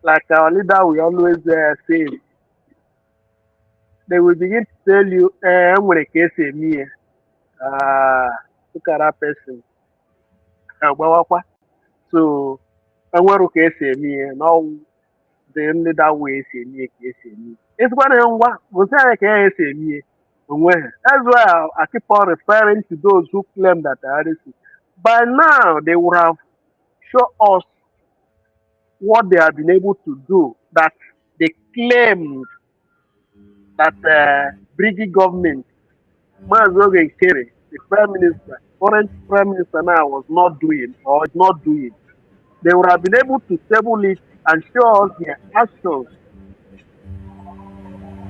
like our leader we always say, they will begin to tell you, I'm going to say me, look at that person. So, I'm going to say me, now the only that way say me, it's going to say me. That's why I keep on referring to those who claim that they are racist. By now, they would have shown us what they have been able to do, that they claimed that Brgie government, Mazoge Kere, the prime minister, current prime minister now was not doing or is not doing. They would have been able to table it and show us their actions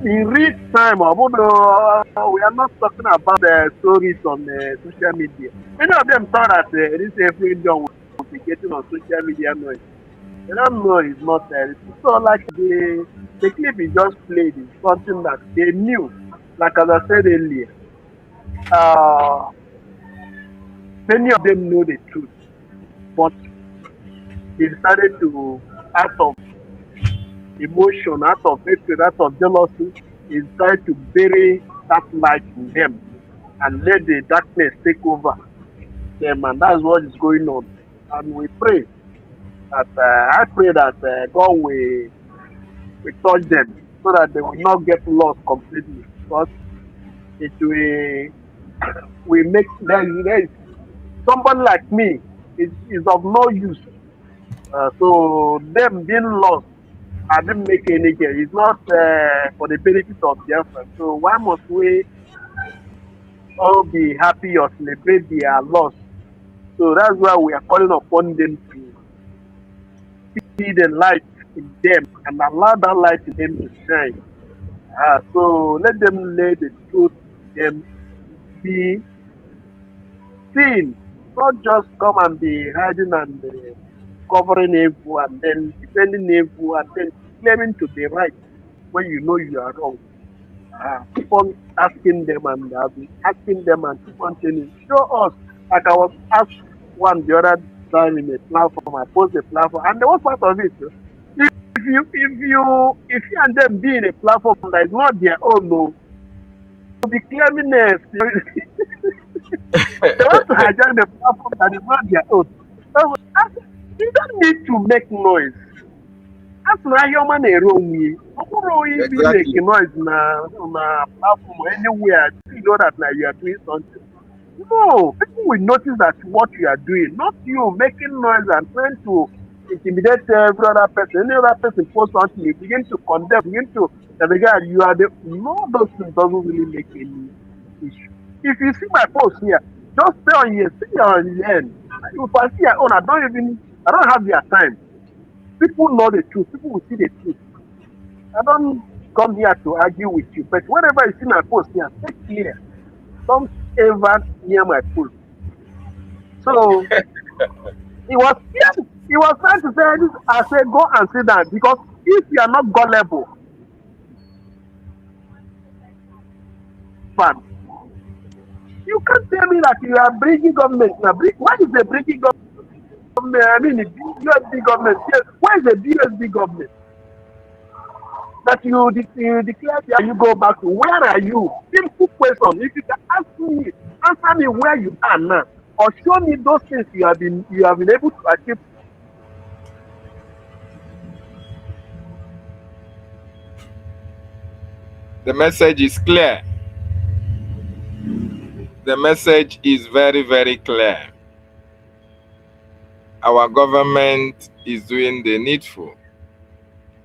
in real time. Although we are not talking about the stories on social media. Many of them thought that this freedom will be getting on social media noise. They don't know it's not there. So like the clip he just played is something that they knew. Like as I said earlier, many of them know the truth, but they decided to, out of emotion, out of hatred, out of jealousy, they decided to bury that light in them and let the darkness take over them, and that's what is going on. And we pray that I pray that God will touch them so that they will not get lost completely, because it will make there is somebody like me is of no use. So them being lost, I didn't make any gain. It's not for the benefit of Biafra. So why must we all be happy or celebrate their loss? So that's why we are calling upon them to see the light in them and allow that light in them to shine. So let them lay the truth in them, be seen Not just come and be hiding and covering evil and then defending evil and then claiming to be right when you know you are wrong. Keep on asking them and asking them and keep on telling. Show us. Like I was asked one the other time in a platform. I post a platform, and there was part of it. If you and them be in a platform that is not their own, no, you'll be claiming they want to hijack the platform that is not their own. So, you don't need to make noise. That's why human error we. Be Exactly. making noise na platform or anywhere. You know that now you are doing something. No, people will notice that what you are doing, not you making noise and trying to intimidate every other person. Any other person post something, you begin to condemn, begin to regard you are the no, those things doesn't really make any issue. If you see my post here, just stay on the end. If I see your own, I don't have your time. People know the truth, people will see the truth. I don't come here to argue with you, but whenever you see my post here, stay clear. Don't ever near my post. So he was trying to say this. I said, go and sit down because if you are not gullible, man, you can't tell me that you are bringing government. Now, what is the bringing government? I mean, the USB government. Yes, where is the USB government? That you declare and you go back to where are you? Simple question. If you can answer me where you are now, or show me those things you have been able to achieve. The message is clear. The message is very, very clear. Our government is doing the needful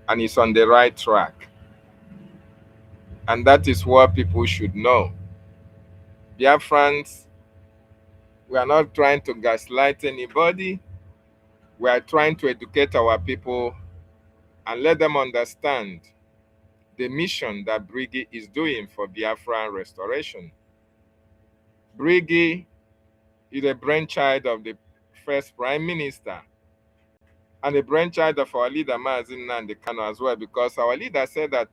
and is on the right track. And that is what people should know. Biafrans, we are not trying to gaslight anybody. We are trying to educate our people and let them understand the mission that Brgie is doing for Biafran restoration. Brgie is a brainchild of the first Prime Minister and a brainchild of our leader, Mazi Nnamdi Kanu, as well, because our leader said that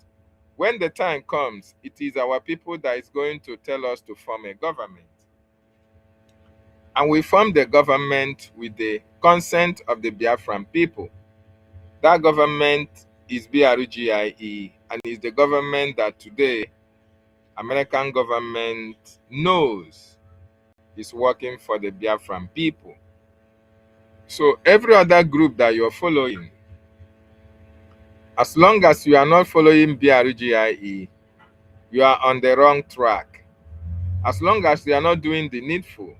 when the time comes, it is our people that is going to tell us to form a government. And we formed the government with the consent of the Biafran people. That government is Brgie and is the government that today American government knows is working for the Biafran people. So every other group that you're following, as long as you are not following Brgie, you are on the wrong track. As long as you are not doing the needful,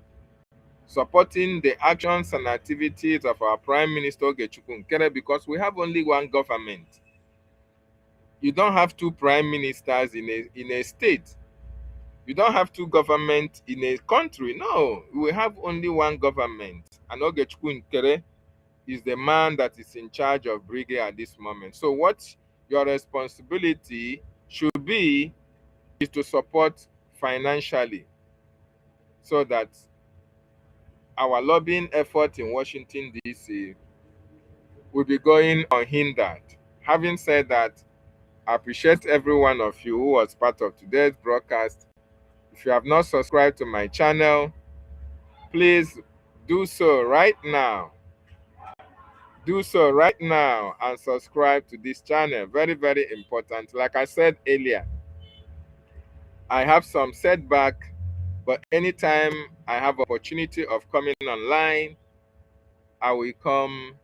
supporting the actions and activities of our Prime Minister Ogechukwu Nkere, because we have only one government. You don't have two prime ministers in a state. You don't have two governments in a country. No, we have only one government. And Ogechukwu Nkere is the man that is in charge of Brgie at this moment. So what your responsibility should be is to support financially so that our lobbying effort in Washington, D.C. will be going unhindered. Having said that, I appreciate every one of you who was part of today's broadcast. If you have not subscribed to my channel, please do so right now. Do so right now and subscribe to this channel. Very, very important. Like I said earlier, I have some setback, but anytime I have opportunity of coming online, I will come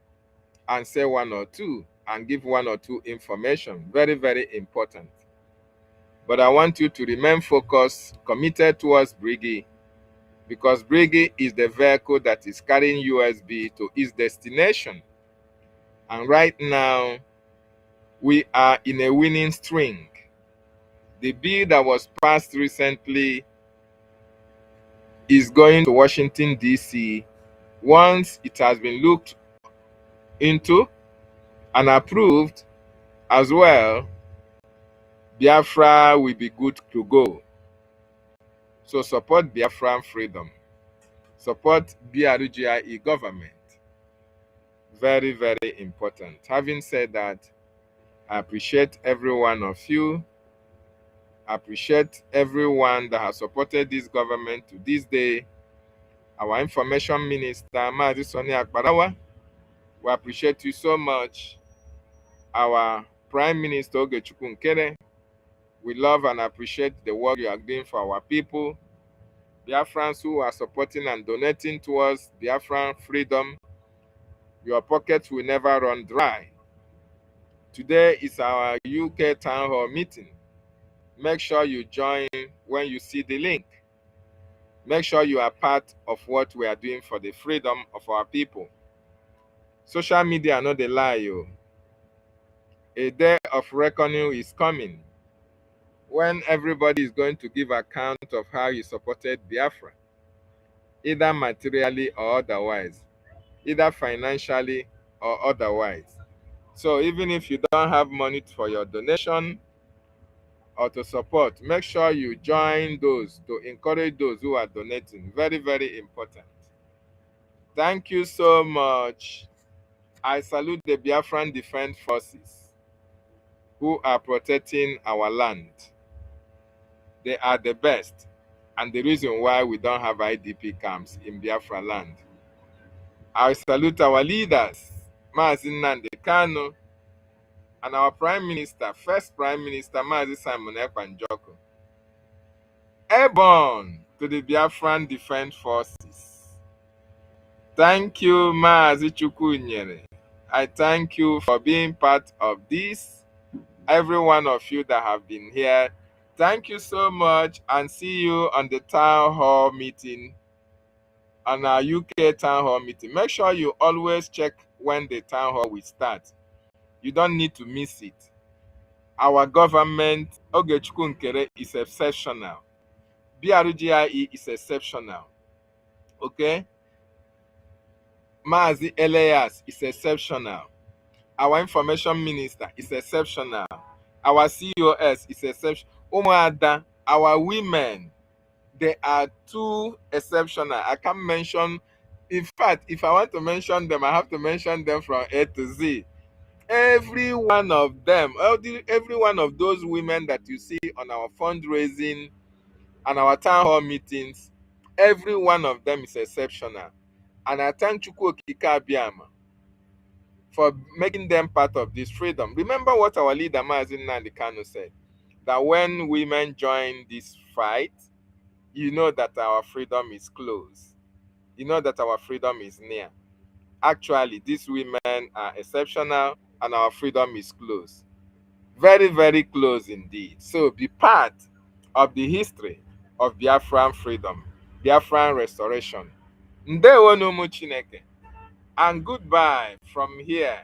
and say one or two and give one or two information. Very, very important. But I want you to remain focused, committed towards Brgie, because Brgie is the vehicle that is carrying USB to its destination. And right now, we are in a winning string. The bill that was passed recently is going to Washington, D.C. Once it has been looked into and approved as well, Biafra will be good to go. So support Biafran freedom. Support Brgie government. Very, very important. Having said that, I appreciate every one of you. I appreciate everyone that has supported this government to this day. Our information minister, Mazi Sonny Akbarawa, we appreciate you so much. Our Prime Minister Ogechukwu Nkere, we love and appreciate the work you are doing for our people. Biafrans who are supporting and donating towards Biafran freedom, your pockets will never run dry. Today is our UK Town Hall meeting. Make sure you join when you see the link. Make sure you are part of what we are doing for the freedom of our people. Social media are not a lie, yo. A day of reckoning is coming when everybody is going to give account of how you supported Biafra, either materially or otherwise, either financially or otherwise. So even if you don't have money for your donation or to support, make sure you join those to encourage those who are donating. Very, very important. Thank you so much. I salute the Biafran Defense Forces who are protecting our land. They are the best and the reason why we don't have IDP camps in Biafra land. I salute our leaders, Mazi Nnamdi Kanu, and our Prime Minister, first Prime Minister, Mazi Simon Ekpa Njoku. Airborne to the Biafran Defense Forces. Thank you, Mazi Chukwunyere. I thank you for being part of this. Every one of you that have been here, thank you so much, and see you on the town hall meeting, on our UK town hall meeting. Make sure you always check when the town hall will start. You don't need to miss it. Our government, Ogechukwu Nkere, is exceptional. Brgie is exceptional. Okay? Mazi Elias is exceptional. Our information minister is exceptional. Our COS is exceptional. Umuada, our women, they are too exceptional. I can't mention. In fact, if I want to mention them, I have to mention them from A to Z. Every one of them, every one of those women that you see on our fundraising and our town hall meetings, every one of them is exceptional. And I thank Chukwu Okike Abiyama for making them part of this freedom. Remember what our leader, Mazi Nnamdi Kanu, said, that when women join this fight, you know that our freedom is close. You know that our freedom is near. Actually, these women are exceptional and our freedom is close. Very, very close indeed. So be part of the history of Biafran freedom, Biafran restoration. Ndewo n'umu Chineke. And goodbye from here.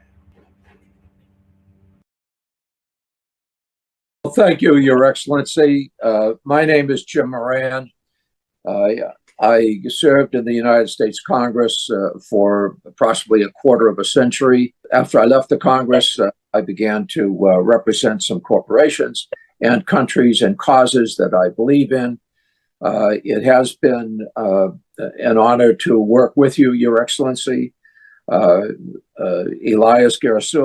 Well, thank you, Your Excellency. My name is Jim Moran. I served in the United States Congress for approximately a quarter of a century. After I left the Congress, I began to represent some corporations and countries and causes that I believe in. It has been an honor to work with you, Your Excellency. Elias Garasula